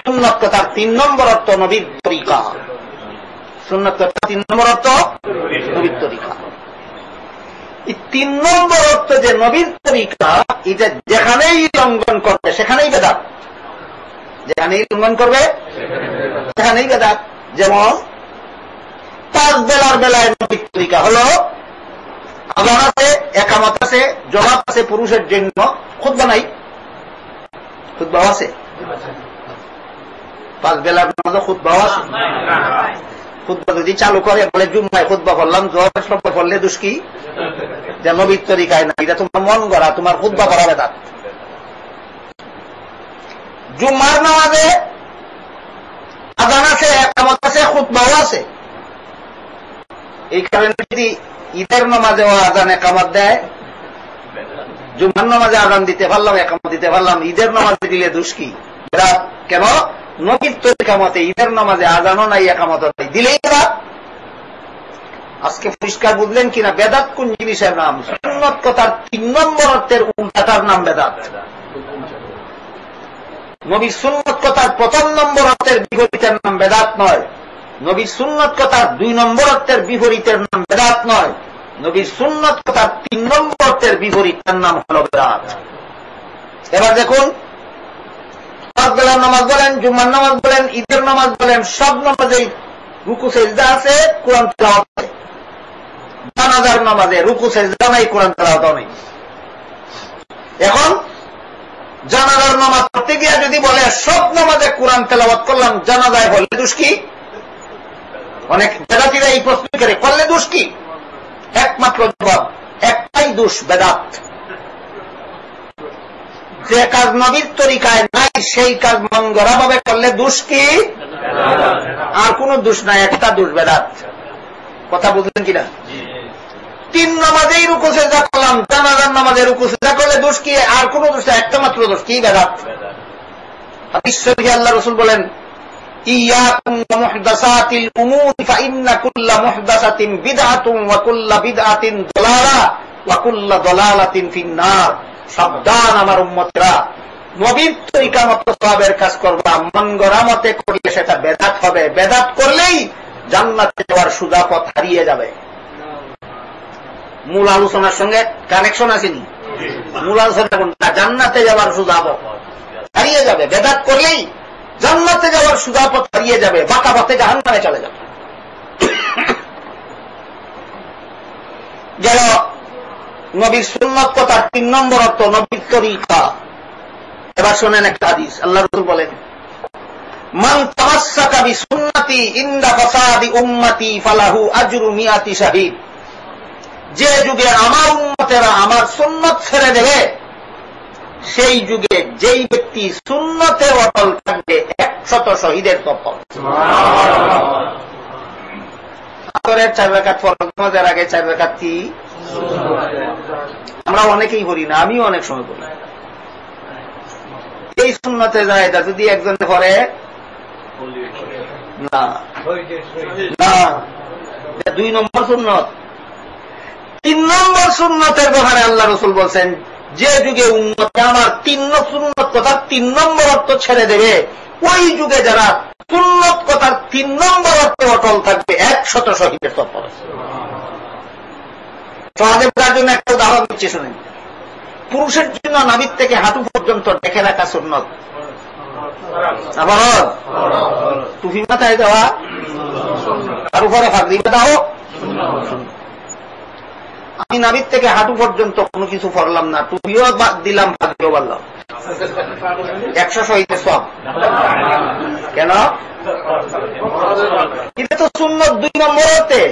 Speaker 1: সুন্নত কথার 3 নম্বর অর্থ নবীর তরিকা। সুন্নত কথার 3 নম্বর অর্থ নবীর তরিকা। এই 3 নম্বর অর্থ যে নবীর তরিকা, এটা যেখানেই লঙ্ঘন করবে সেখানেই বেদাত। যেখানেই লঙ্ঘন করবে সেখানেই বেদাত। যেমন 5 বেলার বেলায় নবীর তরিকা হলো আযান আছে, একামত আছে, জমাত আছে পুরুষের জন্য, খুতবা নাই। খুতবা আছে 5 বেলার নামাজে, খুতবা আছে। খুতবা যদি চালু করে বলে জুম্মায় খুতবা পড়লাম, জোহরের সময় পড়লে দোষ কি? যে নবীর তরিকায় না, এটা তোমার মন গড়া, তোমার খুতবা করা বেদাত। জুম্মার নামাজে আযান আছে, একামত আছে, খুতবাও আছে। এই কারণে যদি ঈদের নামাজে আযান একামত দেয়, জুম্মার নামাজে আযান দিতে পারলাম, একামত দিতে পারলাম, ঈদের নামাজে দিলে দোষ কি? বেদাত। কেন? নবীর তরিকা মতে ঈদের নামাজে আযানও নাই, একামতও নাই, দিলেই বেদাত। আজকে পরিষ্কার বুঝলেন কিনা বেদাত কোন জিনিসের নাম? সুন্নত কথার 3 নম্বর অর্থের উল্টাটার নাম বেদাত। নবীর সুন্নত কথার 1ম নম্বর অর্থের বিপরীতের নাম বেদাত নয়। নবীর সুন্নত কথার 2 নম্বর অর্থের বিপরীতের নাম বেদাত নয়। নবীর সুন্নত কথার 3 নম্বর অর্থের বিপরীতের নাম হল বেদাত। এবার দেখুন, 5 বেলার নামাজ বলেন, জুম্মার নামাজ বলেন, ঈদের নামাজ বলেন, সব নামাজেই রুকু সেজদা আছে, কোরআন তেলাওয়াত আছে। জানাজার নামাজে রুকু সেজদা নাই, কোরআন তেলাওয়াত নেই। এখন জানাজার নামাজ পড়তে গিয়ে যদি বলে সব নামাজে কোরআন তেলাওয়াত করলাম, জানাজায় বললে দোষ কি? অনেক বেদাতীরা এই প্রশ্ন করে, করলে দোষ কি? একমাত্র জবাব একটাই, দোষ বেদাত। যে কাজ নবীর তরিকায় নাই সেই কাজ মন গড়া ভাবে করলে দোষ কি? আর কোন দোষ নাই, একটা দোষ বেদাত। কথা বুঝলেন কিনা? 3 নামাজেই রুকু সিজদা করলাম, জানাজার নামাজে রুকু সিজদা করলে দোষ কি? আর কোন দোষ নাই, একটা মাত্র দোষ কি? বেদাত। হাদিস শরীফে আল্লাহ রাসূল বলেন, ইয়াকুম ওয়া মুহদাসাতিল উমুর ফাইন্না কুল্লা মুহদাসাতিন বিদআতুন ওয়া কুল্লা বিদআতিন দালালা ওয়া কুল্লা দালালাতিন ফিন্নার। সাবধান আমার উম্মতরা, নবীর তরিকা মতো সওয়াবের কাজ করবা, মন গড়া মতে করলে সেটা বেদাত হবে। বেদাত করলেই জান্নাতে যাওয়ার সোজা পথ হারিয়ে যাবে। মূল আলোচনার সঙ্গে কানেকশন আসেনি? মূল আলোচনা কোনটা? জান্নাতে যাওয়ার সোজা পথ হারিয়ে যাবে। বেদাত করলেই জান্নাতে যাওয়ার সোজা পথ হারিয়ে যাবে, বাঁকা পথে জাহান্নামে চলে যাবে। গেল নবীর সুন্নত কথার 3 নম্বর অর্থ নবীর তরিকা। এবার শোনেন একটা হাদিস, আল্লাহ রাসূল বলেন, মান তামাসসাকা বিসুন্নতি ইনদা ফাসাদি উম্মতি ফালাহু আজরু মিয়াতি শাহীদ। যে যুগে আমার উম্মতেরা আমার সুন্নত ছেড়ে দেবে, সেই যুগে যেই ব্যক্তি সুন্নতে অটল থাকবে 100 শহীদের সওয়াব। সুবহানাল্লাহ। আসরের 4 রাকাত ফরজ নামাজের আগে 4 রাকাত কি আমরা অনেকেই করি না, আমিও অনেক সময় করি। এই সুন্নতে যায় যদি একজন পরে না, 2 নম্বর সুন্নত। 3 নম্বর সুন্নতের ব্যাপারে আল্লাহ রাসূল বলছেন, যে যুগে উম্মত আমার 3 সুন্নত কথার 3 নম্বর অর্থ ছেড়ে দেবে, ওই যুগে যারা সুন্নত কথার 3 নম্বর অর্থে অটল থাকবে 100 শহীদের সওয়াব পাবে। সহজে বোঝার জন্য একটা উদাহরণ দিচ্ছি, শুনেন। পুরুষের জন্য নাভির থেকে হাঁটু পর্যন্ত ঢেকে রাখা সুন্নত, আবার টুপি মাথায় দেওয়া আর উপরে ফাঁকরি বাঁধাও। আমি নাভির থেকে হাঁটু পর্যন্ত কোনো কিছু পড়লাম না, টুপিও বাদ দিলাম, ফাঁকরিও বাড়লাম, 100 শহীদের সওয়াব। কেন? এটা তো সুন্নত 2 নম্বর অর্থে।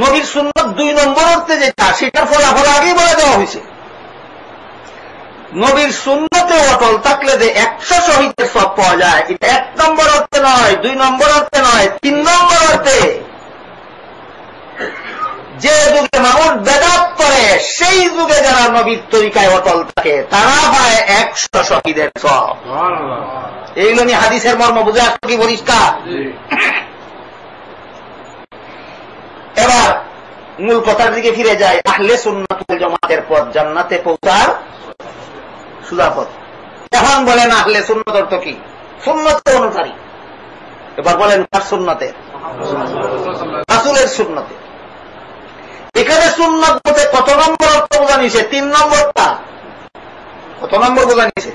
Speaker 1: নবীর সুন্নত 2 নম্বর অর্থে যেটা, সেটার ফলাফল আগেই বলে দেওয়া হয়েছে। নবীর সুন্নতে অটল থাকলে যে 100 শহীদের সওয়াব পাওয়া যায়, এটা 1 নম্বর অর্থে নয়, 2 নম্বর অর্থে নয়, 3 নম্বর অর্থে। যে যুগে মানুষ বেদাত করে, সেই যুগে যারা নবীর তরিকায় অটল থাকে তারা পায় 100 শহীদের সওয়াব। এইগুলো নিয়ে হাদিসের মর্ম বুঝে আসছে কি পরিষ্কার? এবার মূল কথার দিকে ফিরে যায়। আহলে সুন্নাত ওয়াল জামাতের পথ জান্নাতে পৌঁছার সোজা পথ। এখন বলেন আহলে সুন্নাত অর্থ কি? সুন্নতের অনুসারী। এবার বলেন কার সুন্নতে? রাসূলের সুন্নতে। এখানে সুন্নাত বলতে কত নম্বর অর্থ বোঝা নিছে? 3 নম্বরটা। কত নম্বর বোঝা নিছে?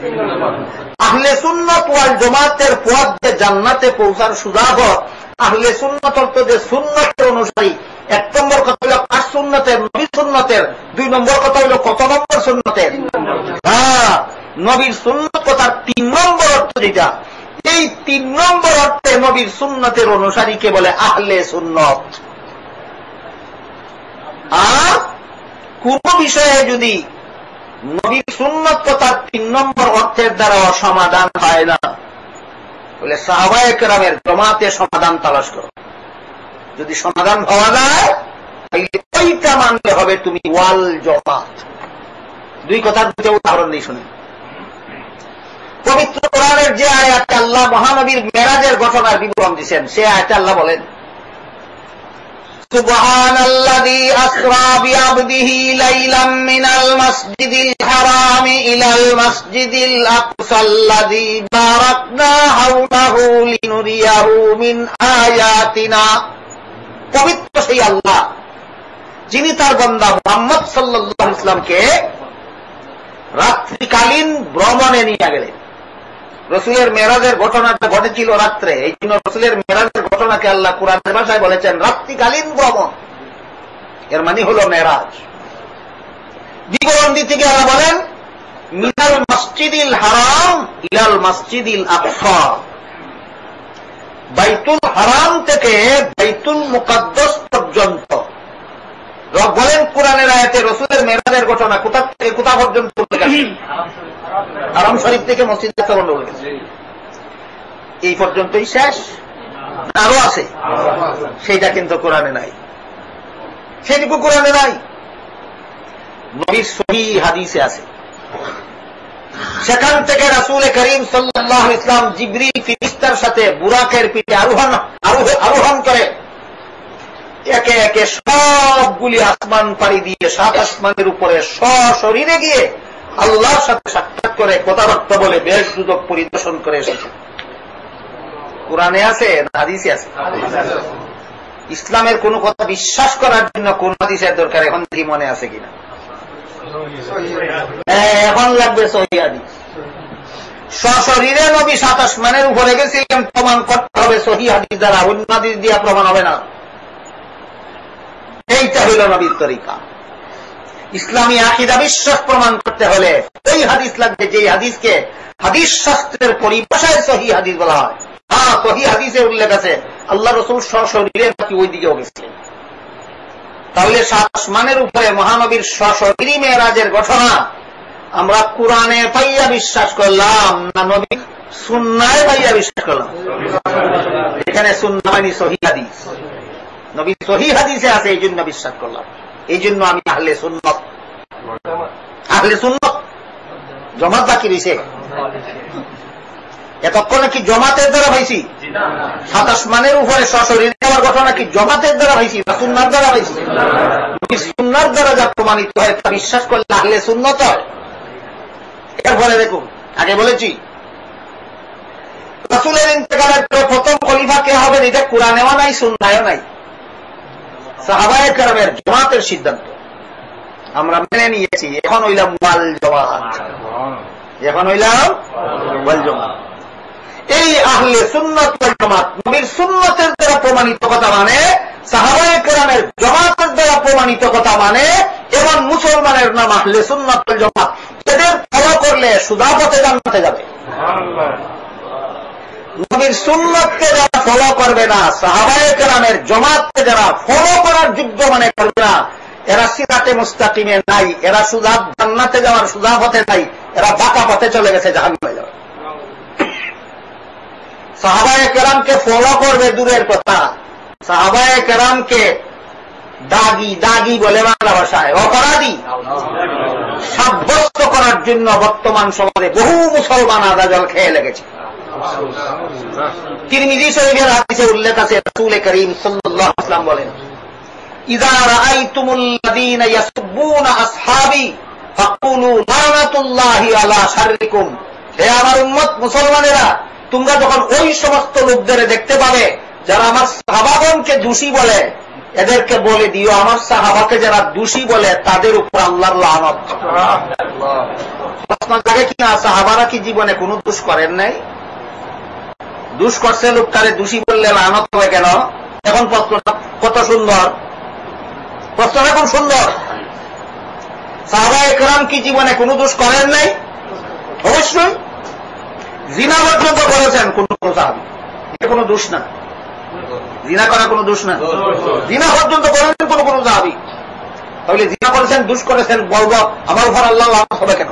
Speaker 1: আহলে সুন্নাত ওয়াল জামাতের পথ যে জান্নাতে পৌঁছার সোজা পথ। আহলে সুন্নাত অর্থ যে সুন্নতের অনুসারী। 1 নম্বর কথা হল কার সুন্নতের? নবীর সুন্নতের। 2 নম্বর কথা হল কত নম্বর সুন্নতের? হ্যাঁ, নবীর সুন্নত কথার 3 নম্বর অর্থ যেটা, এই 3 নম্বর অর্থে নবীর সুন্নতের অনুসারীকে বলে আহলে সুন্নত। আর কোন বিষয়ে যদি নবীর সুন্নত কথার 3 নম্বর অর্থের দ্বারা সমাধান হয় না, বলে সাহাবায়ে কেরামের জামাতে সমাধান তালাশ করো। যদি সমাধান পাওয়া যায় তাহলে ওইটা মানতে হবে তুমি ওয়াল জামাত। 2 কথার 2টা উদাহরণ দিয়ে শুনেন। পবিত্র কোরআনের যে আয়াতে আল্লাহ মহানবীর মেরাজের ঘটনার বিবরণ দিচ্ছেন, সে আয়াতে আল্লাহ বলেন, সুবহানাল্লাযী আসরা বিআবদিহি লাইলাম মিনাল মাসজিদিল হারামি ইলাল মাসজিদিল আকসাল্লাযী বারাকনা হাওলাহু লিনুরিয়াহু মিন আয়াতিনা। পবিত্র সেই আল্লাহ যিনি তার বান্দা মুহাম্মদ সাল্লাল্লাহু আলাইহি ওয়াসাল্লামকে রাত্রিকালীন ভ্রমণে নিয়ে গেলেন। রসুলের মেরাজের ঘটনাটা ঘটেছিল রাত্রে, এই জন্য রসুলের মেরাজের ঘটনাকে আল্লাহ কুরআনের ভাষায় বলেছেন রাত্রিকালীন ভ্রমণ। এর মানে হল মেরাজ। বিবরণ দিতে গিয়ে আল্লাহ বলেন, মিনাল মসজিদিল হারাম ইলাল মসজিদিল আকসা। বাইতুল হারাম থেকে বাইতুল মুকাদ্দাস পর্যন্ত। রব বলেন কুরআনের আয়াতে রসুলের মেরাজের ঘটনা কোথা থেকে কোথা পর্যন্ত গেছে? হারাম শরীফ থেকে মসজিদে পর্যন্ত গেছে। এই পর্যন্তই শেষ? আরো আছে? সেইটা কিন্তু কোরআনে নাই, সেটুকু কোরআনে নাই। নবীর সহিহ হাদিসে আছে। সেখান থেকে রাসূল করিম সাল্লাল্লাহু আলাইহি ওয়াসাল্লাম জিবরিল ফেরেশতার সাথে বুরাকের পিঠে আরোহণ করে একে একে সবগুলি আসমান পাড়ি দিয়ে 7 আসমানের উপরে সশরীরে গিয়ে আল্লাহর সাথে সাক্ষাৎ করে কথাবার্তা বলে বেশ দুদক পরিদর্শন করে এসেছে। কোরআনে আছে না হাদিসে আছে? ইসলামের কোন কথা বিশ্বাস করার জন্য কোন হাদিসের দরকার এখন কি মনে আছে কিনা? এখন লাগবে সহিহ হাদিস। সশরীরে নবী 7 আসমানের উপরে গেছিলেন, প্রমাণ করতে হবে সহিহ হাদিস দ্বারা, অন্য হাদিস দিয়া প্রমাণ হবে না। এইটা হইল নবীর তরিকা। ইসলামী আকীদা বিশ্বাস প্রমাণ করতে হলে ওই হাদিস লাগবে যে হাদিসকে হাদিস শাস্ত্রের পরিভাষায় সহিহ হাদিস বলা হয়। হ্যাঁ, সহিহ হাদিসে উল্লেখ আছে আল্লাহ রাসূল সশরীরে নাকি ওই দিকেও গেছিলেন। তাহলে 7 আসমানের উপরে মহানবীর সশরীরী মেরাজের ঘটনা আমরা কোরআনে পাইয়া বিশ্বাস করলাম না নবীর সুন্নায় পাইয়া বিশ্বাস করলাম? এখানে সুন্নাহ মানে সহিহ হাদিস। নবী সহিহ হাদিসে আছে, এই জন্য বিশ্বাস করলাম। এই জন্য আমি আহলে সুন্নত। আহলে সুন্নত জমাত বাকি রয়েছে। এতক্ষণে কি জমাতের দ্বারা হয়েছি? 27 মানের উপরে সশরীর যাওয়ার ঘটনা কি জমাতের দ্বারা হয়েছি না সুন্নার দ্বারা হয়েছি? সুন্নার দ্বারা যা প্রমাণিত হয় তা বিশ্বাস করলে আহলে সুন্নত। এরপরে দেখুন, আগে বলেছি রাসূলের ইন্তেকালের পর প্রথম খলিফা কে হবেন এটা কুরআনেও নাই, সুন্নায়ও নাই। সাহাবায়ে কেরামের জামাতের সিদ্ধান্ত আমরা মেনে নিয়েছি। এখন হইলাম ওয়াল জামাত, এখন হইলাম ওয়াল জামাত। এই আহলে সুন্নাত ওয়াল জামাত নবীর সুন্নতের দ্বারা প্রমাণিত কথা মানে, সাহাবায়ে কেরামের জামাতের দ্বারা প্রমাণিত কথা মানে, এবং মুসলমানের নাম আহলে সুন্নাত ওয়াল জামাত। এদের ফলো করলে সুদা পথে জান্নাতে যাবে। নবীর সুন্নতকে যারা ফলো করবে না, সাহাবায়ে কেরামের জামাতকে যারা ফলো করার যোগ্য মনে করবে না, এরা সিরাতে মুস্তাকিমে নাই, এরা সুদা জান্নাতে যাওয়ার সুদা পথে নাই, এরা বাঁকা পথে চলে গেছে, জাহান্নামে যাবে। সাহাবায়ে কেরামকে ফলো করবে দূরের কথা, সাহাবায়ে কেরামকে দাগি দাগি বলে বাংলা ভাষায় অপরাধী সাব্যস্ত করার জন্য বর্তমান সমাজে বহু মুসলমান আদা জল খেয়ে লেগেছে। তিরমিজি শরীফের হাদিসে উল্লেখ আছে, রাসূল করিম সাল্লাল্লাহু আলাইহি ওয়াসাল্লাম বলেন, ইযা রাআইতুমুল্লাযীনা ইয়াসুবুনা আসহাবী ফাকুলু লানাতুল্লাহি আলা শাররিকুম। হে আমার উম্মত মুসলমানেরা, তোমরা যখন ওই সমস্ত লোকদের দেখতে পাবে যারা আমার সাহাবাগণকে দোষী বলে, এদেরকে বলে দিও আমার সাহাবাকে যারা দোষী বলে তাদের উপর আল্লাহর লানত। প্রশ্ন জাগে কিনা, সাহাবারা কি জীবনে কোনো দোষ করেন নাই? দোষ করছে লোকটারে দোষী বললে লানত হবে কেন? এখন প্রশ্নটা কত সুন্দর, প্রশ্নটা খুব সুন্দর। সাহাবায়ে কেরাম কি জীবনে কোনো দোষ করেন নাই? অবশ্যই। জিনা পর্যন্ত করেছেন কোন সাহাবী, এটা কোনো দোষ না। জিনা করা কোনো দোষ না, জিনা পর্যন্ত করেছেন কোন কোন সাহাবী। তাহলে জিনা করেছেন, দোষ করেছেন, বলব আমার উপর আল্লাহ লানত হবে কেন?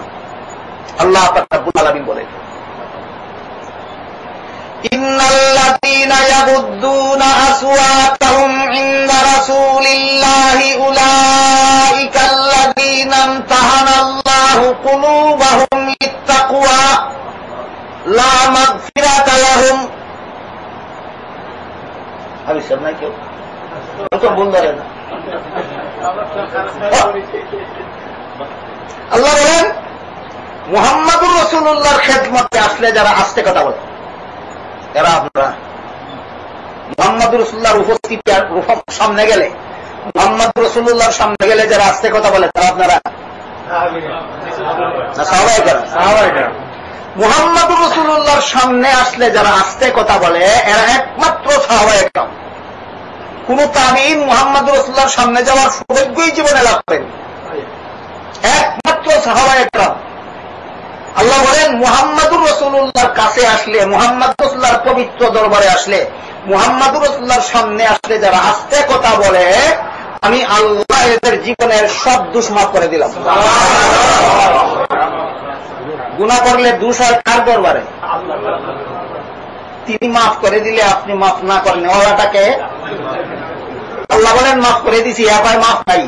Speaker 1: আল্লাহ রাব্বুল আলামিন বলে, ইন্নাল্লাযীনা ইয়াগুদ্দুনা আসওয়াতাহুম ইনদা রাসূলিল্লাহি উলাইকাল্লাযীনা ইমতাহানাল্লাহু কুলুবাহুম লিত্তাকওয়া লা মাগফিরাতা লাহুম। আমি সব নাই কেউ তো বল ধরে না। আল্লাহ বলেন, মুহাম্মাদুর রাসূলুল্লাহর খেদমতে আসলে যারা আস্তে কথা বলে, এরা আপনারা মুহাম্মাদুর রাসূলুল্লাহর উপস্থিতি আর সামনে গেলে, মুহাম্মাদুর রাসূলুল্লাহর সামনে গেলে যারা আস্তে কথা বলে তারা আপনারা না সাহাবায়ে কেরাম। মুহাম্মাদুর রাসূলুল্লাহর সামনে আসলে যারা আস্তে কথা বলে এরা একমাত্র সাহাবায়ে কেরাম। কোন তাবিঈন মুহাম্মাদুর রাসূলুল্লাহর সামনে যাওয়ার সৌভাগ্যই জীবনে লাভ করেন, একমাত্র সাহাবায়ে কেরাম। আল্লাহ বলেন, মুহাম্মাদুর রাসূলুল্লাহর কাছে আসলে, মুহাম্মাদুর রাসূলুল্লাহর পবিত্র দরবারে আসলে, মুহাম্মাদুর রাসূলুল্লাহর সামনে আসলে যারা আস্তে কথা বলে, আমি আল্লাহ এদের জীবনের সব দোষ মাফ করে দিলাম। গুনাহ করলে দোষ হয় কার দরবারে? তিনি মাফ করে দিলে আপনি মাফ না করেন, ওরাটাকে আল্লাহ বলেন মাফ করে দিছি, এবার মাফ নাই।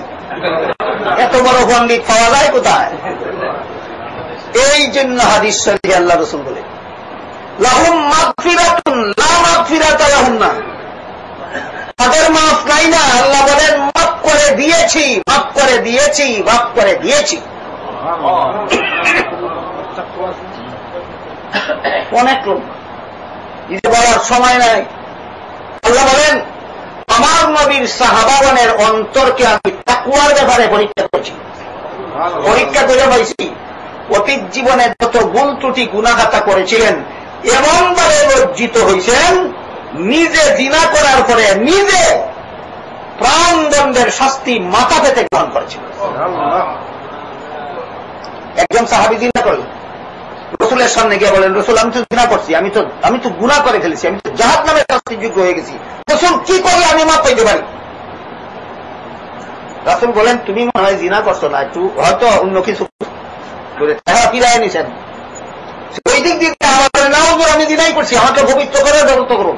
Speaker 1: এত বড় পণ্ডিত পাওয়া যায় কোথায়? এই জন্য হাদিস শরীফে আল্লাহ রাসূল বলেন, লাহুম মাগফিরাতুন লা মাগফিরাতা লাহুন্না। তাদের মাফ নাই না, আল্লাহ বলেন মাফ করে দিয়েছি, মাফ করে দিয়েছি, মাফ করে দিয়েছি। অনেক লোক এটা বলার সময় নাই। আল্লাহ বলেন, আমার নবীর সাহাবাগণের অন্তরকে আমি তাকওয়ার ব্যাপারে পরীক্ষা করছি। পরীক্ষা করে পাইছি অতীত জীবনে যত ভুল ত্রুটি গুনাহগাতা করেছিলেন, এমনভাবে লজ্জিত হয়েছেন, নিজে জিনা করার পরে নিজে প্রাণদণ্ডের শাস্তি মাথা পেতে গ্রহণ করেছিলেন। একজন সাহাবী জিনা করলেন, রসুলের সামনে গিয়ে বলেন, রসুল আমি তো জিনা করছি, আমি তো গুনাহ করে ফেলেছি, আমি তো জাহান্নামের শাস্তির যোগ্য হয়ে গেছি, রসুল কি করলে আমি মাফ পাইতে পারি? রাসূল বলেন, তুমি মনে হয় জিনা করছো না, একটু হয়তো অন্য কিছু ফিরাই নিছেন। ওই দিক দিয়ে আমার নাও আমি জিনাই করছি, আমাকে পবিত্র করে ব্যবস্থা করুন।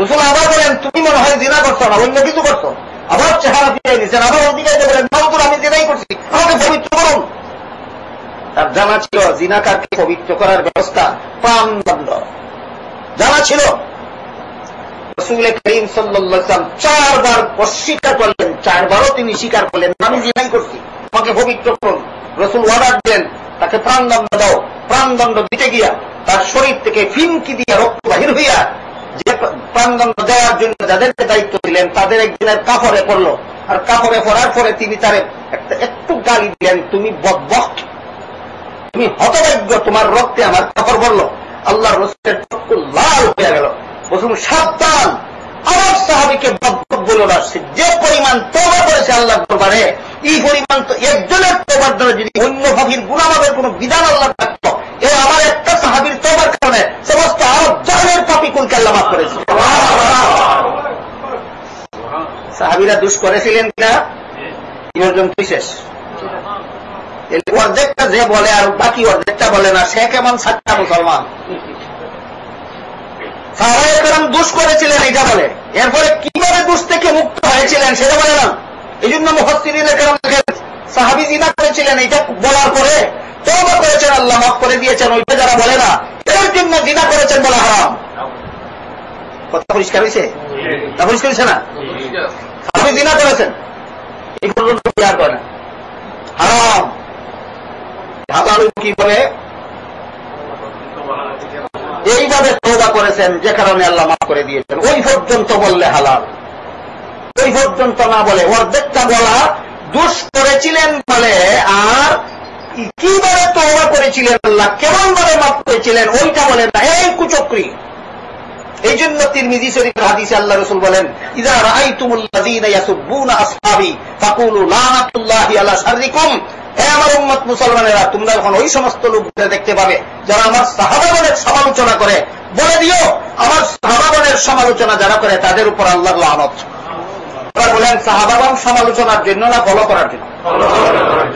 Speaker 1: রসুল আবার বলেন তুমি মনে হয় জিনা করছো না, অন্য কিছু করছো। আবার চেহারা ফিরে নিয়েছেন, আবার অধিকারে বলেন নজর আমি জিনাই করছি, আমাকে পবিত্র করুন। তার জানা ছিল জিনাকারকে পবিত্র করার ব্যবস্থা প্রাণদণ্ড, জানা ছিল। রাসূল করিম সাল্লাল্লাহু আলাইহি ওয়াসাল্লাম 4 বার অস্বীকার করলেন, 4 বারও তিনি স্বীকার করলেন আমি জিনাই করছি, আমাকে পবিত্র করুন। রাসূল অর্ডার দিলেন তাকে প্রাণদণ্ড দাও। প্রাণদণ্ড দিতে গিয়া তার শরীর থেকে ফিনকি দিয়া রক্ত বাহির হইয়া, যে প্রাণদণ্ড দেওয়ার জন্য যাদেরকে দায়িত্ব দিলেন তাদের একজনের কাপড়ে পড়ল। আর কাপড়ে পড়ার পরে তিনি তার একটু গালি দিলেন, তুমি বদবক্ত, তুমি হতভাগ্য, তোমার রক্তে আমার কাপড় পড়ল। আল্লাহর রাসূলের চক্ষু লাল হয়ে গেল। রাসূল সাবধান, আমার সাহাবীকে বদবক্ত বলো না। যে পরিমাণ তওবা করেছে আল্লাহর দরবারে, এই পরিমাণ তো একজনের তওবার দ্বারা যদি অন্য পাপীর গুনাহের কোন বিধান আল্লাহ থাকত, এই আমার একটা সাহাবীর তওবার কারণে সমস্ত আরব জাহানের পাপী কুলকে আল্লাহ মাফ করেছে। সাহাবীরা দুষ করেছিলেন কিনা কি পর্যন্ত শেষ। অর্ধেকটা যে বলে আর বাকি অর্ধেকটা বলে না, সে কেমন সাচ্চা মুসলমান। সাহাবায়ে কেরাম দুষ করেছিলেন এটা বলে, এরপরে কিভাবে দুষ থেকে মুক্ত হয়েছিলেন সেটা বলে না। এই জন্য মুফাসসিরিনে কেরাম দেখেন সাহাবী জিনা করেছিলেন এটা বলার পরে তওবা করেছেন, আল্লাহ মাফ করে দিয়েছেন। ওইটা যারা বলে না এর জন্য জিনা করেছেন বলা হারাম। কথা পরিষ্কার হয়েছে না? পরিষ্কার হয়েছে না? সাহাবী জিনা করেছেন এই পর্যন্ত বিয়ার করে না, হারাম। ভাবালু কি বলে এইভাবে তওবা করেছেন যে কারণে আল্লাহ মাফ করে দিয়েছেন, ওই পর্যন্ত বললে হালাল। ওই পর্যন্ত না বলে অর্ধেকটা বলা, দোষ করেছিলেন বলে, আর কিভাবে তওবা করেছিলেন আল্লাহ কেমন ভাবে মাফ করেছিলেন ওইটা বলেন না, এই কুচক্রী। এই জন্য তিরমিজি শরীফের হাদিসে আল্লাহ রাসূল বলেন, ইযা রাআইতুমুল্লাযীনা ইয়াসুব্বুনা আসহাবী ফাকুলু লানাতুল্লাহি আলা শাররিকুম। হে আমার উম্মত মুসলমানেরা, তোমরা যখন ওই সমস্ত লোকদের দেখতে পাবে যারা আমার সাহাবাগণের সমালোচনা করে, বলে দিও আমার সাহাবাগণের সমালোচনা যারা করে তাদের উপর আল্লাহর লানত। তারা বলেন সাহাবাগণ সমালোচনার জন্য না ফলো করার জন্য?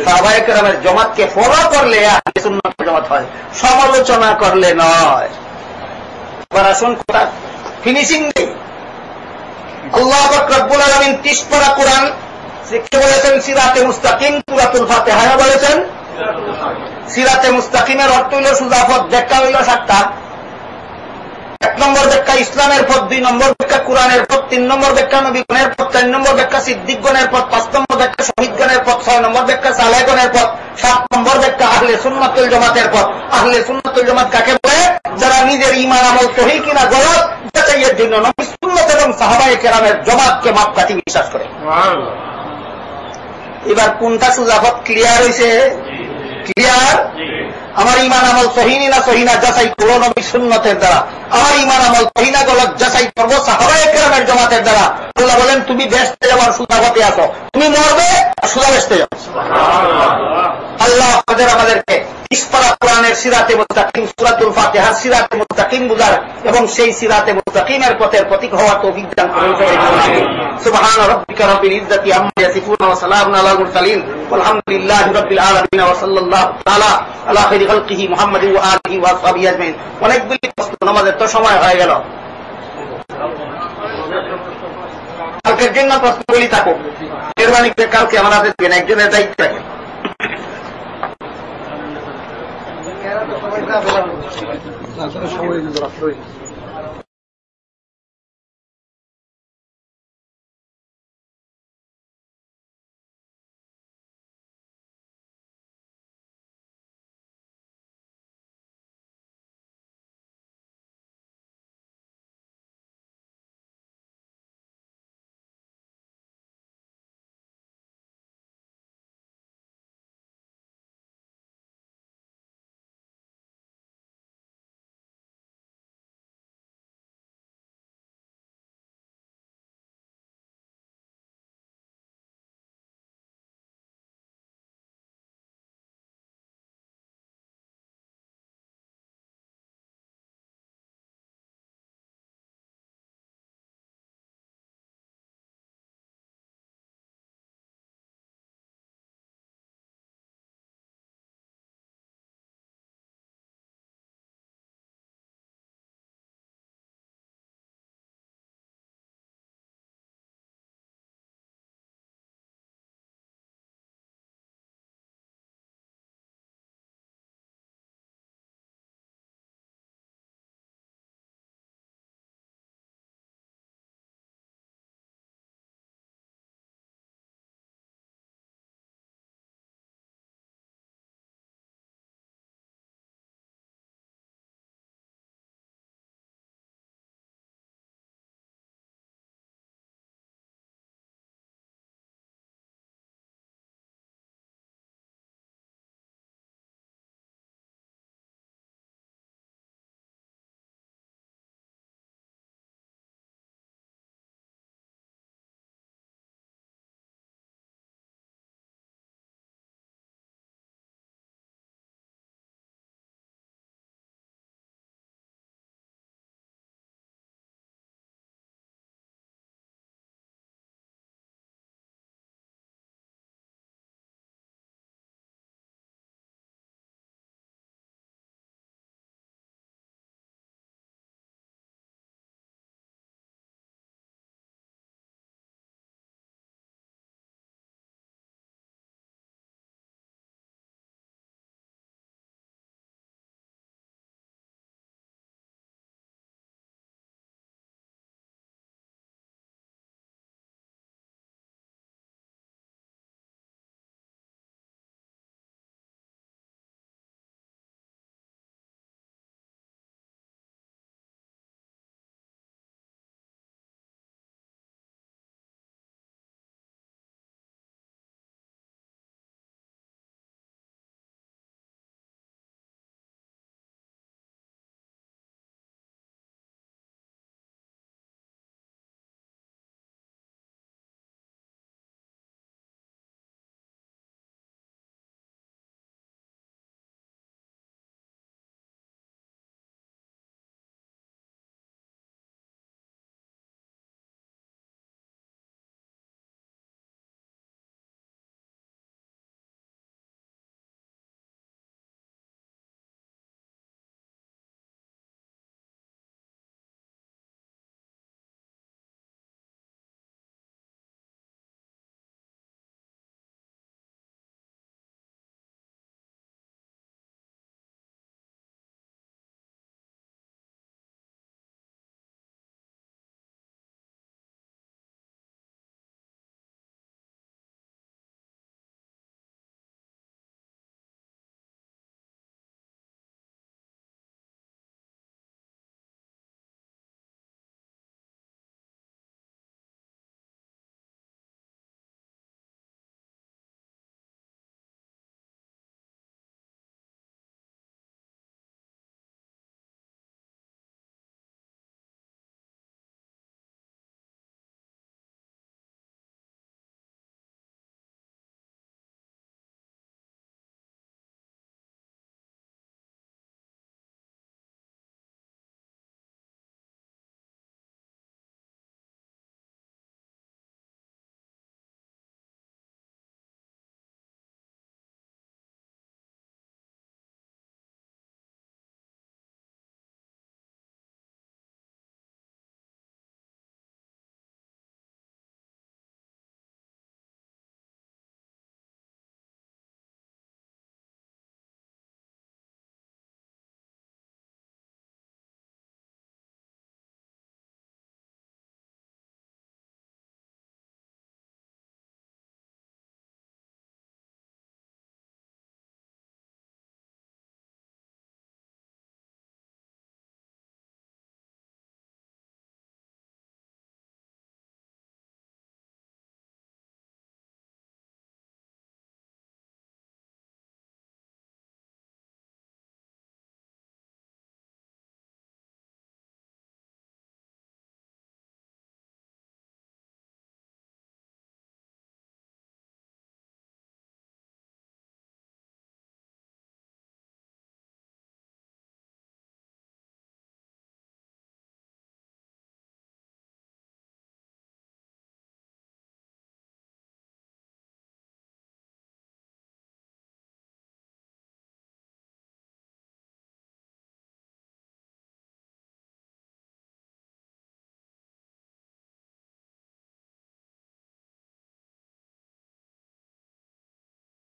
Speaker 1: সাহাবায়ে কেরামের জমাতকে ফলো করলে আহলে সুন্নাতের জমাত হয়, সমালোচনা করলে নয়। এবার আসুন কথা ফিনিশিং নেই। আল্লাহ পাক রব্বুল আলামিন 30 পারা কোরআন শিখতে বলেছেন সিরাতে মুস্তাকিম, সূরাতুল ফাতিহা বলেছেন। সিরাতে মুস্তাকিমের অর্থ হইল সুজাফত, ব্যাখ্যা হইল 7টা। 1 নম্বর ব্যাখ্যা ইসলামের পথ, 2 নম্বর ব্যাখ্যা কোরআনের পথ, 3 নম্বর ব্যাখ্যা নবীগণের পথ, 4 নম্বর ব্যাখ্যা সিদ্দিকগণের পথ, 5 নম্বর ব্যাখ্যা শহীদগণের পথ, 6 নম্বর ব্যাখ্যা সালেহগণের পথ, 7 নম্বর ব্যাখ্যা আহলে সুন্নাতুল জামাতের পথ। আহলে সুন্নাতুল জামাত কাকে বলে? যারা নিজের ঈমান আমল সহিহ কিনা গলত যাচাইয়ের জন্য নবী সুন্নাত এবং সাহাবায়ে কেরামের জামাতকে মাপকাঠি বিশ্বাস করে। এবার কোনটা সুজাফত ক্লিয়ার হয়েছে? ক্লিয়ার? আমার ঈমান আমল সহিহ না সহিহ না যাচাই করো নবী সুন্নতের দ্বারা। আমার ঈমান আমল সহিহ না গলত যাচাই করব সাহাবায়ে কেরামের জামাতের দ্বারা। আল্লাহ বলেন তুমি বেহেশতে যাওয়ার সুজাফতে আসো, তুমি মরবে আর সুজা বেহেশতে যাও। আল্লাহ আমাদেরকে ইসপারা কোরআনের সিরাতে মুস্তাকিম, সূরাতুল ফাতিহার সিরাতে মুস্তাকিম বুঝার এবং সেই সিরাতে মুস্তাকিমের পথের প্রতীক হওয়ার তৌফিক দান করুন। সুবহান রাব্বিকা রাব্বিল ইজ্জাতি আম্মা ইয়াসিফুন ওয়া সালামুন আলাল মুরসালিন ওয়ালহামদুলিল্লাহি রাব্বিল আলামিন ওয়া সাল্লাল্লাহু তাআলা আলা খাইরি খালকিহি মুহাম্মাদিন ওয়া আলিহি ওয়া সাহবিহি আজমাইন। অনেকগুলি প্রশ্ন, আমাদের তো সময় হয়ে গেল। কালকের জন্য প্রশ্নগুলি থাকুক, মেহরবানি করে কালকে আমাদের দেন, একজনের দায়িত্ব থাকে। সময়